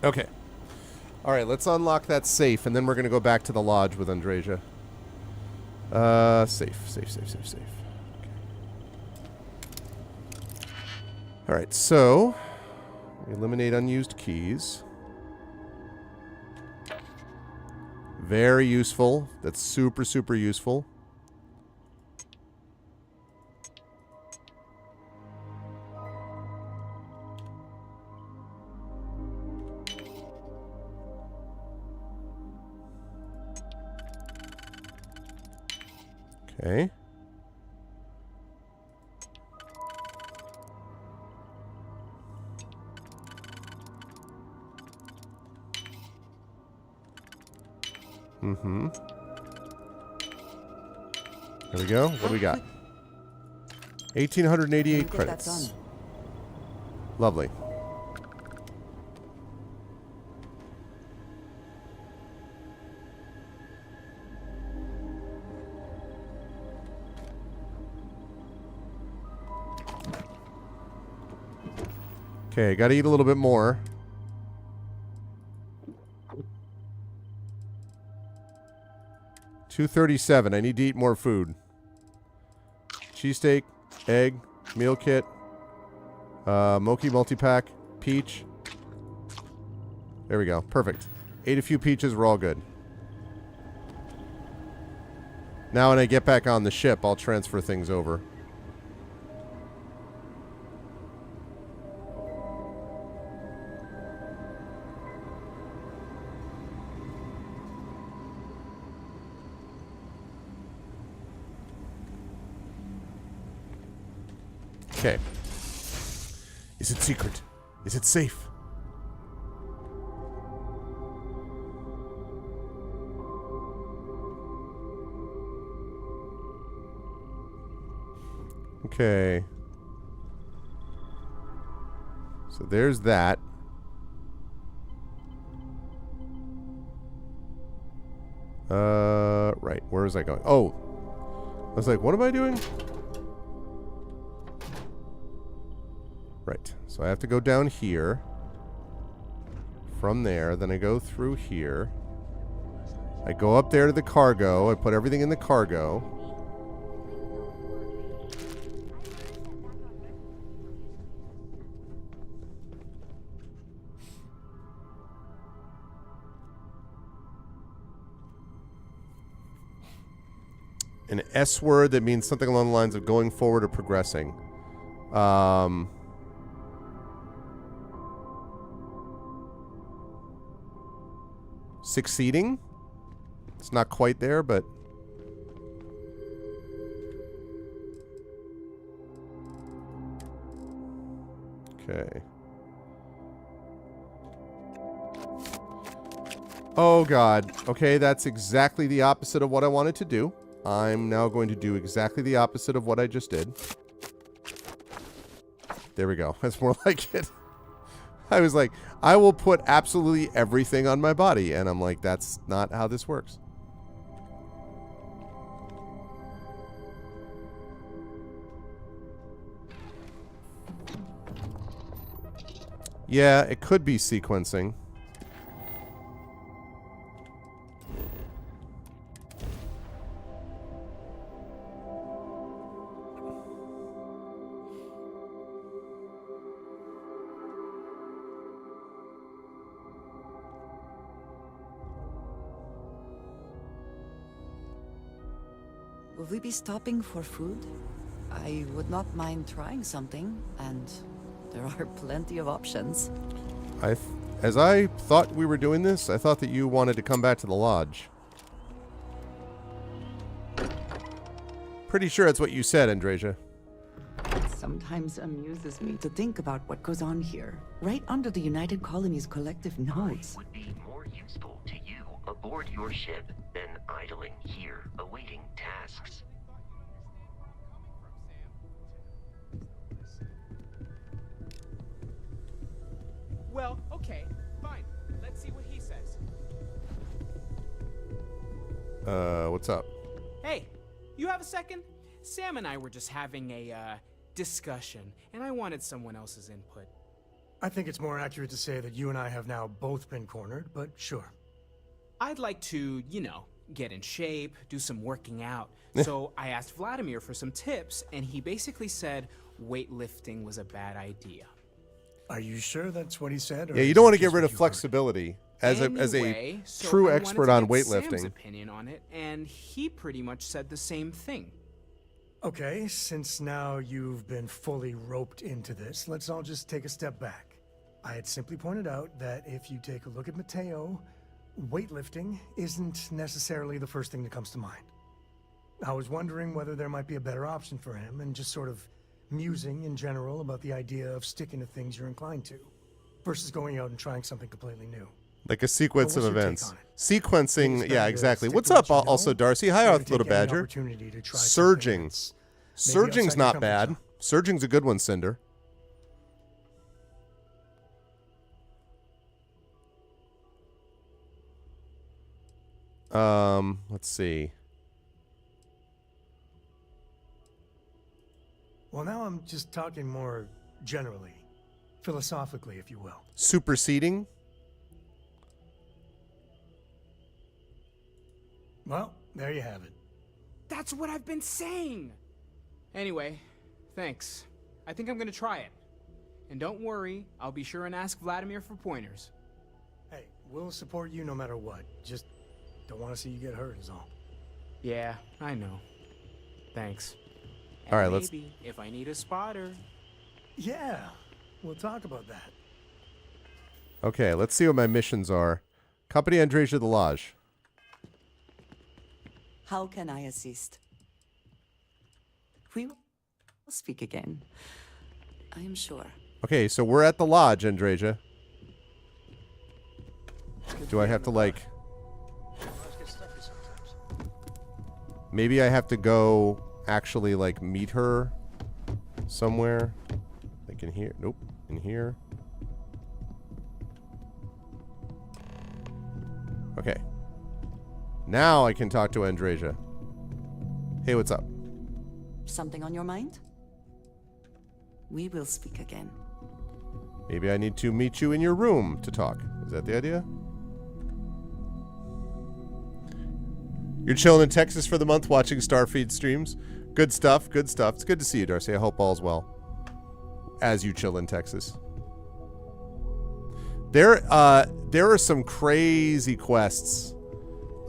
Okay. All right, let's unlock that safe, and then we're going to go back to the lodge with Andreja. Safe. Okay. All right, so eliminate unused keys. Very useful. That's super, super useful. Okay. Mm-hmm. There we go. What do we got? 1,888 credits. Lovely. Okay, gotta eat a little bit more. $237. I need to eat more food. Cheesesteak, egg, meal kit, Mochi multi-pack, peach. There we go. Perfect. Ate a few peaches. We're all good. Now when I get back on the ship, I'll transfer things over. Okay. Is it secret? Is it safe? Okay. So there's that. Right. Where was I going? Oh. I was like, what am I doing? Right. So I have to go down here. From there, then I go through here. I go up there to the cargo. I put everything in the cargo. An S word that means something along the lines of going forward or progressing. Succeeding? It's not quite there, but... Okay. Oh god. Okay, that's exactly the opposite of what I wanted to do. I'm now going to do exactly the opposite of what I just did. There we go. That's more like it. I was like, I will put absolutely everything on my body. And I'm like, that's not how this works. Yeah, it could be sequencing. Will we be stopping for food? I would not mind trying something, and there are plenty of options. As I thought we were doing this, I thought that you wanted to come back to the lodge. Pretty sure that's what you said, Andreja. It sometimes amuses me to think about what goes on here, right under the United Colony's collective nose. Would be more useful to you aboard your ship than idling here, awaiting tasks. Well, okay, fine. Let's see what he says. What's up? Hey, you have a second? Sam and I were just having a, discussion, and I wanted someone else's input. I think it's more accurate to say that you and I have now both been cornered, but sure. I'd like to, you know, get in shape, do some working out. So I asked Vladimir for some tips, and he basically said weightlifting was a bad idea. Are you sure that's what he said? Or Yeah, you is don't it want to get just rid what of you flexibility. As Anyway, a so true I wanted expert to on get Sam's weightlifting. opinion on it, and he pretty much said the same thing. Okay, since now you've been fully roped into this, let's all just take a step back. I had simply pointed out that if you take a look at Mateo, weightlifting isn't necessarily the first thing that comes to mind. I was wondering whether there might be a better option for him, and just sort of musing in general about the idea of sticking to things you're inclined to, versus going out and trying something completely new. Like a sequence Well, of what's your events. take on it? Sequencing, Think it's yeah, better to exactly. stick What's to what up, you know, also, Darcy? Hi, or to Little take any Badger. opportunity to try something Surging. that's maybe Surging's outside your not comfort bad. zone. Surging's a good one, Cinder. Let's see. Well, now I'm just talking more generally, philosophically, if you will. Superseding? Well, there you have it. That's what I've been saying! Anyway, thanks. I think I'm gonna try it. And don't worry, I'll be sure and ask Vladimir for pointers. Hey, we'll support you no matter what. Just don't want to see you get hurt is all. Yeah, I know. Thanks. All right, And let's- maybe, if I need a spotter. Yeah, we'll talk about that. Okay, let's see what my missions are. Company Andreja the Lodge. How can I assist? We will speak again, I am sure. Okay, so we're at the lodge, Andreja. Do I have to, like... Maybe I have to go actually, like, meet her somewhere? Like in here? Nope. In here? Okay. Now I can talk to Andreja. Hey, what's up? Something on your mind? We will speak again. Maybe I need to meet you in your room to talk. Is that the idea? You're chilling in Texas for the month watching Starfield streams. Good stuff, good stuff. It's good to see you, Darcy. I hope all's well. As you chill in Texas. There are some crazy quests.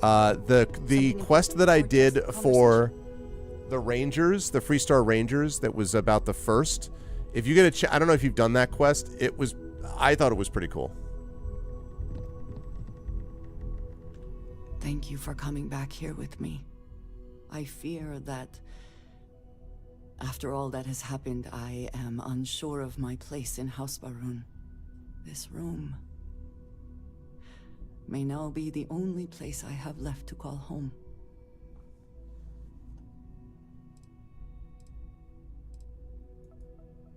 The quest that I did for the Rangers, the Freestar Rangers, that was about the first. If you get a I don't know if you've done that quest. I thought it was pretty cool. Thank you for coming back here with me. I fear that after all that has happened, I am unsure of my place in House Baroon. This room. may now be the only place I have left to call home.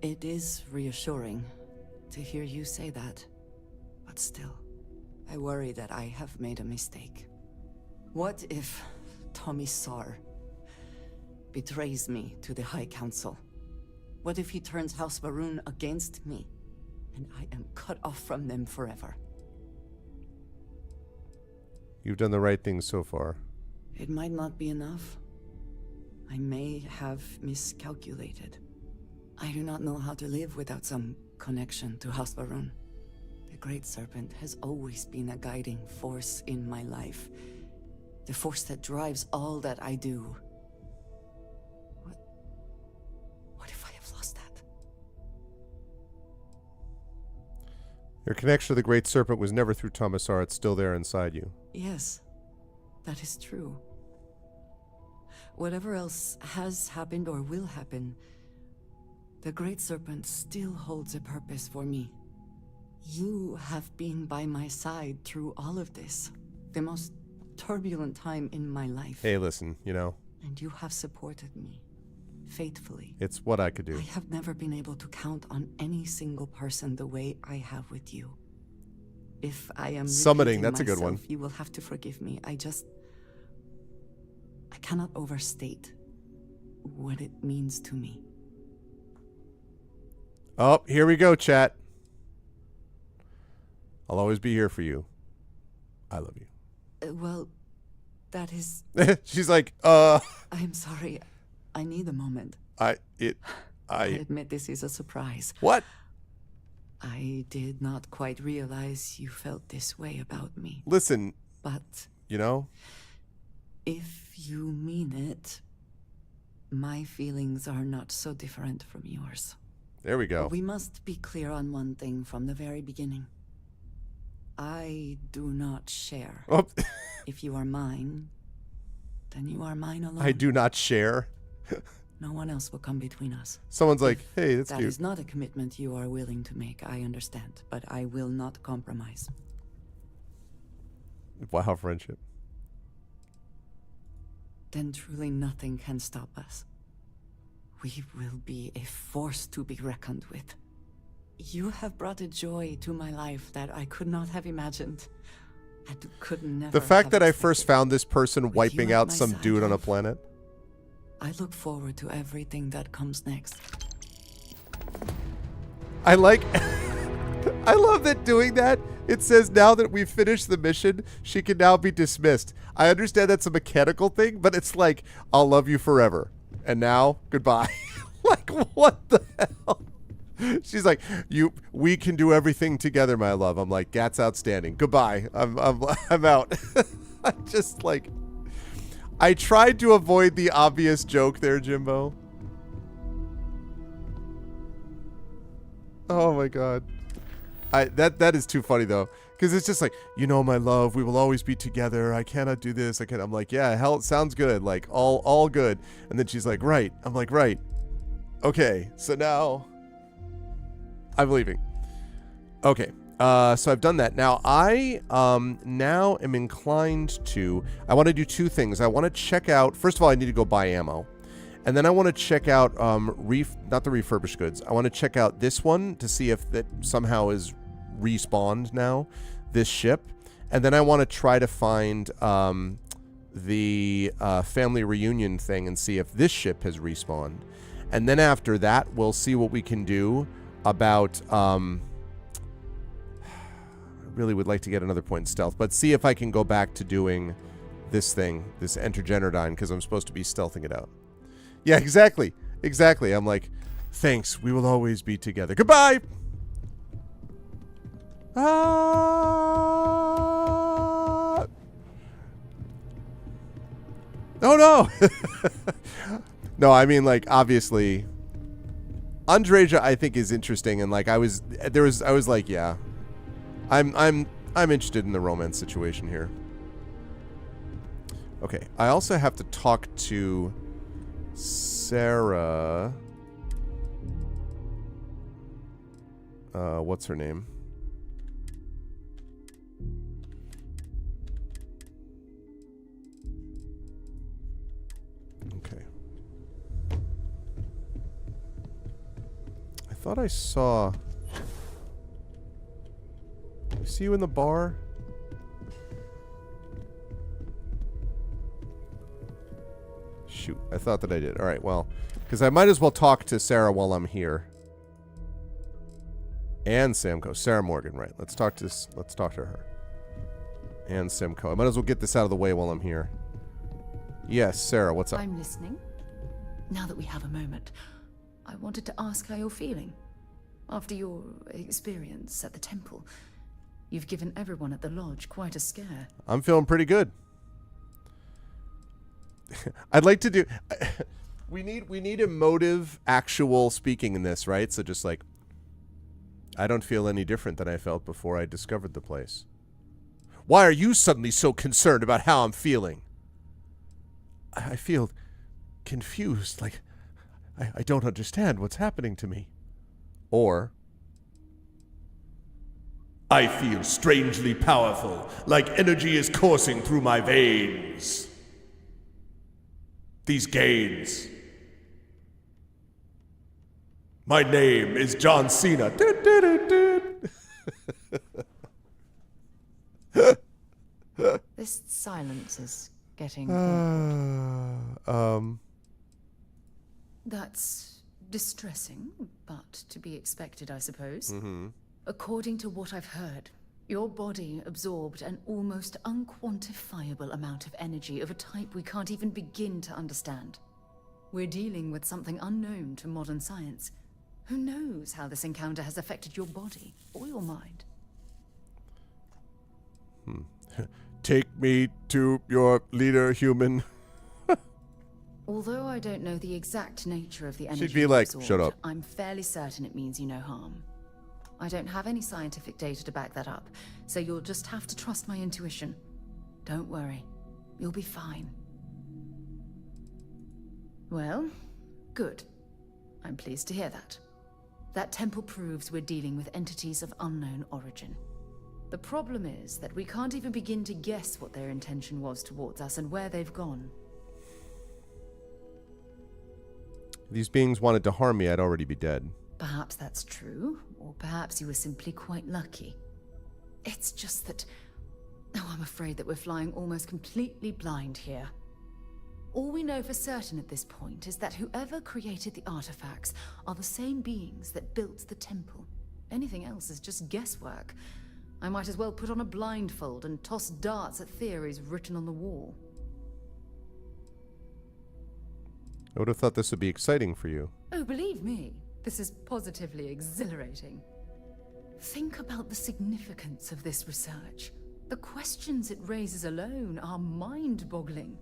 It is reassuring to hear you say that, but still, I worry that I have made a mistake. What if Tomisar betrays me to the High Council? What if he turns House Varun against me, and I am cut off from them forever? You've done the right thing so far. It might not be enough. I may have miscalculated. I do not know how to live without some connection to House Varun. The Great Serpent has always been a guiding force in my life. The force that drives all that I do. What if I have lost that? Your connection to the Great Serpent was never through Tomisar. It's still there inside you. Yes, that is true. Whatever else has happened or will happen, the Great Serpent still holds a purpose for me. You have been by my side through all of this. The most turbulent time in my life. Hey, listen, you know. And you have supported me faithfully. It's what I could do. I have never been able to count on any single person the way I have with you. If I am summoning, repeating that's a good one. myself, you will have to forgive me. I cannot overstate what it means to me. Oh, here we go, chat. I'll always be here for you. I love you. Well, that is... She's like, I'm sorry. I need a moment. I admit this is a surprise. What? I did not quite realize you felt this way about me. Listen. But... You know? If you mean it, my feelings are not so different from yours. There we go. We must be clear on one thing from the very beginning. I do not share. Oh. If you are mine, then you are mine alone. I do not share. No one else will come between us. Someone's like, hey, that's that cute. That is not a commitment you are willing to make, I understand. But I will not compromise. Wow, friendship. Then truly nothing can stop us. We will be a force to be reckoned with. You have brought a joy to my life that I could not have imagined. And could never The fact have that I expected. first found this person With wiping you at out my some side, dude on a planet. I look forward to everything that comes next. I like... I love that doing that. It says now that we've finished the mission, she can now be dismissed. I understand that's a mechanical thing, but it's like, I'll love you forever. And now, goodbye. Like, what the hell? She's like, we can do everything together, my love. I'm like, that's outstanding. Goodbye. I'm out. I'm just like, I tried to avoid the obvious joke there, Jimbo. Oh my God. That is too funny though. Because it's just like, you know, my love, we will always be together. I cannot do this. I'm like, yeah, hell, it sounds good. Like, all good. And then she's like, right. I'm like, right. Okay, so now I'm leaving. Okay, so I've done that. Now I now am inclined to, I want to do two things. I want to check out, first of all, I need to go buy ammo. And then I want to check out, not the refurbished goods. I want to check out this one to see if that somehow is respawned now, this ship. And then I want to try to find the family reunion thing and see if this ship has respawned. And then after that, we'll see what we can do about... I really would like to get another point in stealth, but see if I can go back to doing this thing, this Enter Generdyne, because I'm supposed to be stealthing it out. Yeah, exactly. Exactly. I'm like, thanks. We will always be together. Goodbye! Ah! Oh, no! No, I mean, like, obviously, Andreja, I think, is interesting, and like, I was like, yeah, I'm interested in the romance situation here. Okay, I also have to talk to Sarah. What's her name? thought I saw... I see you in the bar? Shoot, I thought that I did. Alright, well, because I might as well talk to Sarah while I'm here. And Samco. Sarah Morgan, right. Let's talk to her. And Simcoe. I might as well get this out of the way while I'm here. Yes, Sarah, what's up? I'm listening. Now that we have a moment, I wanted to ask how you're feeling. After your experience at the temple, you've given everyone at the lodge quite a scare. I'm feeling pretty good. I'd like to do... we need emotive, actual speaking in this, right? So just like, I don't feel any different than I felt before I discovered the place. Why are you suddenly so concerned about how I'm feeling? I feel confused, like I don't understand what's happening to me. Or, I feel strangely powerful, like energy is coursing through my veins. These gains. My name is John Cena. This silence is getting That's distressing, but to be expected, I suppose. Mm-hmm. According to what I've heard, your body absorbed an almost unquantifiable amount of energy of a type we can't even begin to understand. We're dealing with something unknown to modern science. Who knows how this encounter has affected your body or your mind? Take me to your leader, human. Although I don't know the exact nature of the energy She'd be like, absorbed, shut up. I'm fairly certain it means you no harm. I don't have any scientific data to back that up, so you'll just have to trust my intuition. Don't worry, you'll be fine. Well, good. I'm pleased to hear that. That temple proves we're dealing with entities of unknown origin. The problem is that we can't even begin to guess what their intention was towards us and where they've gone. If these beings wanted to harm me, I'd already be dead. Perhaps that's true, or perhaps you were simply quite lucky. It's just that... Oh, I'm afraid that we're flying almost completely blind here. All we know for certain at this point is that whoever created the artifacts are the same beings that built the temple. Anything else is just guesswork. I might as well put on a blindfold and toss darts at theories written on the wall. I would have thought this would be exciting for you. Oh, believe me, this is positively exhilarating. Think about the significance of this research. The questions it raises alone are mind-boggling.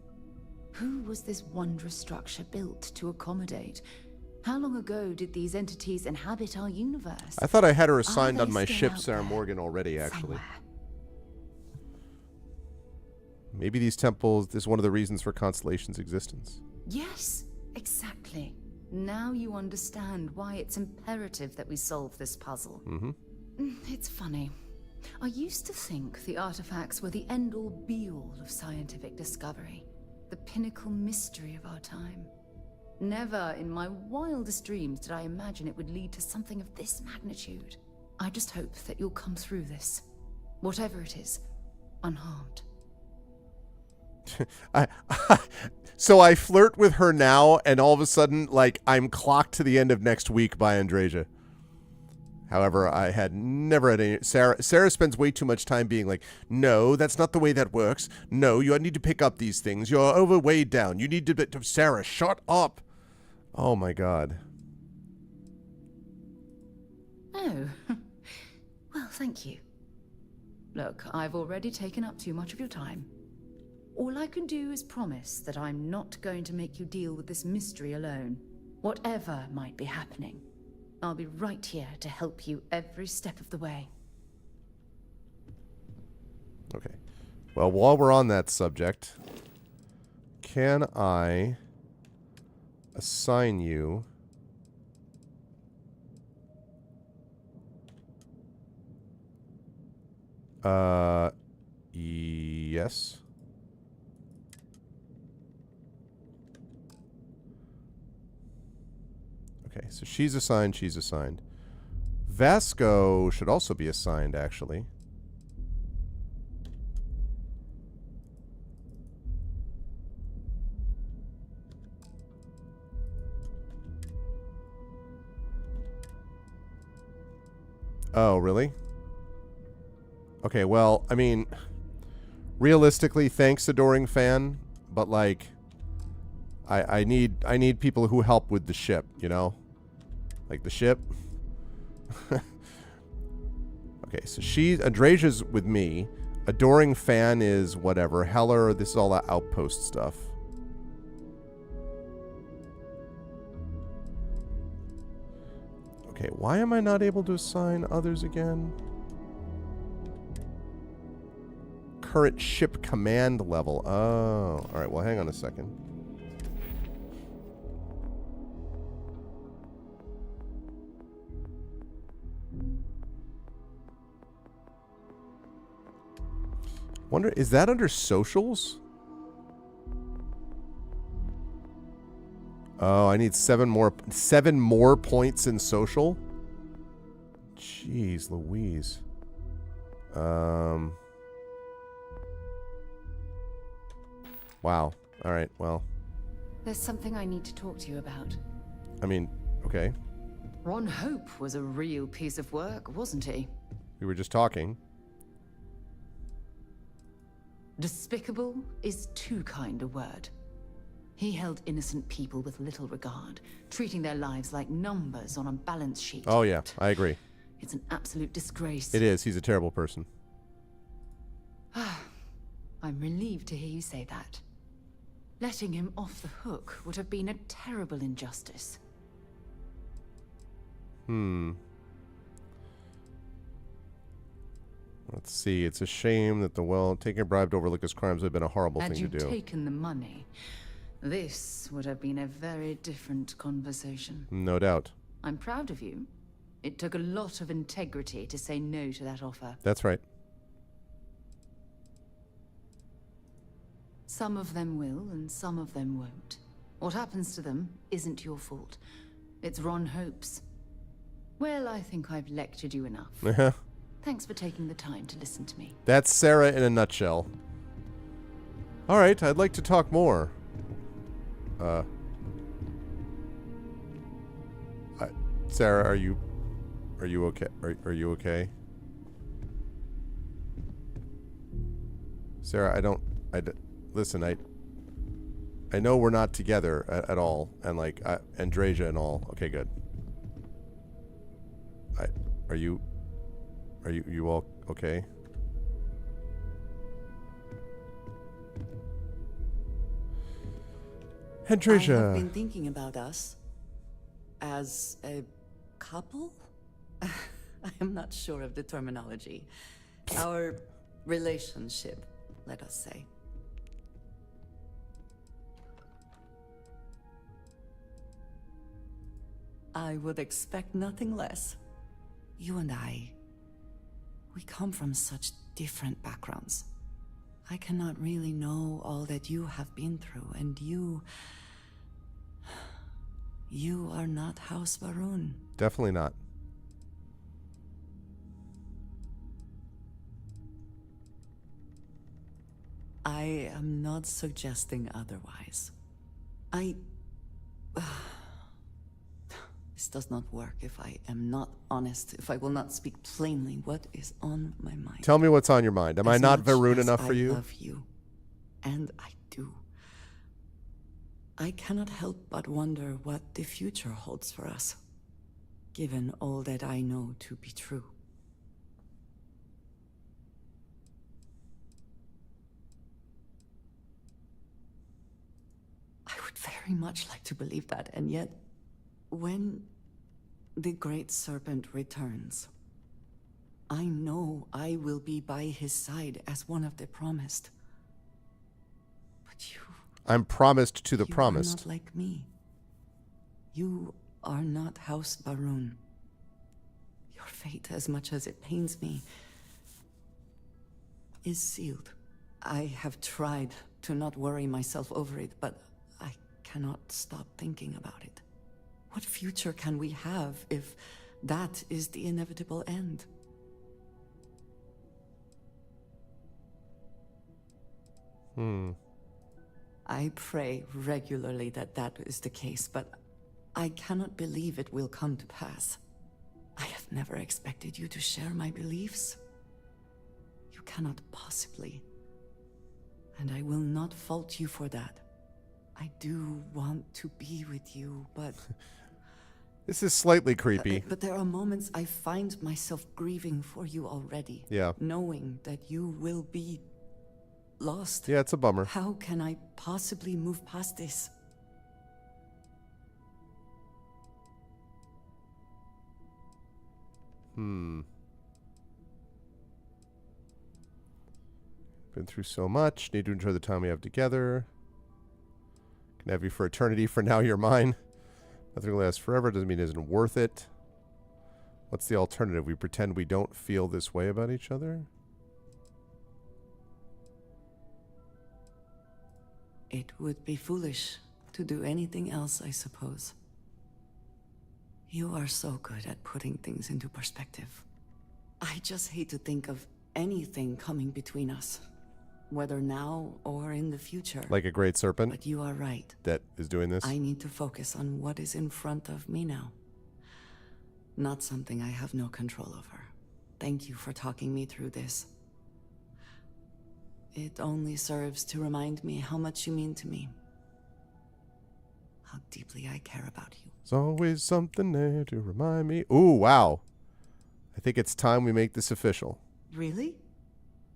Who was this wondrous structure built to accommodate? How long ago did these entities inhabit our universe? I thought I had her assigned Are on they my still ship, out Sarah there Morgan, already, actually. somewhere? Maybe these temples is one of the reasons for Constellation's existence. Yes, exactly. Now you understand why it's imperative that we solve this puzzle. Mm-hmm. It's funny. I used to think the artifacts were the end-all be-all of scientific discovery, the pinnacle mystery of our time. Never in my wildest dreams did I imagine it would lead to something of this magnitude. I just hope that you'll come through this, whatever it is, unharmed. So I flirt with her now, and all of a sudden, like, I'm clocked to the end of next week by Andreja. However, I had never had any... Sarah spends way too much time being like, no, that's not the way that works. No, you need to pick up these things. You're overweighed down. You need to... Sarah, shut up. Oh, my God. Oh. Well, thank you. Look, I've already taken up too much of your time. All I can do is promise that I'm not going to make you deal with this mystery alone. Whatever might be happening, I'll be right here to help you every step of the way. Okay. Well, while we're on that subject, can I assign you... Yes. Okay, so she's assigned, she's assigned. Vasco should also be assigned, actually. Oh, really? Okay, well, I mean, realistically, thanks, adoring fan, but like, I need people who help with the ship, you know? Like the ship. Okay, so Andreja's with me. Adoring fan is whatever. Heller, this is all that outpost stuff. Okay, why am I not able to assign others again? Current ship command level. Oh, alright, well, hang on a second. Wonder, is that under socials? Oh, I need seven more points in social. Jeez Louise. Wow. All right, well. There's something I need to talk to you about. I mean, okay. Ron Hope was a real piece of work, wasn't he? We were just talking. Despicable is too kind a word. He held innocent people with little regard, treating their lives like numbers on a balance sheet. Oh yeah, I agree. It's an absolute disgrace. It is. He's a terrible person. I'm relieved to hear you say that. Letting him off the hook would have been a terrible injustice. Let's see. It's a shame that taking a bribe to overlook his crimes would have been a horrible thing to do. Had you taken the money, this would have been a very different conversation. No doubt. I'm proud of you. It took a lot of integrity to say no to that offer. That's right. Some of them will, and some of them won't. What happens to them isn't your fault. It's Ron Hope's. Well, I think I've lectured you enough. Thanks for taking the time to listen to me. That's Sarah in a nutshell. All right, I'd like to talk more. Sarah, are you okay? Are you okay? Sarah, listen, I know we're not together at all, and like, Andreja and all. Okay, good. Are you all okay? Andreja. I have been thinking about us as a couple? I am not sure of the terminology. Our relationship, let us say. I would expect nothing less. You and I, we come from such different backgrounds. I cannot really know all that you have been through, and you are not House Varun. Definitely not. I am not suggesting otherwise. This does not work if I am not honest, if I will not speak plainly what is on my mind. Tell me what's on your mind. Am I not Varun enough for you? I love you, and I do. I cannot help but wonder what the future holds for us, given all that I know to be true. I would very much like to believe that, and yet, when the Great Serpent returns, I know I will be by his side as one of the promised. But you... I'm promised to the you promised. are not like me. You are not House Varun. Your fate, as much as it pains me, is sealed. I have tried to not worry myself over it, but I cannot stop thinking about it. What future can we have if That is the inevitable end. I pray regularly that that is the case, but I cannot believe it will come to pass. I have never expected you to share my beliefs. You cannot possibly. And I will not fault you for that. I do want to be with you, but... This is slightly creepy. But there are moments I find myself grieving for you already. Yeah. Knowing that you will be lost. Yeah, it's a bummer. How can I possibly move past this? Been through so much. Need to enjoy the time we have together. Can have you for eternity. For now, you're mine. Nothing lasts forever. Doesn't mean it isn't worth it. What's the alternative? We pretend we don't feel this way about each other? It would be foolish to do anything else, I suppose. You are so good at putting things into perspective. I just hate to think of anything coming between us, whether now or in the future. Like a great serpent? But you are right. That is doing this? I need to focus on what is in front of me now. Not something I have no control over. Thank you for talking me through this. It only serves to remind me how much you mean to me. How deeply I care about you. There's always something there to remind me. Ooh, wow. I think it's time we make this official. Really?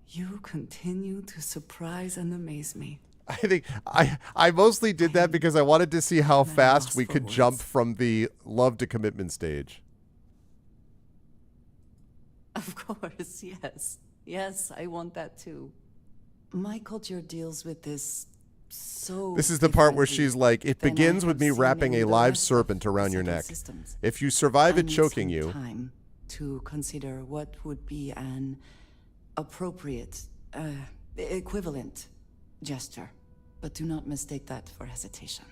You continue to surprise and amaze me. I think I mostly did that because I wanted to see how fast we could jump from the love to commitment stage. Of course, yes. Yes, I want that too. My culture deals with this so... This is the part where she's like, it begins with me wrapping a live serpent around your neck. If you survive it choking you... time to consider what would be an appropriate, equivalent gesture. But do not mistake that for hesitation.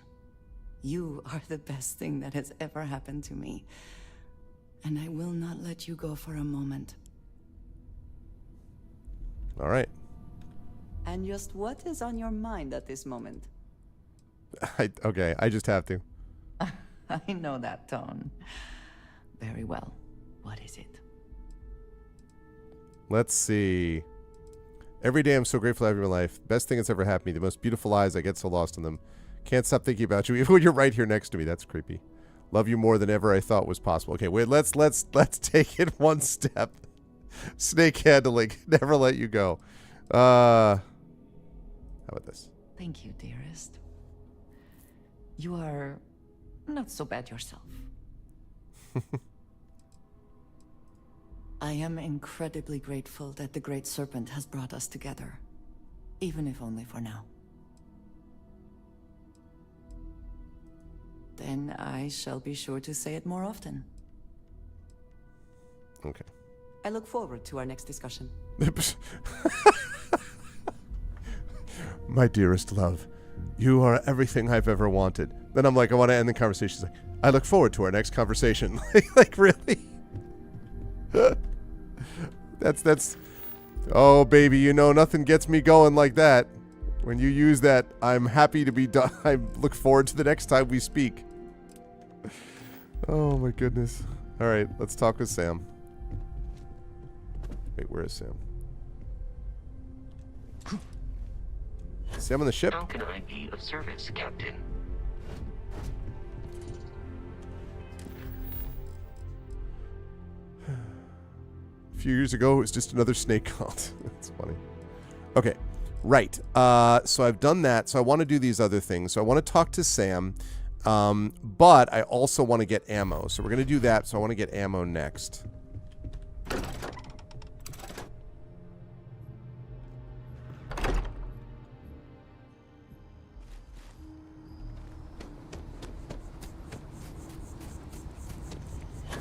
You are the best thing that has ever happened to me. And I will not let you go for a moment. All right. And just what is on your mind at this moment? Okay, I just have to. I know that tone. Very well. What is it? Let's see. Every day I'm so grateful to have you in my life. Best thing that's ever happened to me. The most beautiful eyes. I get so lost in them. Can't stop thinking about you even when you're right here next to me. That's creepy. Love you more than ever I thought was possible. Okay, wait. Let's take it one step. Snake handling. Never let you go. How about this? Thank you, dearest. You are not so bad yourself. I am incredibly grateful that the Great Serpent has brought us together, even if only for now. Then I shall be sure to say it more often. Okay. I look forward to our next discussion. My dearest love, you are everything I've ever wanted. Then I'm like, I want to end the conversation. She's like, I look forward to our next conversation. Like, really? That's oh baby, you know nothing gets me going like that. When you use that, I'm happy to be done. I look forward to the next time we speak. Oh my goodness. All right, let's talk with Sam. Wait, where is Sam? Sam on the ship? How can I be of service, Captain? A few years ago, it was just another snake cult. That's funny. Okay, right. So I've done that. So I want to do these other things. So I want to talk to Sam, but I also want to get ammo. So we're going to do that. So I want to get ammo next.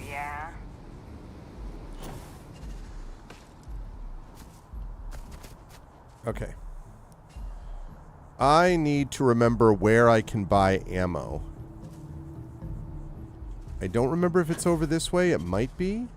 Yeah. Okay. I need to remember where I can buy ammo. I don't remember if it's over this way. It might be.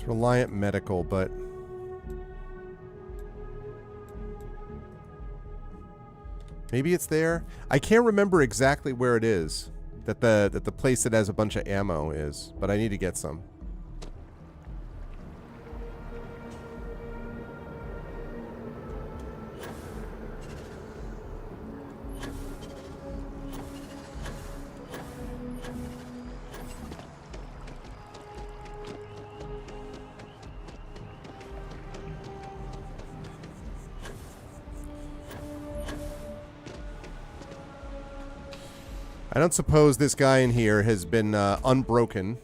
Reliant Medical, but maybe it's there. I can't remember exactly where it is that the place that has a bunch of ammo is, but I need to get some. I don't suppose this guy in here has been unbroken.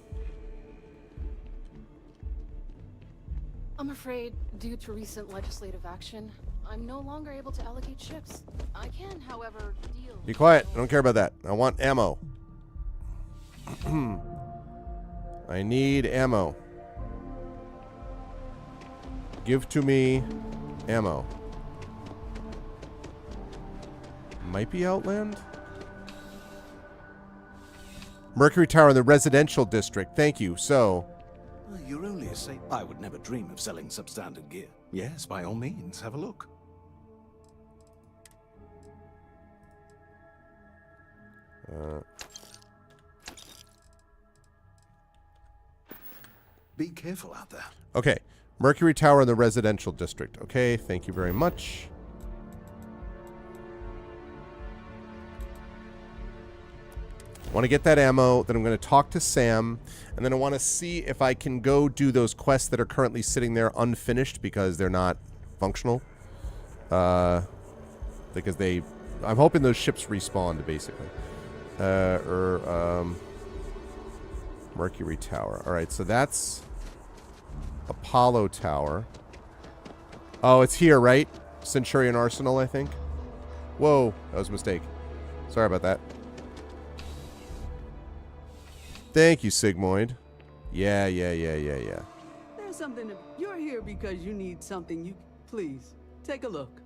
I'm afraid, due to recent legislative action, I'm no longer able to allocate ships. I can, however, deal... Be quiet. I don't care about that. I want ammo. I need ammo. Give to me ammo. Might be Outland? Mercury Tower in the residential district. Thank you. So... You're only a saint. I would never dream of selling substandard gear. Yes, by all means, have a look. Be careful out there. Okay. Mercury Tower in the residential district. Okay, thank you very much. I want to get that ammo, then I'm going to talk to Sam, and then I want to see if I can go do those quests that are currently sitting there unfinished because they're not functional. Because I'm hoping those ships respawned, basically. Mercury Tower. Alright, so that's Apollo Tower. Oh, it's here, right? Centurion Arsenal, I think. Whoa, that was a mistake. Sorry about that. Thank you, Sigmoid. Yeah. There's something. You're here because you need something. You please take a look.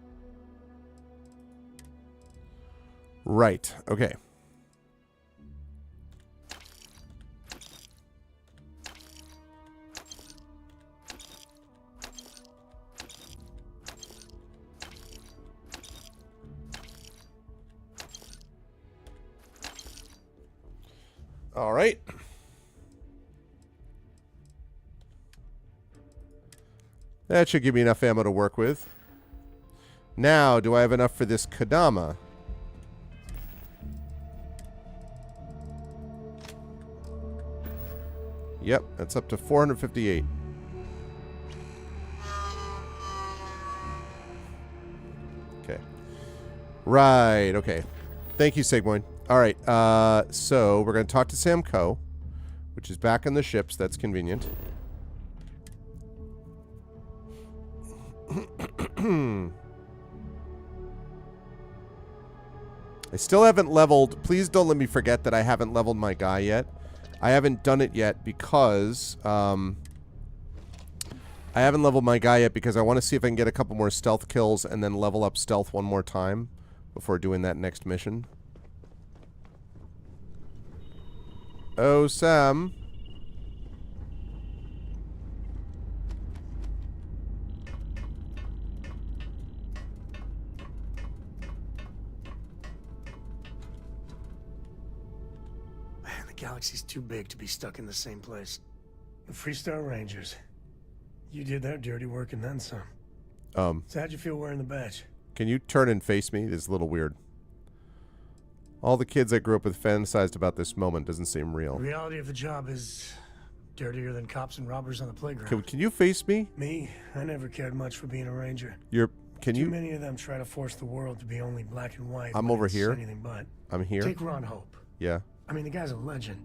Right. Okay. All right. That should give me enough ammo to work with. Now, do I have enough for this Kadama? Yep, that's up to 458. Okay. Right, okay. Thank you, Sigmund. All right, so we're going to talk to Sam Coe, which is back on the ships. That's convenient. I still haven't leveled. Please don't let me forget that I haven't leveled my guy yet. I haven't done it yet because I haven't leveled my guy yet because I want to see if I can get a couple more stealth kills and then level up stealth one more time before doing that next mission. Oh, Sam. Man, the galaxy's too big to be stuck in the same place. The Freestar Rangers. You did their dirty work and then some. So how'd you feel wearing the badge? Can you turn and face me? This is a little weird. All the kids I grew up with fantasized about this moment. Doesn't seem real. The reality of the job is dirtier than cops and robbers on the playground. Can you face me? Me, I never cared much for being a ranger. Too many of them try to force the world to be only black and white. I'm when over it's here. Anything but. I'm here. Take Ron Hope. Yeah. I mean, the guy's a legend.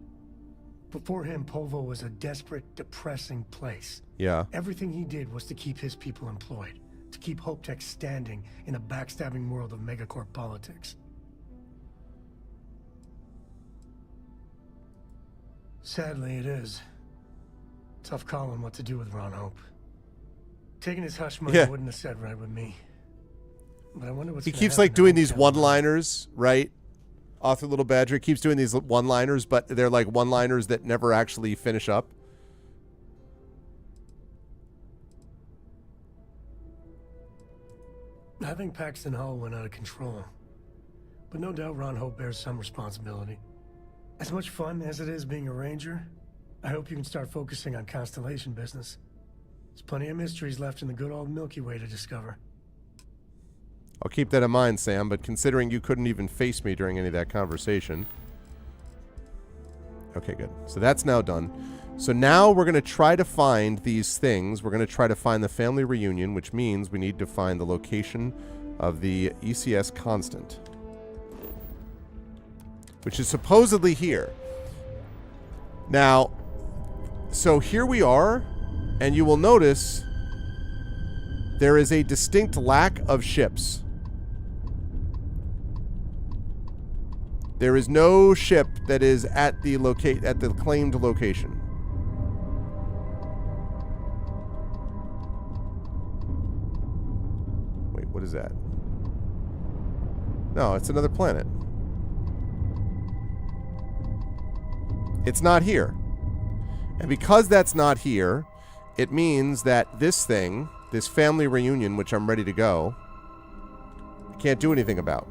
Before him, Polvo was a desperate, depressing place. Yeah. Everything he did was to keep his people employed, to keep Hope Tech standing in a backstabbing world of megacorp politics. Sadly, it is. Tough call on what to do with Ron Hope. Taking his hush money wouldn't have sat right with me. But I wonder what's He gonna keeps happen like to doing Hope these down one-liners, right? Author Little Badger keeps doing these one-liners, but they're like one-liners that never actually finish up. I think Paxton Hall went out of control. But no doubt Ron Hope bears some responsibility. As much fun as it is being a ranger, I hope you can start focusing on Constellation business. There's plenty of mysteries left in the good old Milky Way to discover. I'll keep that in mind, Sam, but considering you couldn't even face me during any of that conversation. Okay, good. So that's now done. So now we're going to try to find these things. We're going to try to find the family reunion, which means we need to find the location of the ECS constant, which is supposedly here. Now, so here we are, and you will notice there is a distinct lack of ships. There is no ship that is at the claimed location. Wait, what is that? No, it's another planet. It's not here. And because that's not here, it means that this thing, this family reunion, which I'm ready to go, I can't do anything about.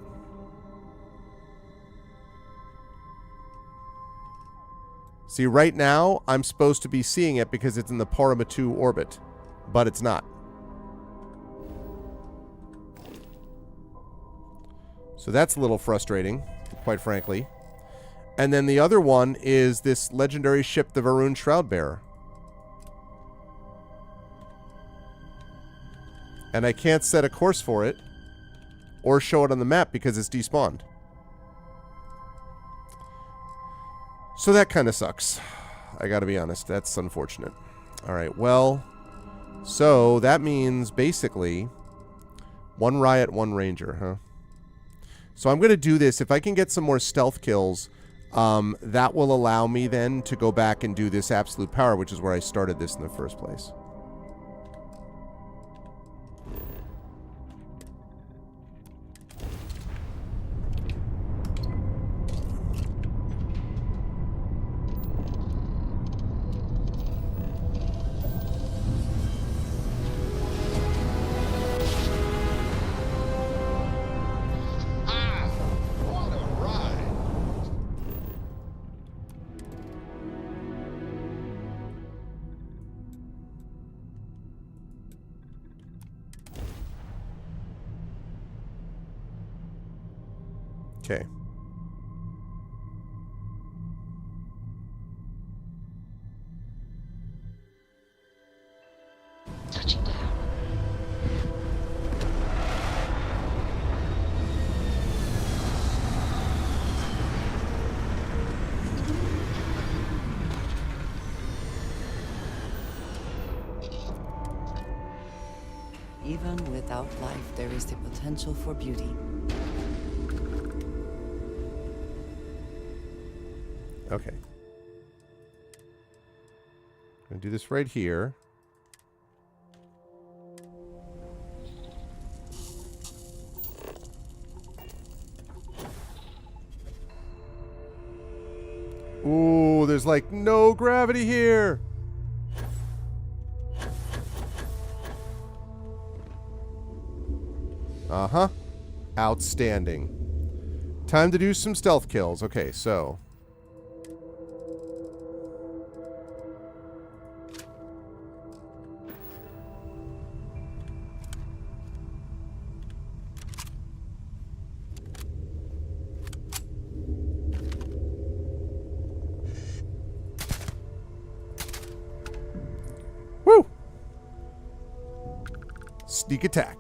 See, right now, I'm supposed to be seeing it because it's in the Parama 2 orbit, but it's not. So that's a little frustrating, quite frankly. And then the other one is this legendary ship, the Varun Shroudbearer. And I can't set a course for it or show it on the map because it's despawned. So that kind of sucks. I gotta be honest. That's unfortunate. Alright, well, so that means basically one riot, one ranger, huh? So I'm going to do this. If I can get some more stealth kills, that will allow me then to go back and do this absolute power, which is where I started this in the first place. Okay. Touching down. Even without life, there is the potential for beauty. Okay. I'm going to do this right here. Ooh, there's like no gravity here. Uh-huh. Outstanding. Time to do some stealth kills. Okay, so... Woo! Sneak attack.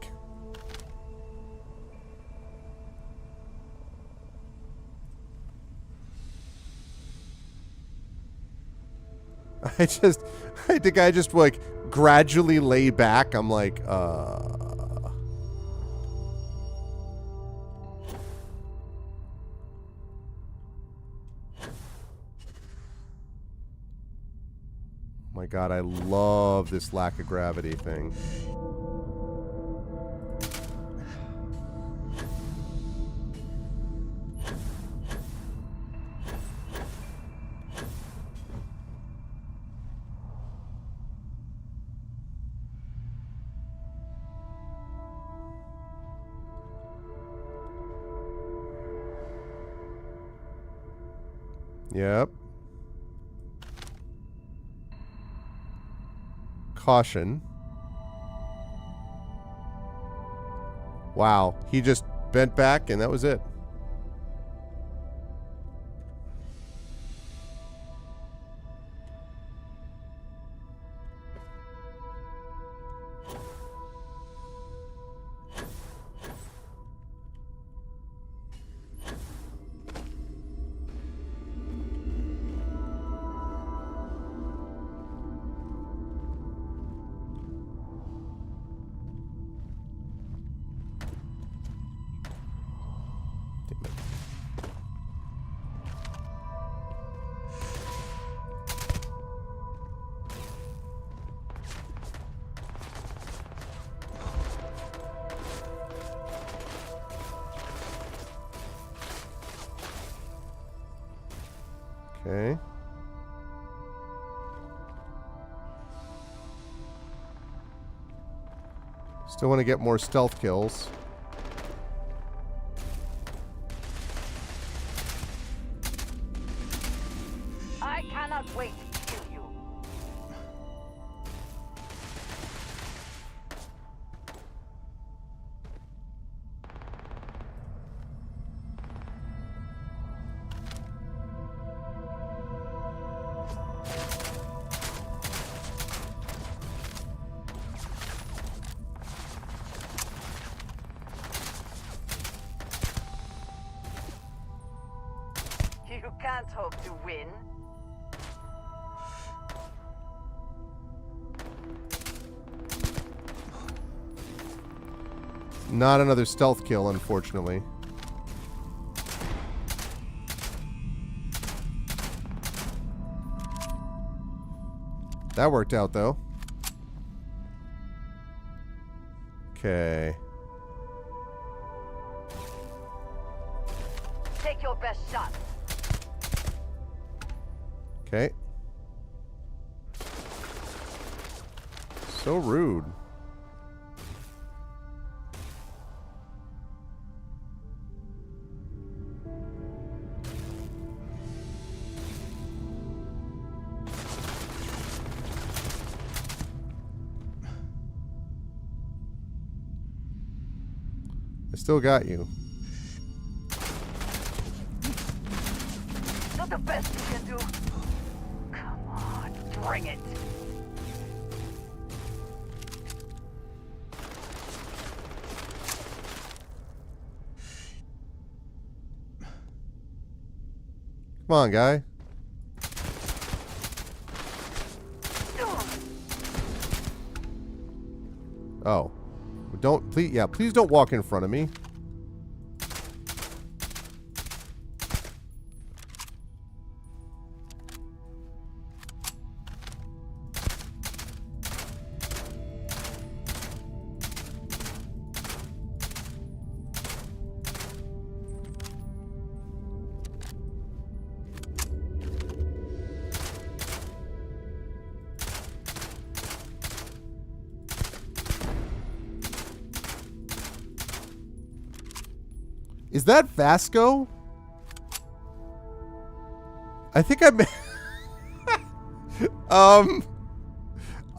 I think I just like gradually lay back. I'm like, my God, I love this lack of gravity thing. Yep. Caution. Wow, he just bent back and that was it. Okay. Still want to get more stealth kills. I cannot wait to kill you. You can't hope to win. Not another stealth kill, unfortunately. That worked out, though. Okay. Take your best shot. Okay. So rude. I still got you. Not the best you can do. Come on, bring it. Come on, guy. Oh. Don't, please, yeah, please don't walk in front of me. Is that Vasco? I think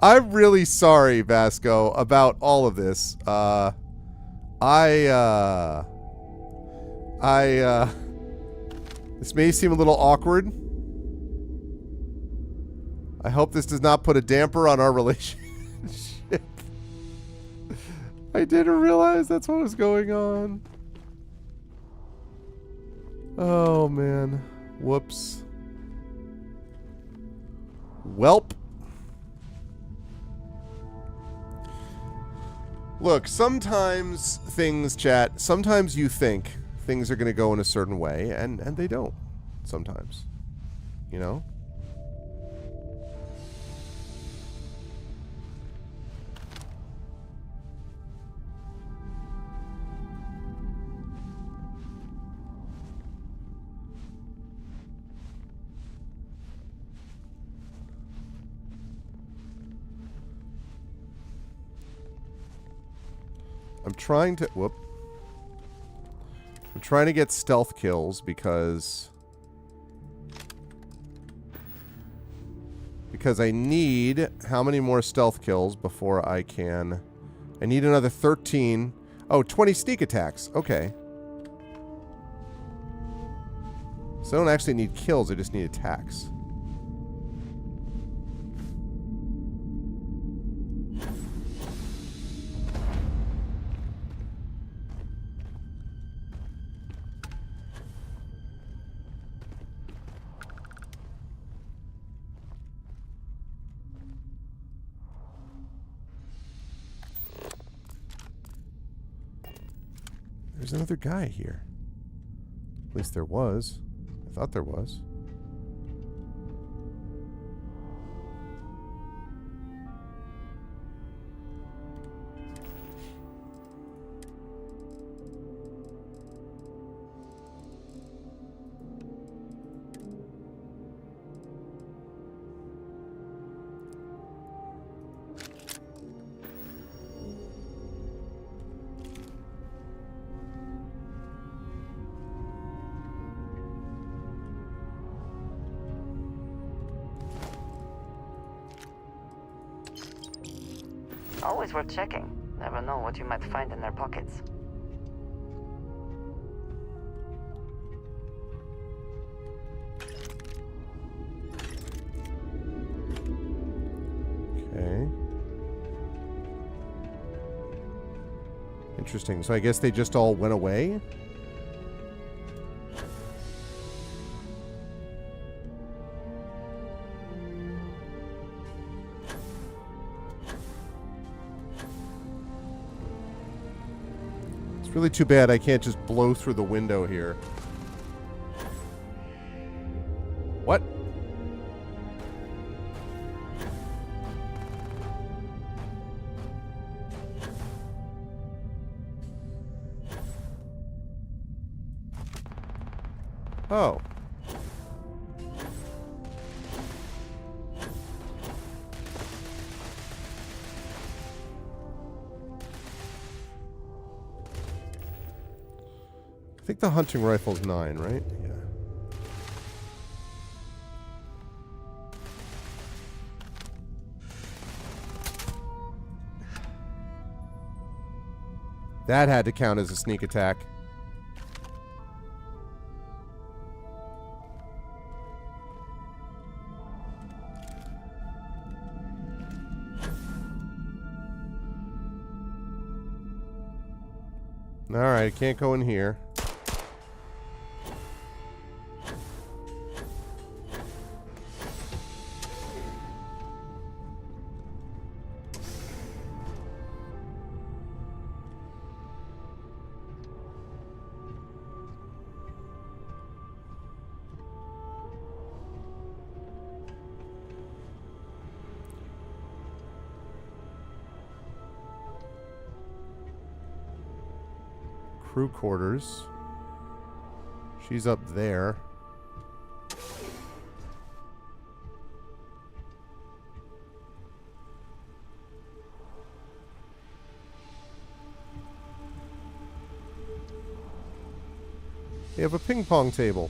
I'm really sorry, Vasco, about all of this. This may seem a little awkward. I hope this does not put a damper on our relationship. I didn't realize that's what was going on. Oh, man. Whoops. Welp. Look, sometimes things, chat, sometimes you think things are going to go in a certain way, and they don't. Sometimes. You know? I'm trying to... Whoop. I'm trying to get stealth kills because I need how many more stealth kills before I can... I need another 13... Oh, 20 sneak attacks. Okay. So I don't actually need kills, I just need attacks. There's another guy here. At least there was. I thought there was. Always worth checking. Never know what you might find in their pockets. Okay. Interesting. So I guess they just all went away? It's really too bad I can't just blow through the window here. What? Oh. I think the hunting rifle's 9, right? Yeah. That had to count as a sneak attack. Alright, I can't go in here. Crew quarters. She's up there. They have a ping pong table.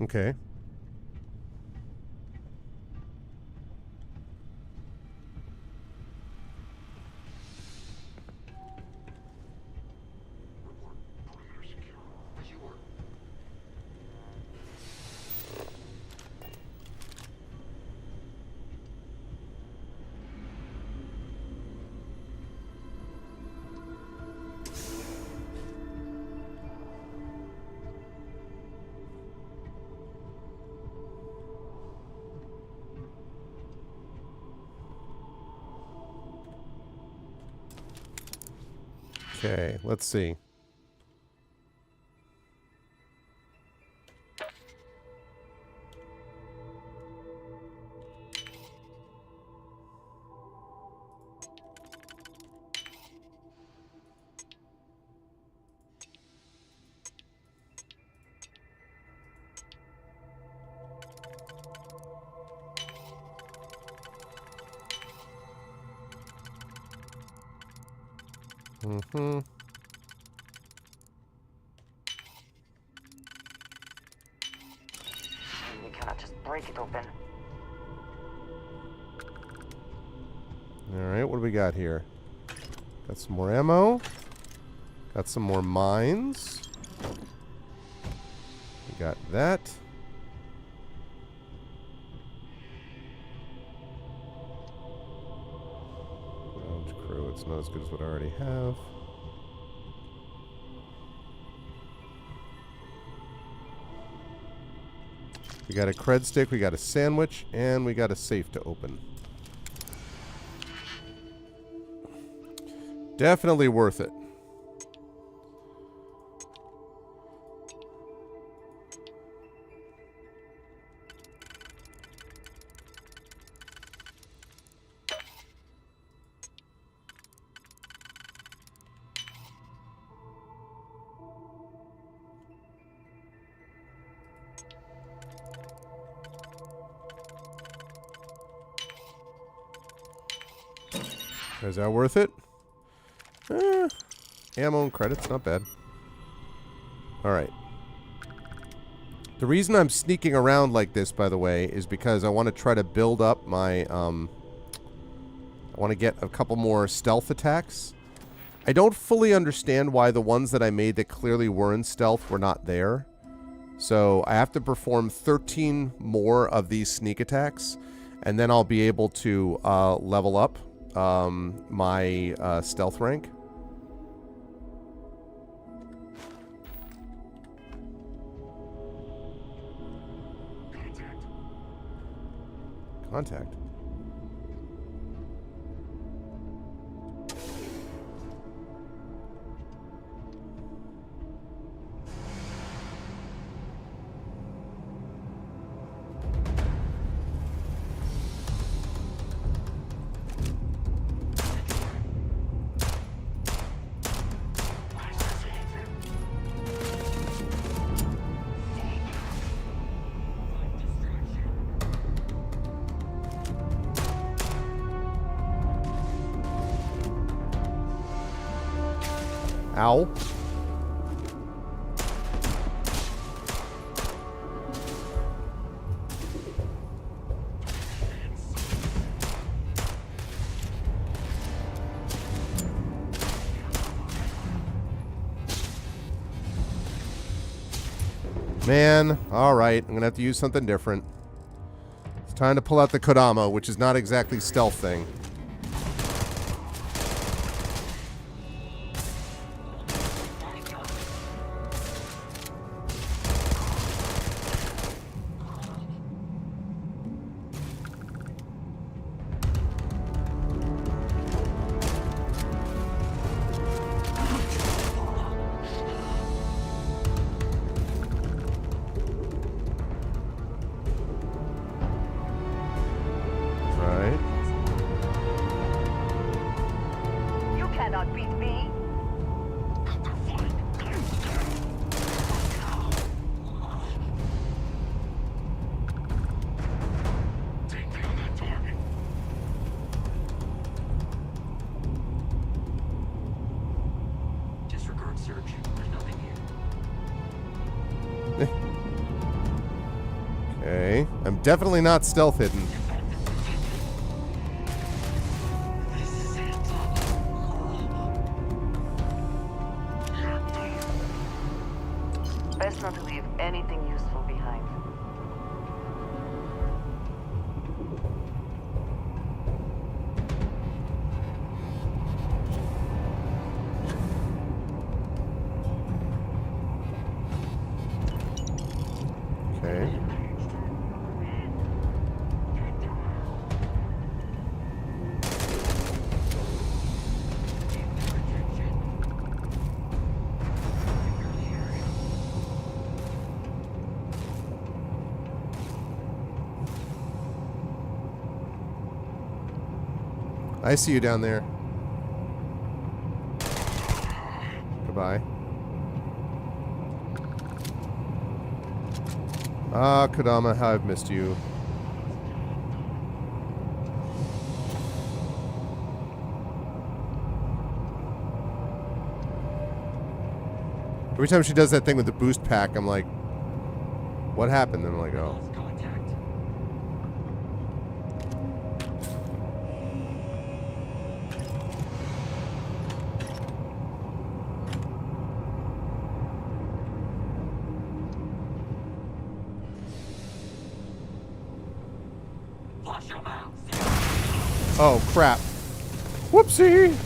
Okay. Okay, let's see. Mm-hmm. You cannot just break it open. Alright, what do we got here? Got some more ammo. Got some more mines. We got that. Ground crew, it's not as good as what I already have. We got a cred stick, we got a sandwich, and we got a safe to open. Definitely worth it. Is that worth it? Ammo and credits, not bad. Alright. The reason I'm sneaking around like this, by the way, is because I want to try to build up my, I want to get a couple more stealth attacks. I don't fully understand why the ones that I made that clearly were in stealth were not there. So I have to perform 13 more of these sneak attacks, and then I'll be able to level up my stealth rank. Contact. Ow. Man, alright, I'm gonna have to use something different. It's time to pull out the Kodama, which is not exactly stealth thing. Okay, I'm definitely not stealth hidden. Best not to leave anything useful behind. Okay. I see you down there. Goodbye. Ah, Kodama, how I've missed you. Every time she does that thing with the boost pack, I'm like, what happened? And I'm like, oh. Oh, crap. Whoopsie!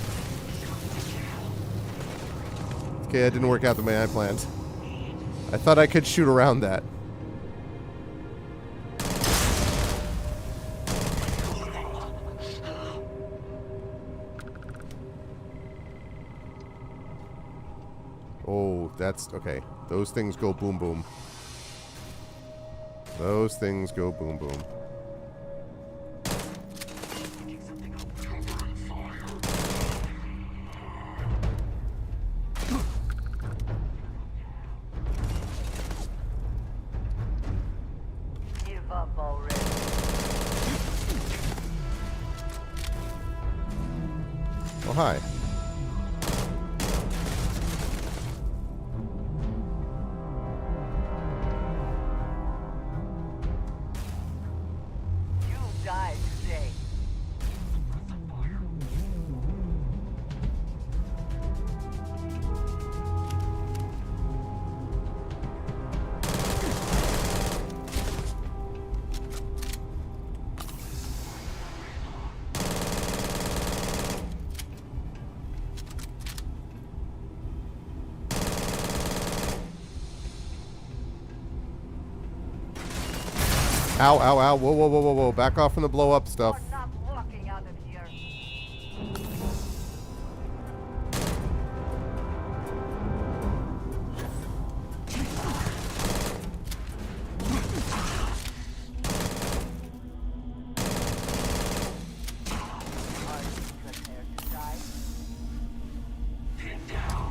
Okay, that didn't work out the way I planned. I thought I could shoot around that. Oh, that's... okay. Those things go boom boom. Those things go boom boom. Oh, hi. You died today. Ow, ow, ow. Whoa, whoa, whoa, whoa, whoa. Back off from the blow up stuff. Not walking out of here. Are you prepared to die? Get down.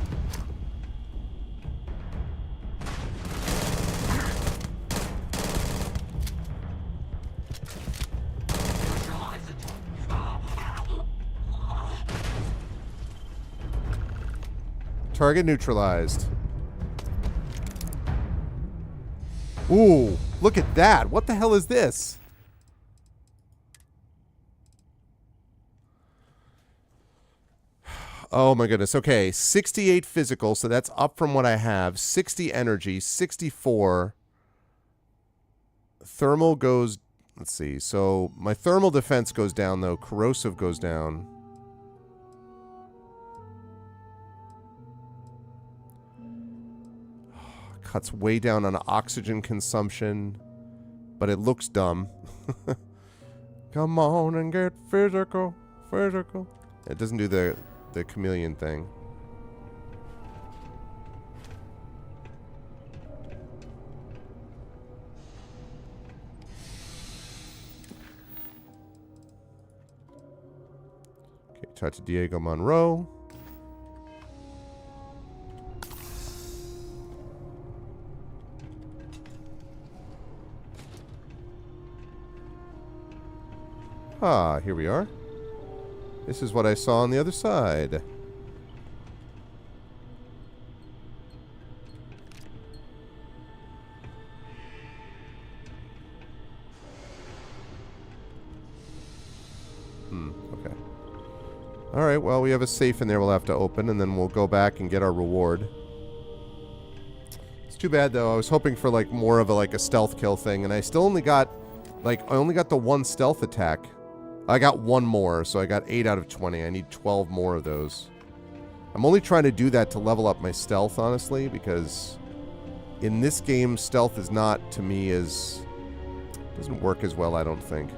Target neutralized. Ooh, look at that. What the hell is this? Oh my goodness. Okay, 68 physical, so that's up from what I have. 60 energy, 64. Thermal goes... let's see. So my thermal defense goes down, though. Corrosive goes down. Cuts way down on oxygen consumption, but it looks dumb. Come on and get physical, physical. It doesn't do the chameleon thing. Okay, talk to Diego Monroe. Ah, here we are. This is what I saw on the other side. Okay. Alright, well, we have a safe in there we'll have to open, and then we'll go back and get our reward. It's too bad, though. I was hoping for, like, more of a stealth kill thing, and I still only got, I only got the one stealth attack. I got one more, so I got 8 out of 20. I need 12 more of those. I'm only trying to do that to level up my stealth, honestly, because in this game, stealth is not, to me, doesn't work as well, I don't think.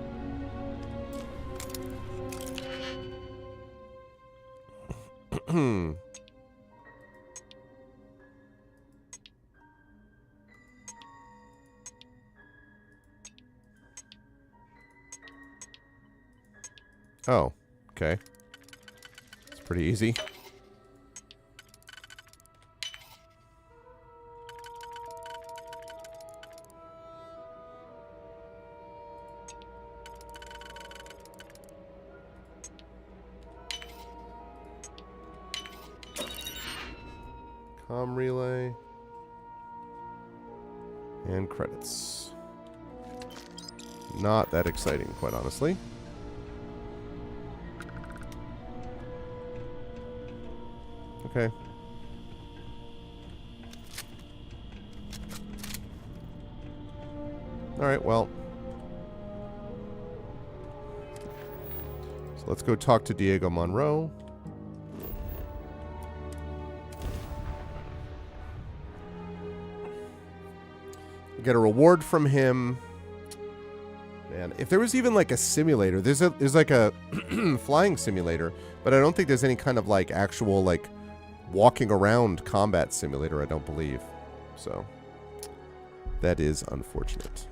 Oh, Okay. It's pretty easy. Comm relay. And credits. Not that exciting, quite honestly. Okay. Alright, well. So let's go talk to Diego Monroe. Get a reward from him. Man, if there was even like a simulator, there's like a flying simulator, but I don't think there's any kind of like actual like walking around combat simulator, I don't believe. So that is unfortunate.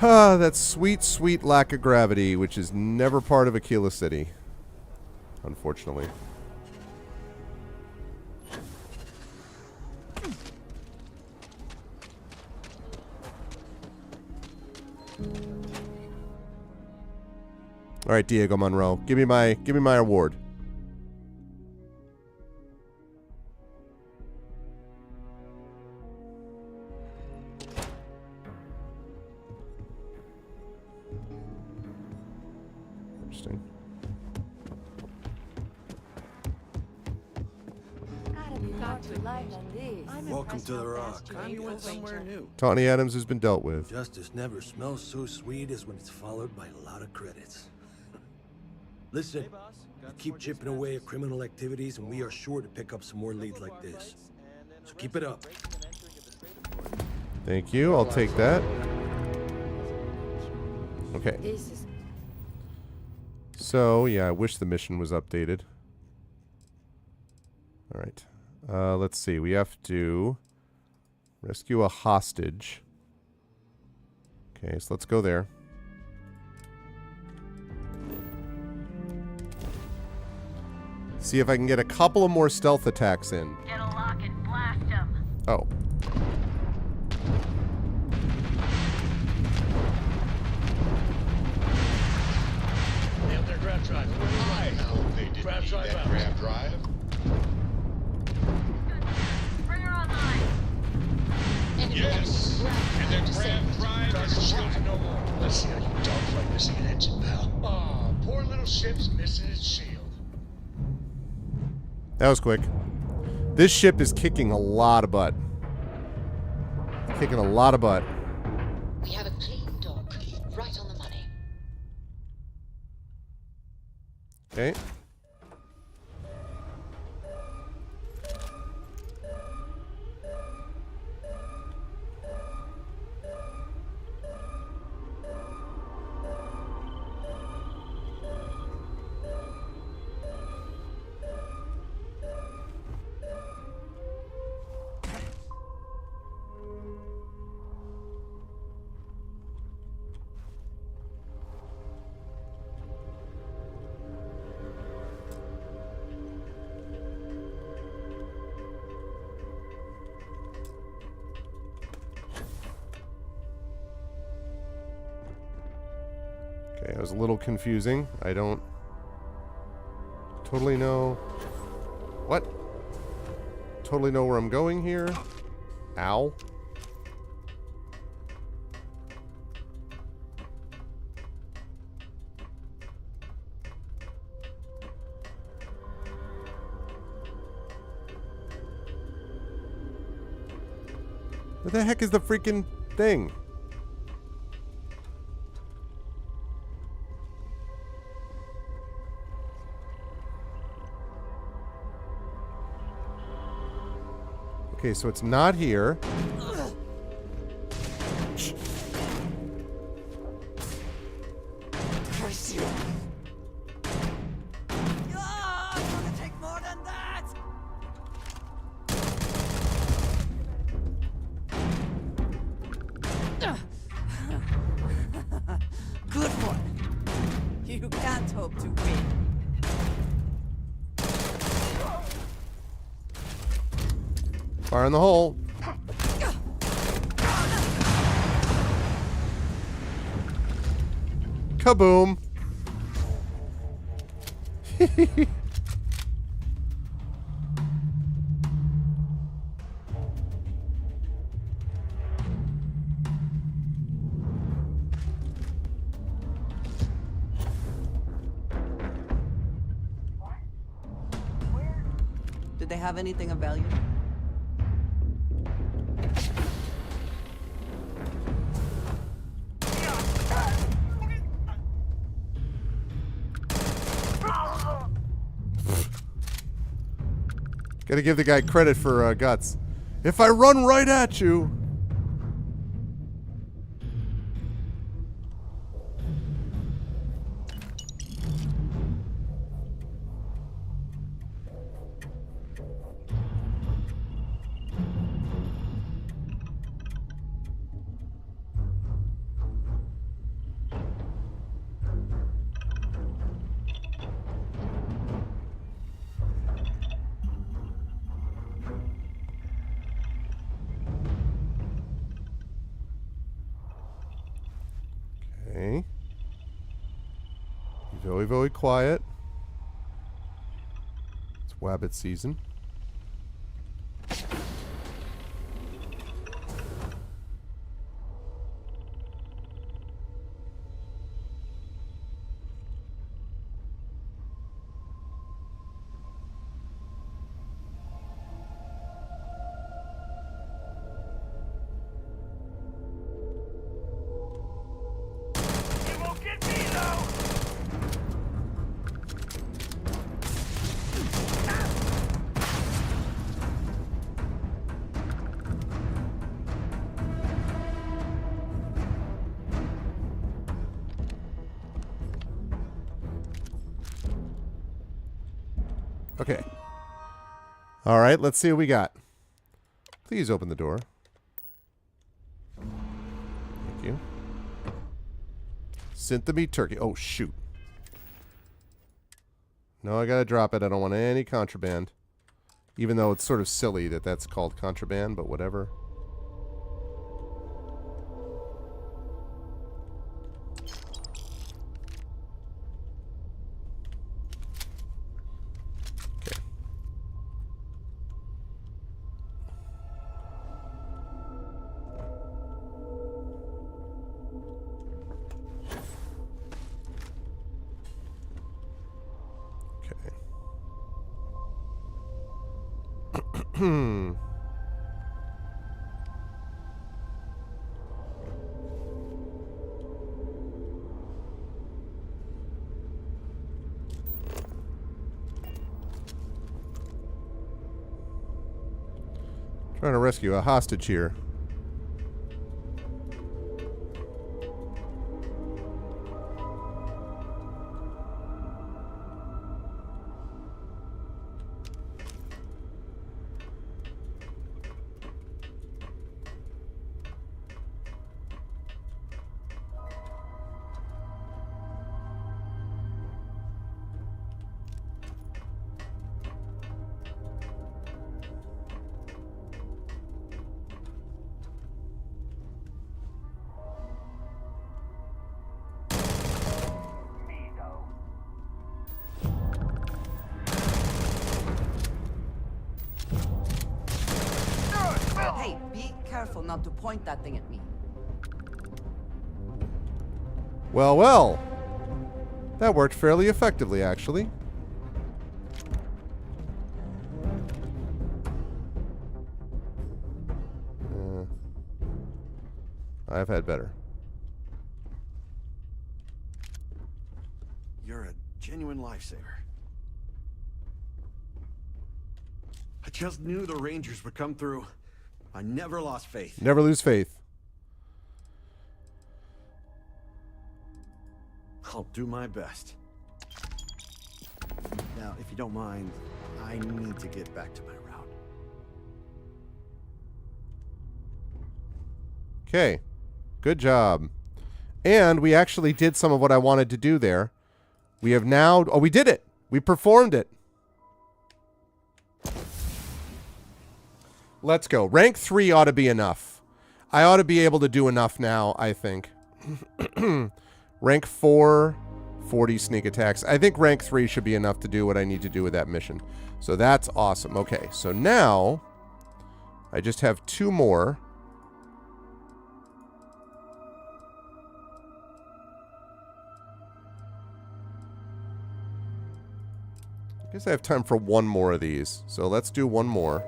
Ah, that sweet, sweet lack of gravity, which is never part of Aquila City. Unfortunately. All right, Diego Monroe, give me my award. Interesting. Welcome to the Rock. You went somewhere new. Tawny Adams has been dealt with. Justice never smells so sweet as when it's followed by a lot of credits. Listen, you keep chipping away at criminal activities and we are sure to pick up some more leads like this. So keep it up. Thank you. I'll take that. Okay. So, yeah, I wish the mission was updated. All right. Let's see. We have to rescue a hostage. Okay, so let's go there. See if I can get a couple of more stealth attacks in. Get a lock and blast him. Oh. Nailed their grab drive. Where now? They didn't grab drive that grab drive. Bring her online. Yes. And their grab drive is shielded no more. Let's see how you dogfight missing an engine, pal. Ah, poor little ship's missing its shield. That was quick. This ship is kicking a lot of butt. Kicking a lot of butt. We have a clean dock, right on the money. Okay. Okay, it was a little confusing. I don't totally know... What? Totally know where I'm going here. Ow. What the heck is the freaking thing? Okay, so it's not here. crush you. Ah, it's gonna take more than that. Good one. You can't hope to win. Fire in the hole. Kaboom. Did they have anything of value? Gotta give the guy credit for guts. If I run right at you. Okay. Very, very quiet. It's Wabbit season. Okay. All right, let's see what we got. Please open the door. Thank you. Synth meat turkey. Oh, shoot. No, I gotta drop it. I don't want any contraband. Even though it's sort of silly that that's called contraband, but whatever. Trying to rescue a hostage here. Hey, be careful not to point that thing at me. Well, well. That worked fairly effectively, actually. I've had better. You're a genuine lifesaver. I just knew the Rangers would come through. I never lost faith. Never lose faith. I'll do my best. Now, if you don't mind, I need to get back to my route. Okay. Good job. And we actually did some of what I wanted to do there. We have now... Oh, we did it! We performed it. Let's go. Rank 3 ought to be enough. I ought to be able to do enough now, I think. Rank 4, 40 sneak attacks. I think rank 3 should be enough to do what I need to do with that mission. So that's awesome. Okay, so now I just have 2 more. I guess I have time for 1 more of these. So let's do 1 more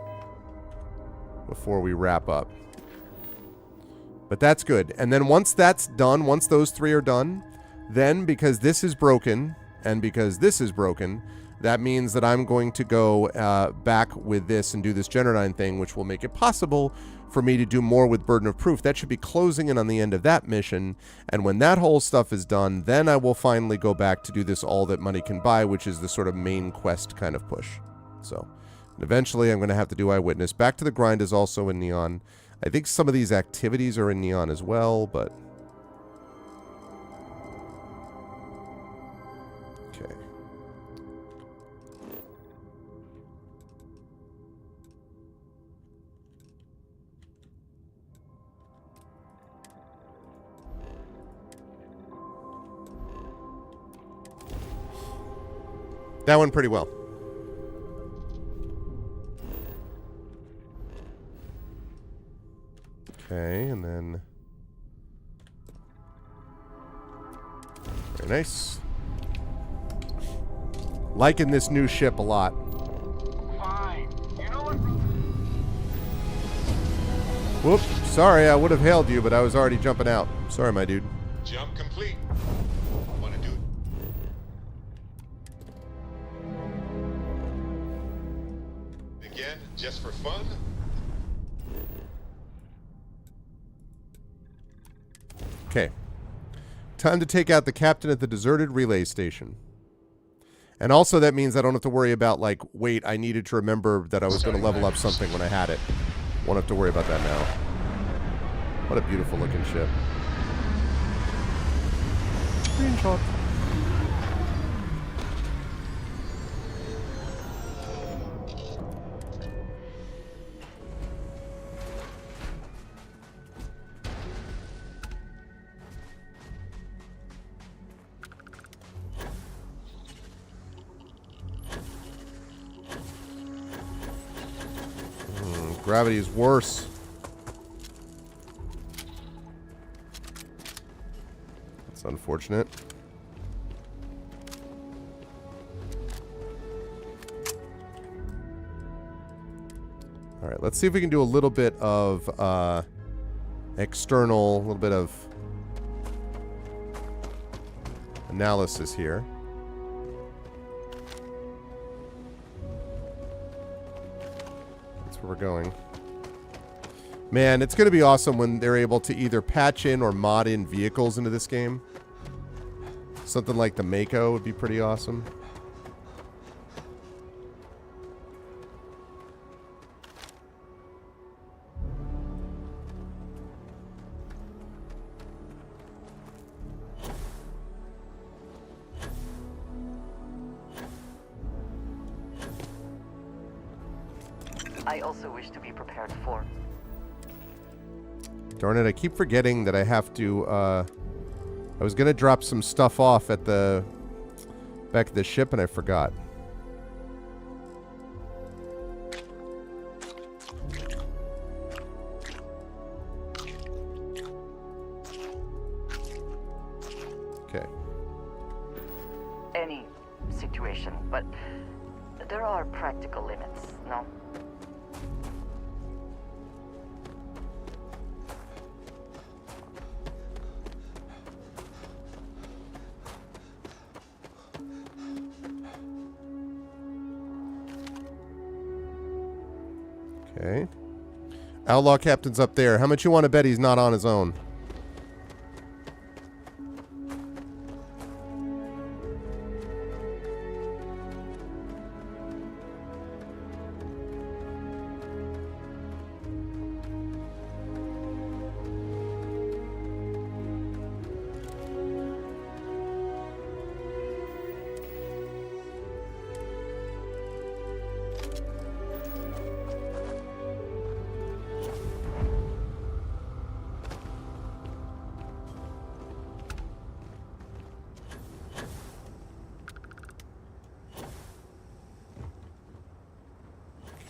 before we wrap up. But that's good. And then once that's done, once those 3 are done, then because this is broken and because this is broken, that means that I'm going to go back with this and do this Generdyne thing, which will make it possible for me to do more with Burden of Proof. That should be closing in on the end of that mission. And when that whole stuff is done, then I will finally go back to do this All That Money Can Buy, which is the sort of main quest kind of push. So eventually I'm going to have to do Eyewitness. Back to the Grind is also in Neon. I think some of these activities are in Neon as well, but... Okay. That went pretty well. Okay, and then... Very nice. Liking this new ship a lot. Fine. You know what? Whoops. Sorry, I would have hailed you, but I was already jumping out. Sorry, my dude. Jump complete. Want to do it again, just for fun? Okay. Time to take out the captain at the deserted relay station. And also that means I don't have to worry about, like, wait, I needed to remember that I was going to level up something when I had it. Won't have to worry about that now. What a beautiful looking ship. Screenshot. Gravity is worse. That's unfortunate. All right, let's see if we can do a little bit of external, a little bit of analysis here. That's where we're going. Man, it's going to be awesome when they're able to either patch in or mod in vehicles into this game. Something like the Mako would be pretty awesome. I also wish to be prepared for. Darn it, I keep forgetting that I have to, I was going to drop some stuff off at the back of the ship and I forgot. Okay. Any situation, but there are practical limits, no? Okay. Outlaw Captain's up there. How much you want to bet he's not on his own?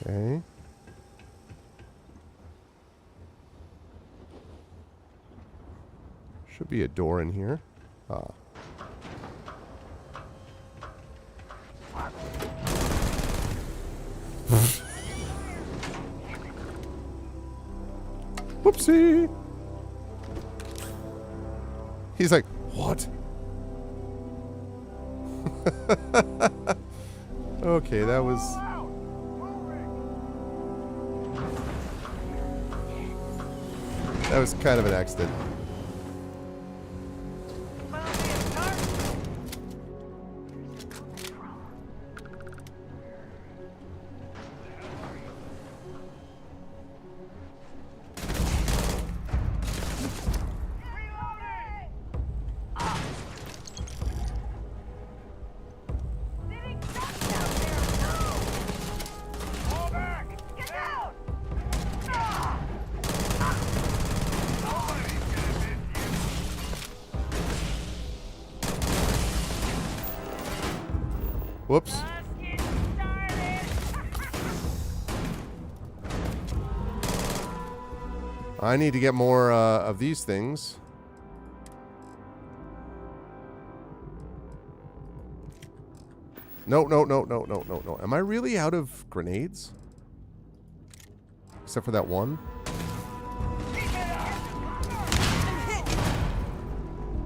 Okay. Should be a door in here. Ah. Whoopsie! He's like, what? Okay, that was... That was kind of an accident. Whoops. I need to get more of these things. No. Am I really out of grenades? Except for that one?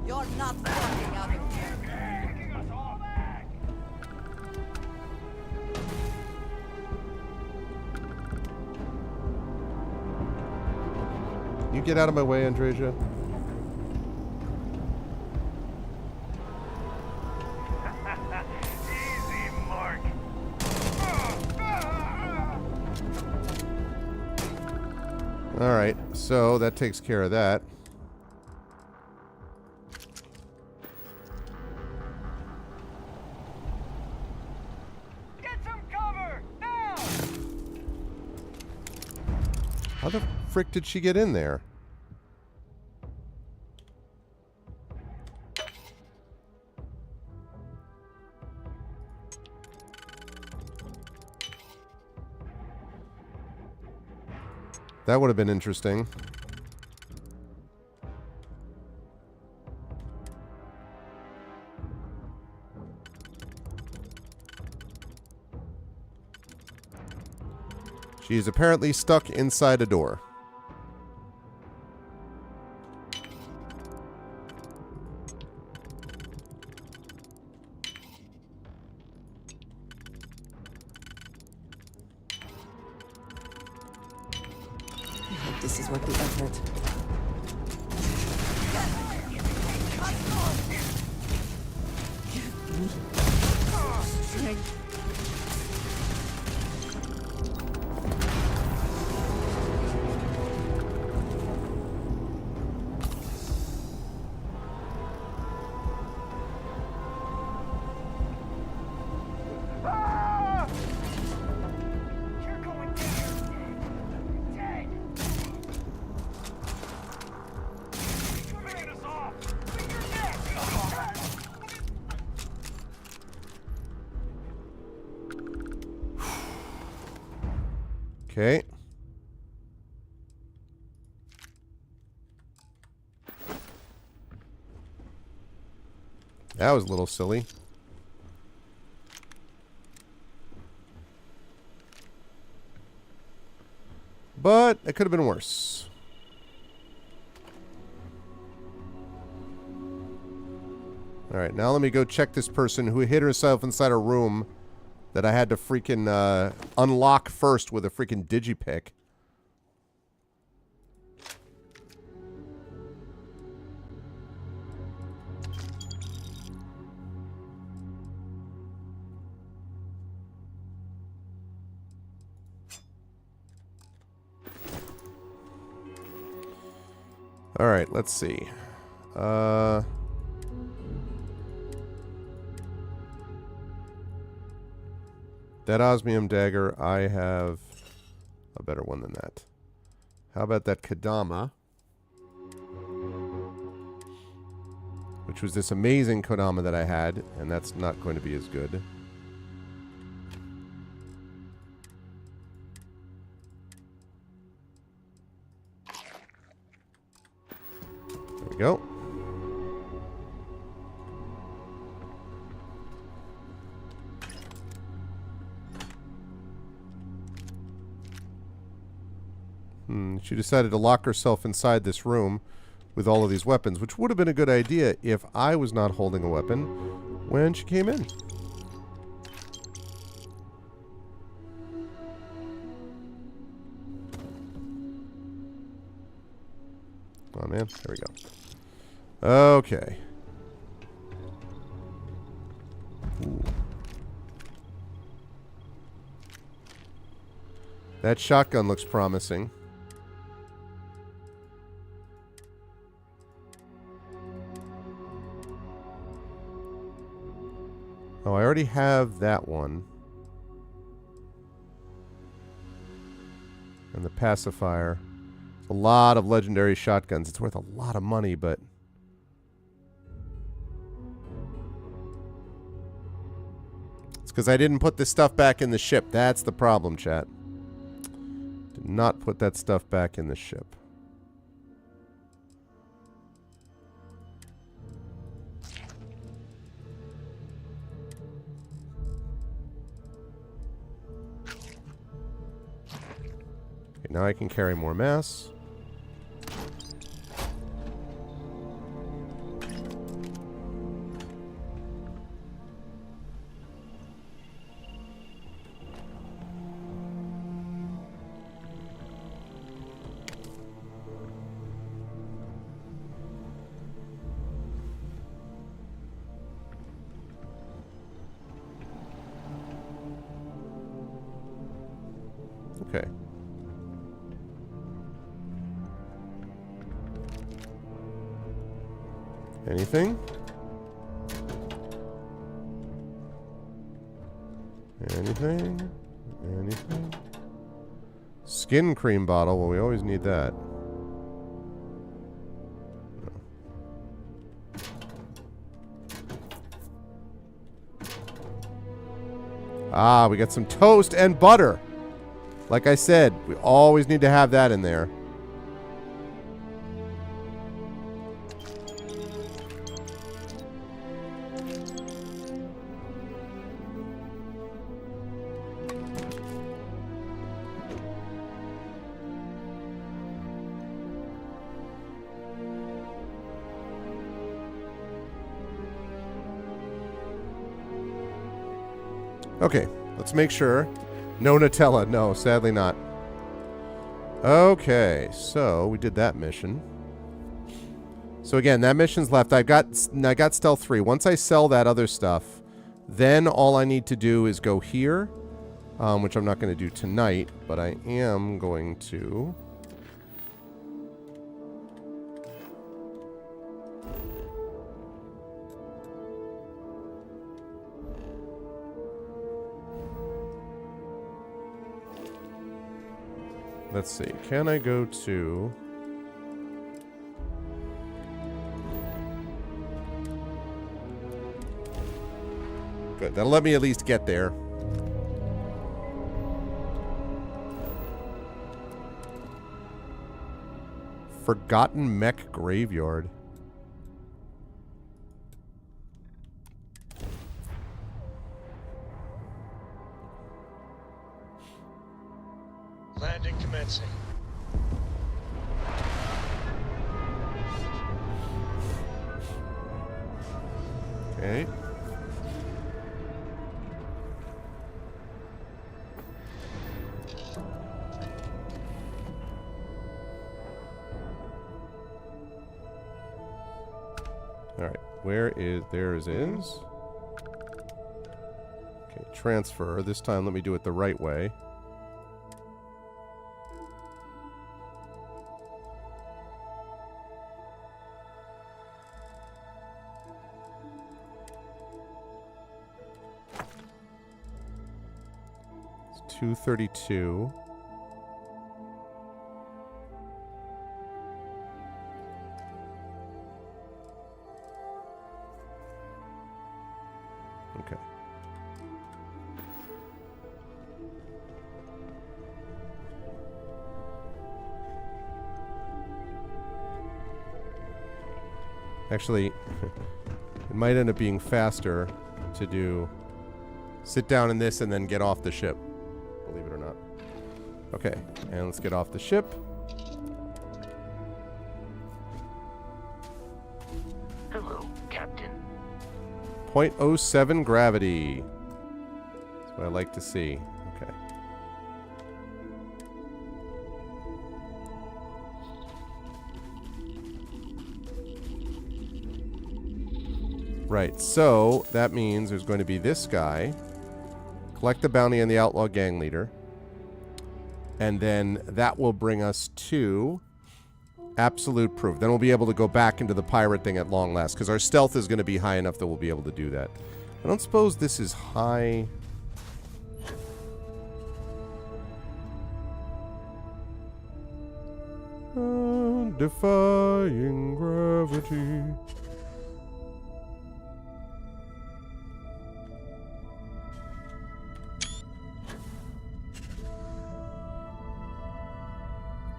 You're not walking out of here. You get out of my way, Andreja. Easy, Mark. Alright, so that takes care of that. Get some cover now. How the frick did she get in there? That would have been interesting. She is apparently stuck inside a door. This is what the effort. Strength. You're going down. Dead. Finish us off. You're dead. Okay. That was a little silly. But it could have been worse. Alright, now let me go check this person who hid herself inside a room that I had to freaking unlock first with a freaking digipick. Alright, let's see. That osmium dagger, I have a better one than that. How about that Kodama? Which was this amazing Kodama that I had, and that's not going to be as good. we go. She decided to lock herself inside this room with all of these weapons, which would have been a good idea if I was not holding a weapon when she came in. Come on, man. There we go. Okay. Ooh. That shotgun looks promising. Oh, I already have that one. And the pacifier. A lot of legendary shotguns. It's worth a lot of money, but... It's because I didn't put this stuff back in the ship. That's the problem, chat. Did not put that stuff back in the ship. Okay, now I can carry more mass. Okay. Anything? Anything? Anything? Skin cream bottle. Well, we always need that. No. Ah, we got some toast and butter. Like I said, we always need to have that in there. Okay, let's make sure. No Nutella. No, sadly not. Okay, so we did that mission. So again, that mission's left. I got Stealth 3. Once I sell that other stuff, then all I need to do is go here, which I'm not going to do tonight, but I am going to... Let's see. Can I go to... Good. That'll let me at least get there. Forgotten Mech Graveyard. Landing commencing. Okay. Alright, where is... Theirs is. Okay, transfer. This time let me do it the right way. It's 232. Okay. Actually, it might end up being faster to do sit down in this and then get off the ship. Believe it or not. Okay, and let's get off the ship. Hello, Captain. 0.07 gravity. That's what I like to see. Okay. Right, so that means there's going to be this guy. Collect the bounty on the outlaw gang leader. And then that will bring us to absolute proof. Then we'll be able to go back into the pirate thing at long last, because our stealth is going to be high enough that we'll be able to do that. I don't suppose this is high. Defying gravity.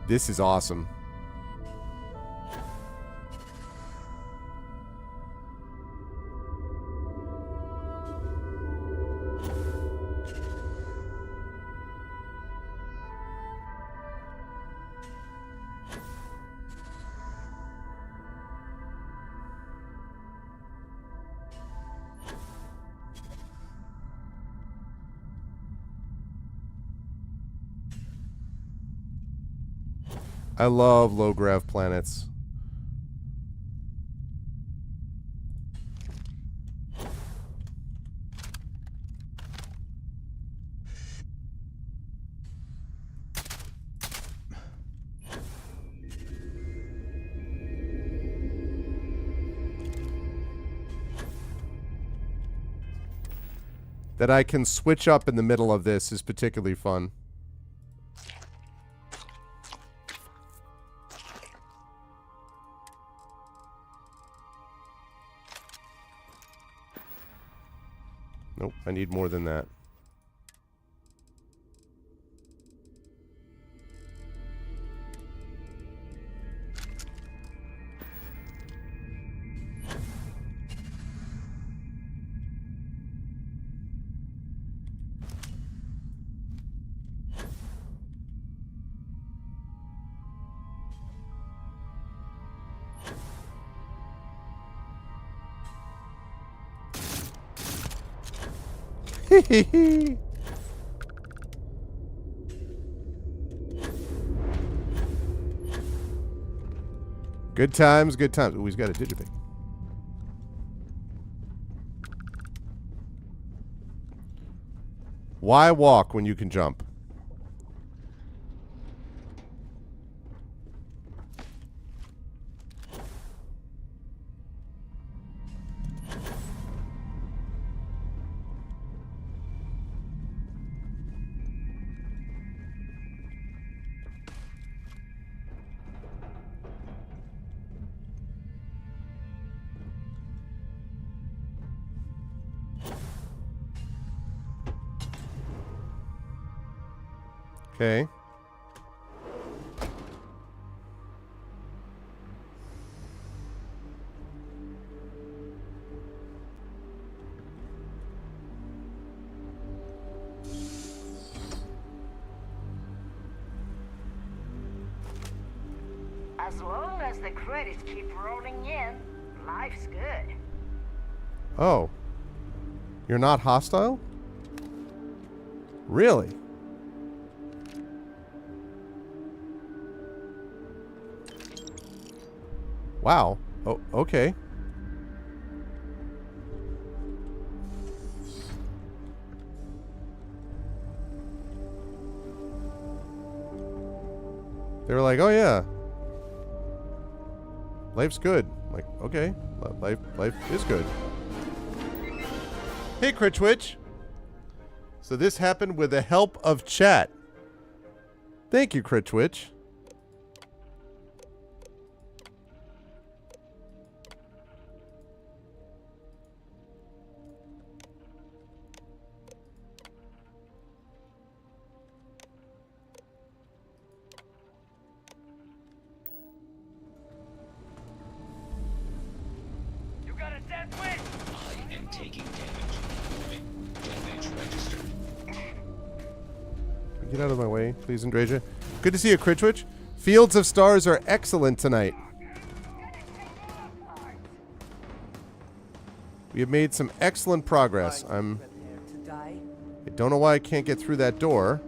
This is awesome. I love low grav planets. That I can switch up in the middle of this is particularly fun. Nope, I need more than that. Good times, good times. Ooh, he's got a digibig. Why walk when you can jump? Okay. As long as the credits keep rolling in, life's good. Oh. You're not hostile? Really? Wow. Oh, okay. They were like, oh yeah. Life's good. I'm like, okay. Life is good. Hey, Critchwitch. So this happened with the help of chat. Thank you, Critchwitch. Get out of my way, please, Andrasia. Good to see you, Critchwich. Fields of Stars are excellent tonight. We have made some excellent progress. I don't know why I can't get through that door.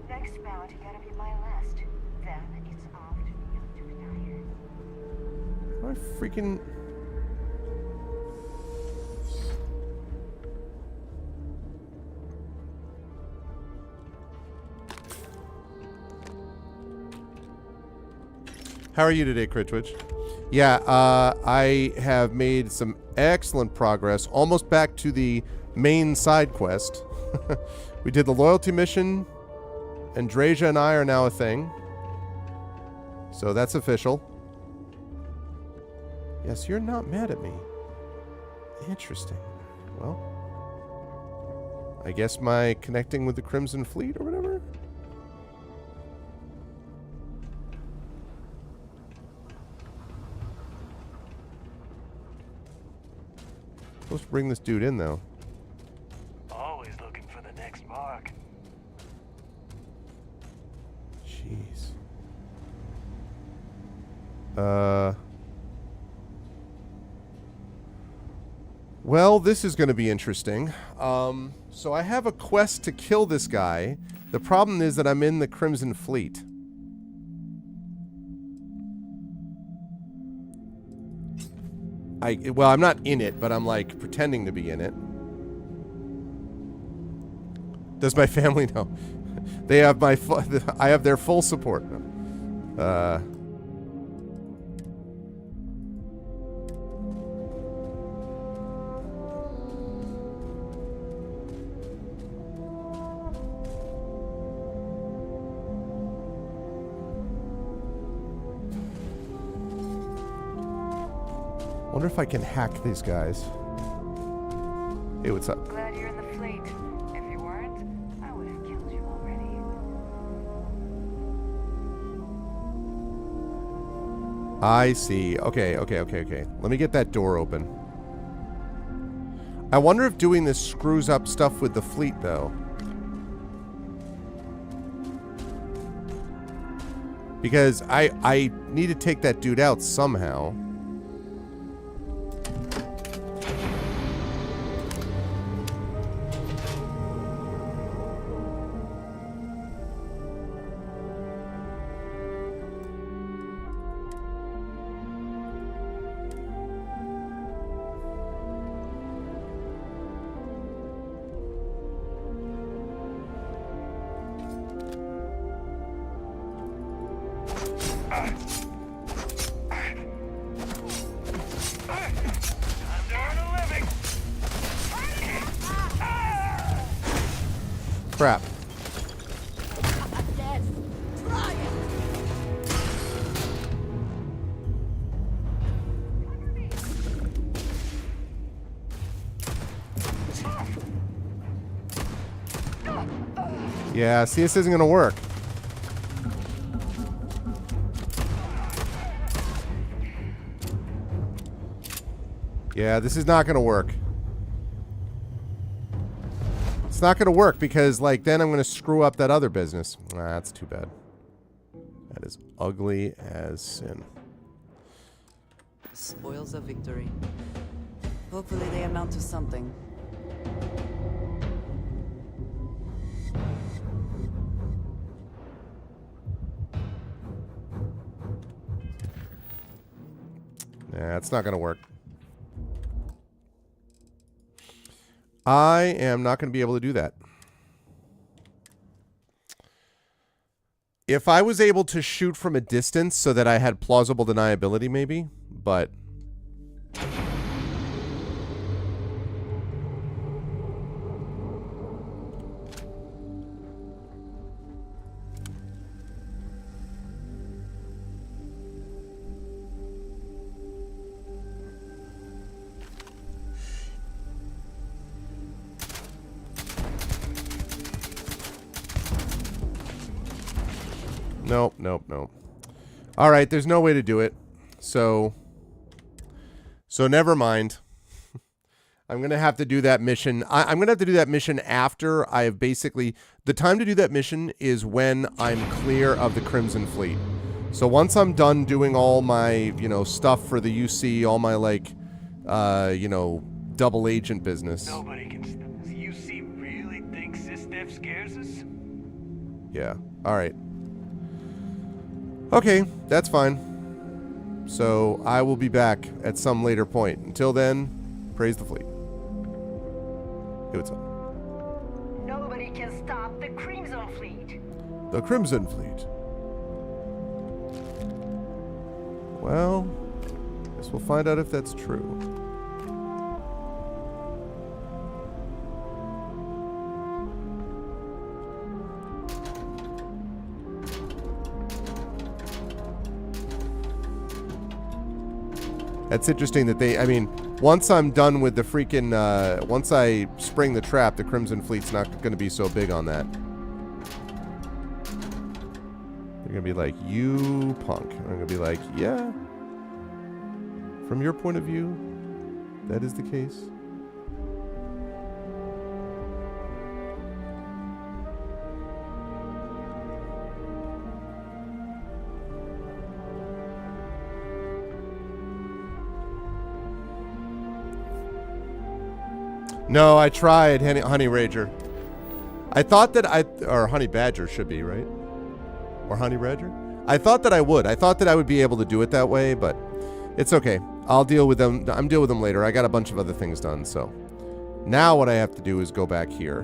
Next bout gotta be my last. Then it's off to you to retire. I freaking... How are you today, Critchwich? Yeah, I have made some excellent progress. Almost back to the main side quest. We did the loyalty mission. Andrasia and I are now a thing. So that's official. Yes, you're not mad at me. Interesting. Well, I guess my connecting with the Crimson Fleet or whatever? Supposed to bring this dude in, though. Always looking for the next mark. Jeez. Well, this is going to be interesting. So I have a quest to kill this guy. The problem is that I'm in the Crimson Fleet. Well, I'm not in it, but I'm like pretending to be in it. Does my family know? They have my I have their full support. I wonder if I can hack these guys. Hey, what's up? Glad you're in the fleet. If you weren't, I would have killed you already. I see. Okay. Let me get that door open. I wonder if doing this screws up stuff with the fleet, though. Because I need to take that dude out somehow. Crap. Yeah, see, this isn't going to work. Yeah, this is not going to work. It's not going to work because, like, then I'm going to screw up that other business. That's too bad. That is ugly as sin. Spoils of victory. Hopefully they amount to something. Nah, it's not going to work. I am not going to be able to do that. If I was able to shoot from a distance so that I had plausible deniability, maybe, but... Nope. All right, there's no way to do it. So So never mind. I'm going to have to do that mission. I'm going to have to do that mission after I have basically... The time to do that mission is when I'm clear of the Crimson Fleet. So once I'm done doing all my, you know, stuff for the UC, all my, like, you know, double agent business. Nobody can... The UC really thinks this stuff scares us? Yeah. All right. Okay, that's fine. So I will be back at some later point. Until then, praise the fleet. Hey, what's up? Nobody can stop the Crimson Fleet. The Crimson Fleet. Well, guess we'll find out if that's true. That's interesting that they, I mean, once I'm done with the freaking, once I spring the trap, the Crimson Fleet's not going to be so big on that. They're going to be like, you punk. And I'm going to be like, yeah. From your point of view, that is the case. No, I tried, Honey Rager. I thought that or Honey Badger should be, right? Or Honey Badger? I thought that I would. I thought that I would be able to do it that way, but it's okay. I'll deal with them. I'm deal with them later. I got a bunch of other things done, so. Now what I have to do is go back here.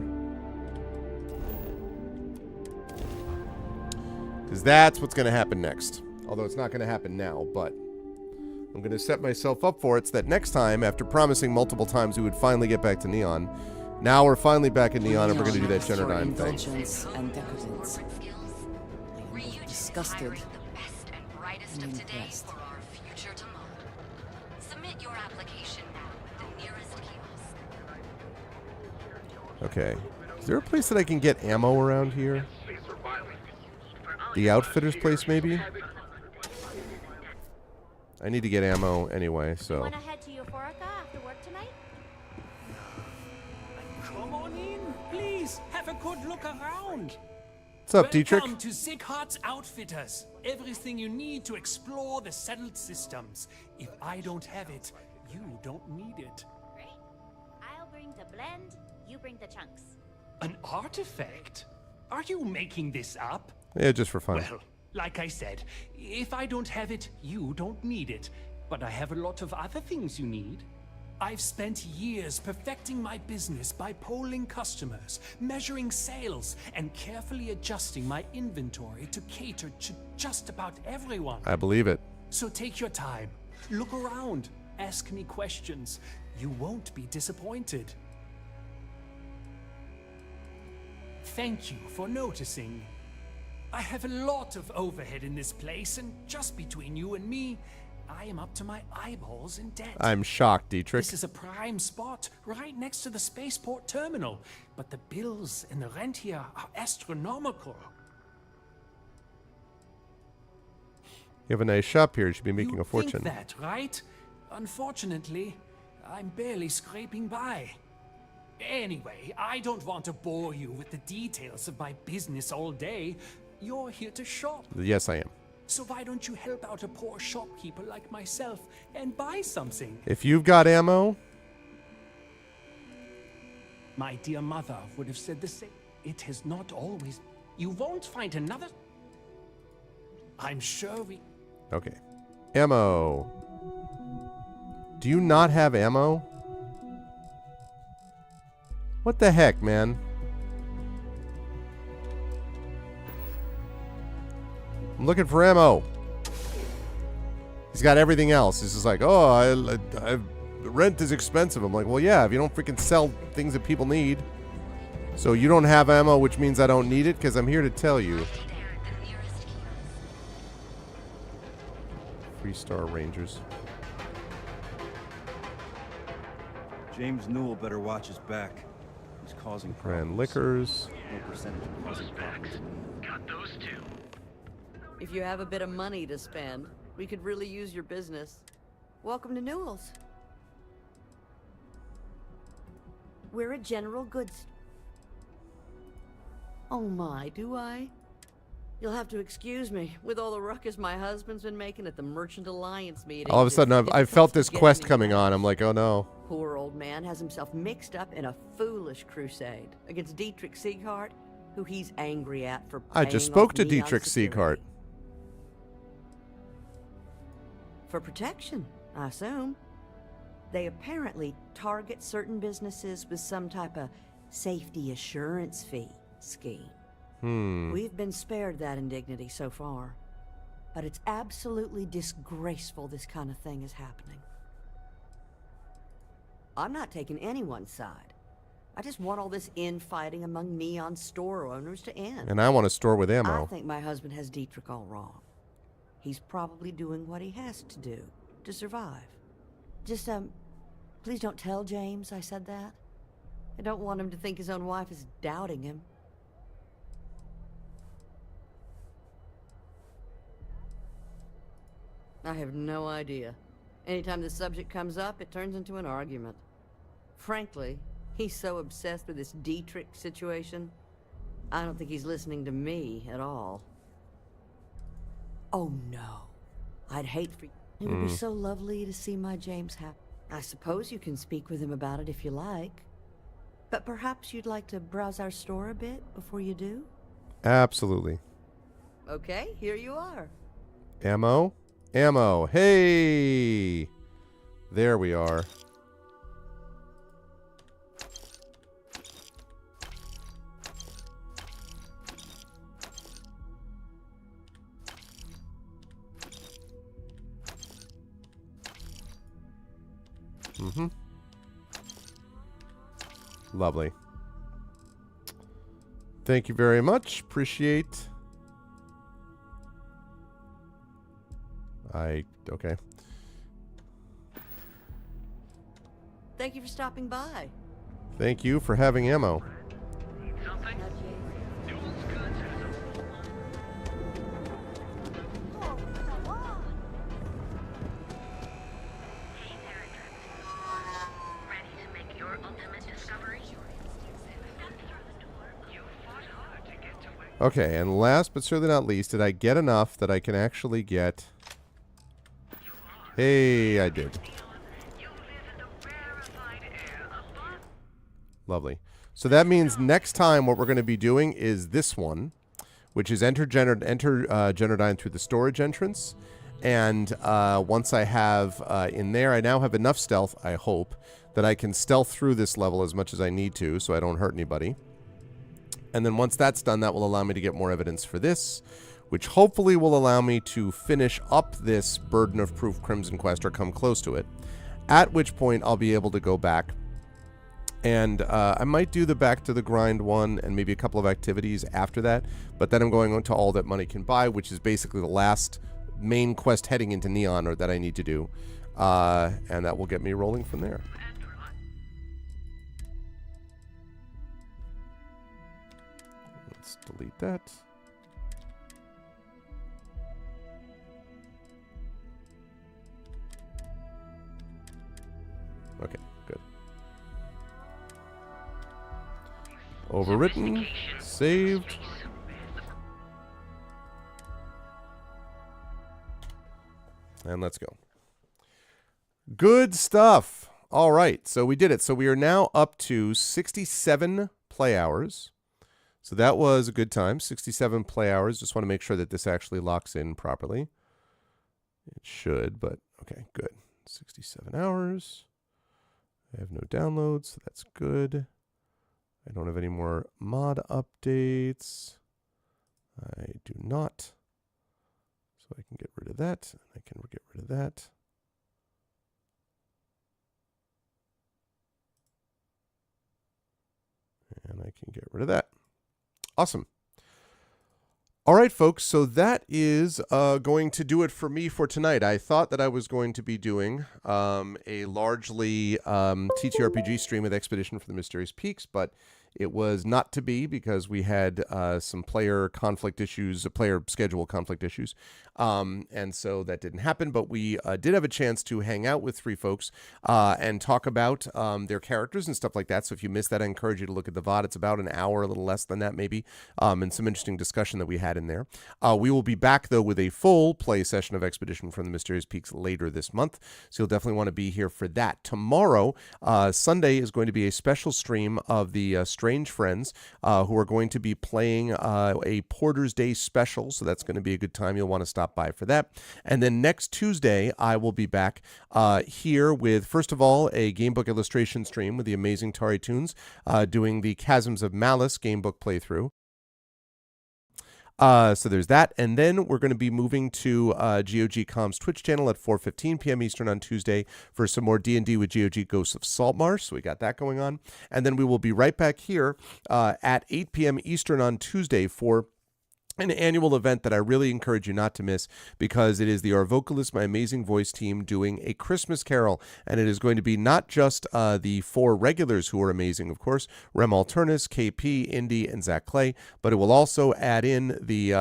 Because that's what's going to happen next. Although it's not going to happen now, but I'm going to set myself up for it so that next time, after promising multiple times we would finally get back to Neon, now we're finally back in Neon and we're going to do that Generdyne thing. Indulgence and decadence. I am disgusted and impressed. Submit your application now at the nearest kiosk. Okay. Is there a place that I can get ammo around here? The Outfitter's place, maybe? I need to get ammo anyway, so. Want to head to Euphorica after work tonight? Come on in, please. Have a good look around. What's up, Dietrich? Welcome to Zighart's Outfitters. Everything you need to explore the settled systems. If I don't have it, you don't need it. Great. I'll bring the blend, you bring the chunks. An artifact? Are you making this up? Yeah, just for fun. Well, like I said, if I don't have it, you don't need it. But I have a lot of other things you need. I've spent years perfecting my business by polling customers, measuring sales, and carefully adjusting my inventory to cater to just about everyone. I believe it. So take your time, look around, ask me questions. You won't be disappointed. Thank you for noticing. I have a lot of overhead in this place, and just between you and me, I am up to my eyeballs in debt. I'm shocked, Dietrich. This is a prime spot, right next to the spaceport terminal. But the bills and the rent here are astronomical. You have a nice shop here. You should be making a fortune. Think that, right? Unfortunately, I'm barely scraping by. Anyway, I don't want to bore you with the details of my business all day. You're here to shop. Yes, I am. So why don't you help out a poor shopkeeper like myself and buy something? If you've got ammo... My dear mother would have said the same. It has not always... You won't find another... I'm sure we... Okay. Ammo. Do you not have ammo? What the heck, man? I'm looking for ammo. He's got everything else. He's just like, oh, rent is expensive. I'm like, well, yeah, if you don't freaking sell things that people need. So you don't have ammo, which means I don't need it, because I'm here to tell you. 3-star Rangers. James Newell better watch his back. He's causing problems. Brand Liquors. No percentage of causing problems. Got those two. If you have a bit of money to spend, we could really use your business. Welcome to Newell's. We're a general goods... Oh my, do I? You'll have to excuse me. With all the ruckus my husband's been making at the Merchant Alliance meeting. All of a sudden, I've felt this quest coming on. I'm like, oh no. Poor old man has himself mixed up in a foolish crusade against Dietrich Sieghart, who he's angry at for I just spoke to Dietrich Sieghart. For protection, I assume. They apparently target certain businesses with some type of safety assurance fee scheme. We've been spared that indignity so far, but it's absolutely disgraceful this kind of thing is happening. I'm not taking anyone's side. I just want all this infighting among Neon store owners to end. And I want a store with I ammo. think my husband has Dietrich all wrong. He's probably doing what he has to do to survive. Just, please don't tell James I said that. I don't want him to think his own wife is doubting him. I have no idea. Anytime the subject comes up, it turns into an argument. Frankly, he's so obsessed with this Dietrich situation, I don't think he's listening to me at all. Oh no. I'd hate for you. It would be so lovely to see my James happy. I suppose you can speak with him about it if you like. But perhaps you'd like to browse our store a bit before you do? Absolutely. Okay, here you are. Ammo? Ammo. Hey! There we are. Lovely. Thank you very much. Appreciate. Okay. Thank you for stopping by. Thank you for having ammo. Okay, and last but certainly not least, did I get enough that I can actually get... Hey, I did. Lovely. So that means next time what we're going to be doing is this one, which is enter Generdyne through the storage entrance. And once I have in there, I now have enough stealth, I hope, that I can stealth through this level as much as I need to so I don't hurt anybody. And then once that's done, that will allow me to get more evidence for this, which hopefully will allow me to finish up this Burden of Proof Crimson Quest or come close to it, at which point I'll be able to go back. And I might do the Back to the Grind one and maybe a couple of activities after that, but then I'm going on to All That Money Can Buy, which is basically the last main quest heading into Neon or that I need to do, and that will get me rolling from there. Let's delete that. Okay, good. Overwritten, saved. And let's go. Good stuff. All right, so we did it. So we are now up to 67 play hours. So that was a good time, 67 play hours. Just want to make sure that this actually locks in properly. It should, but okay, good. 67 hours. I have no downloads, so that's good. I don't have any more mod updates. I do not. So I can get rid of that. I can get rid of that. And I can get rid of that. Awesome. All right, folks. So that is going to do it for me for tonight. I thought that I was going to be doing a largely TTRPG stream with Expedition for the Mysterious Peaks, but It was not to be because we had some player conflict issues, player schedule conflict issues. And so that didn't happen. But we did have a chance to hang out with three folks and talk about their characters and stuff like that. So if you missed that, I encourage you to look at the VOD. It's about an hour, a little less than that maybe, and some interesting discussion that we had in there. We will be back, though, with a full play session of Expedition from the Mysterious Peaks later this month. So you'll definitely want to be here for that. Tomorrow, Sunday, is going to be a special stream of the Strange Friends who are going to be playing a Porter's Day special. So that's going to be a good time. You'll want to stop by for that. And then next Tuesday, I will be back here with, first of all, a gamebook illustration stream with the amazing Tari Toons doing the Chasms of Malice gamebook playthrough. So there's that. And then we're going to be moving to GOG.com's Twitch channel at 4:15 p.m. Eastern on Tuesday for some more D&D with GOG Ghosts of Saltmarsh. So we got that going on. And then we will be right back here at 8 p.m. Eastern on Tuesday for an annual event that I really encourage you not to miss, because it is the Arvocalist, my amazing voice team, doing a Christmas Carol. And it is going to be not just the four regulars who are amazing, of course, Rem Alternus, KP, Indy, and Zach Clay, but it will also add in the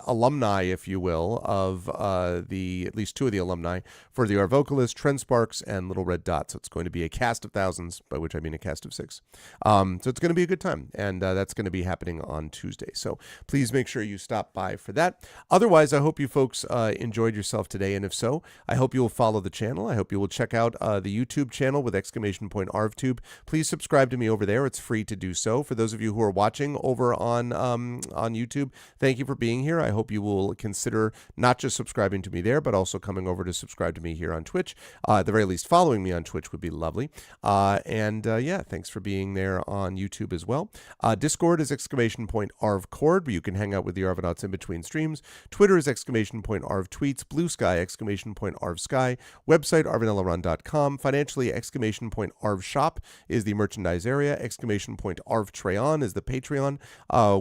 alumni, if you will, of at least two of the alumni for the Arvocalist, Trent Sparks, and Little Red Dot. So it's going to be a cast of thousands, by which I mean a cast of six. So it's going to be a good time, and that's going to be happening on Tuesday. So please make sure you stop by for that. Otherwise, I hope you folks enjoyed yourself today, and if so, I hope you will follow the channel. I hope you will check out the YouTube channel with !ArvTube. Please subscribe to me over there. It's free to do so. For those of you who are watching over on YouTube, thank you for being here. I hope you will consider not just subscribing to me there, but also coming over to subscribe to me here on Twitch. At the very least, following me on Twitch would be lovely. Yeah, thanks for being there on YouTube as well. Discord is !ArvCord, where you can hang out with the Arvanauts in between streams. Twitter is !ArvTweets. Blue Sky, !ArvSky. Website, arvaneleron.com. Financially, !ArvShop is the merchandise area. !ArvTreon is the Patreon,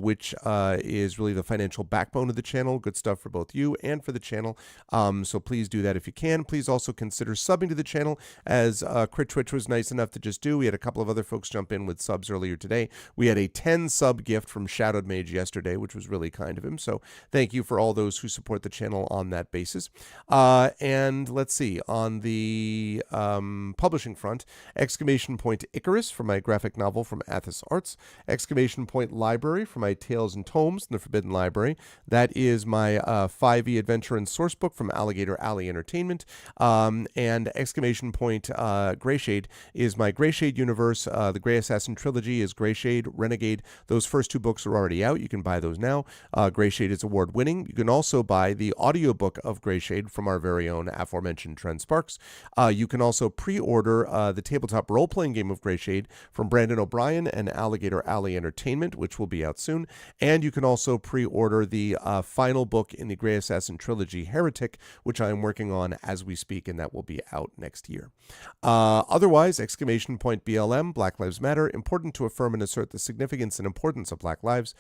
which is really the financial backbone of the channel. Good stuff for both you and for the channel. So please do that if you can. Please also consider subbing to the channel, as Crit Twitch was nice enough to just do. We had a couple of other folks jump in with subs earlier today. We had a 10 sub gift from Shadowed Mage yesterday, which was really kind of him. So thank you for all those who support the channel on that basis. And let's see, on the publishing front, Icarus for my graphic novel from Athos Arts, Library for my Tales and Tomes in the Forbidden Library. That is my 5e adventure and source book from Alligator Alley Entertainment. And Greyshade is my Greyshade universe. The Grey Assassin trilogy is Greyshade, Renegade. Those first two books are already out. You can buy those now. Greyshade is award-winning. You can also buy the audiobook of Greyshade from our very own aforementioned Trent Sparks. You can also pre-order the tabletop role-playing game of Greyshade from Brandon O'Brien and Alligator Alley Entertainment, which will be out soon. And you can also pre-order the final book in the Grey Assassin trilogy, Heretic, which I am working on as we speak, and that will be out next year. Otherwise, BLM, Black Lives Matter, important to affirm and assert the significance and importance of Black lives.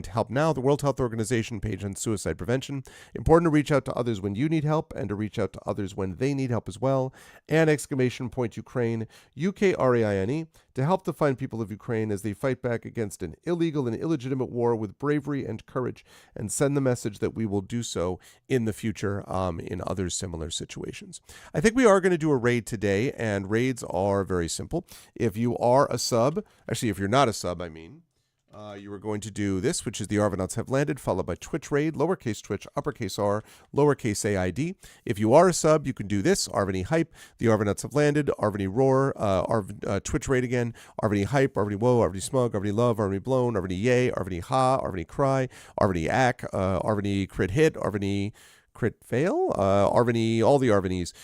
Help Now, the World Health Organization page on suicide prevention. Important to reach out to others when you need help, and to reach out to others when they need help as well. And Ukraine, UKRAINE, to help the fine people of Ukraine as they fight back against an illegal and illegitimate war with bravery and courage, and send the message that we will do so in the future in other similar situations. I think we are going to do a raid today, and raids are very simple. If you are a sub, actually if you're not a sub, you are going to do this, which is the Arvanauts Have Landed, followed by Twitch Raid, lowercase Twitch, uppercase R, lowercase AID. If you are a sub, you can do this, Arvany Hype, the Arvanauts Have Landed, Arvany Roar, Twitch Raid again, Arvany Hype, Arvany Woe, Arvany Smug, Arvany Love, Arvany Blown, Arvany Yay, Arvany Ha, Arvany Cry, Arvany Ack, Arvany Crit Hit, Arvany Crit Fail, Arvany, all the Arvanys,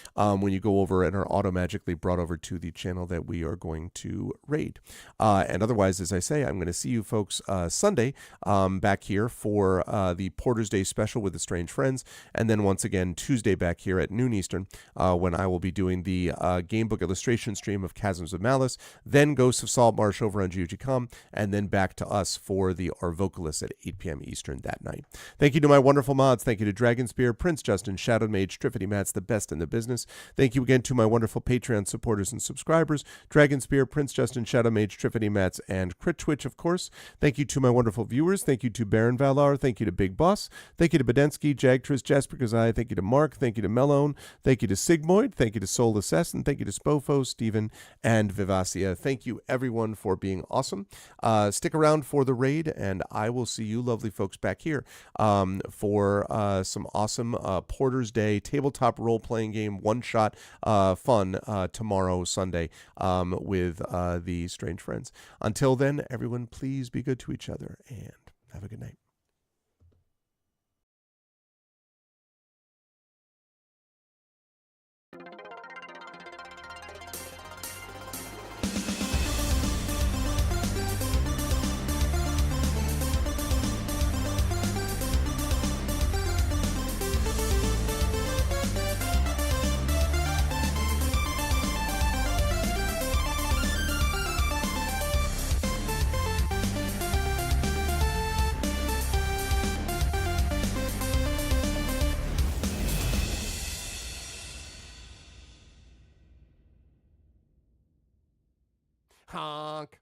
when you go over and are automatically brought over to the channel that we are going to raid. And otherwise, as I say, I'm going to see you folks Sunday back here for the Porter's Day special with the Strange Friends, and then once again Tuesday back here at noon Eastern when I will be doing the gamebook illustration stream of Chasms of Malice, then Ghosts of Saltmarsh over on GOG.com, and then back to us for the Arvocalist at 8 p.m. Eastern that night. Thank you to my wonderful mods. Thank you to Dragonspear, Prince Justin, Shadow Mage, Triffity Mats, the best in the business. Thank you again to my wonderful Patreon supporters and subscribers, Dragon Spear, Prince Justin, Shadow Mage, Triffity Mats, and Crit Twitch, of course. Thank you to my wonderful viewers. Thank you to Baron Valar. Thank you to Big Boss. Thank you to Badensky, Jagtris, Jasper Gazai. Thank you to Mark. Thank you to Melone. Thank you to Sigmoid. Thank you to Soul Assassin. Thank you to Spofo, Steven, and Vivacia. Thank you, everyone, for being awesome. Stick around for the raid, and I will see you lovely folks back here for some awesome Porter's Day tabletop role-playing game one-shot fun tomorrow, Sunday, with the Strange Friends. Until then, everyone, please be good to each other, and have a good night. Honk.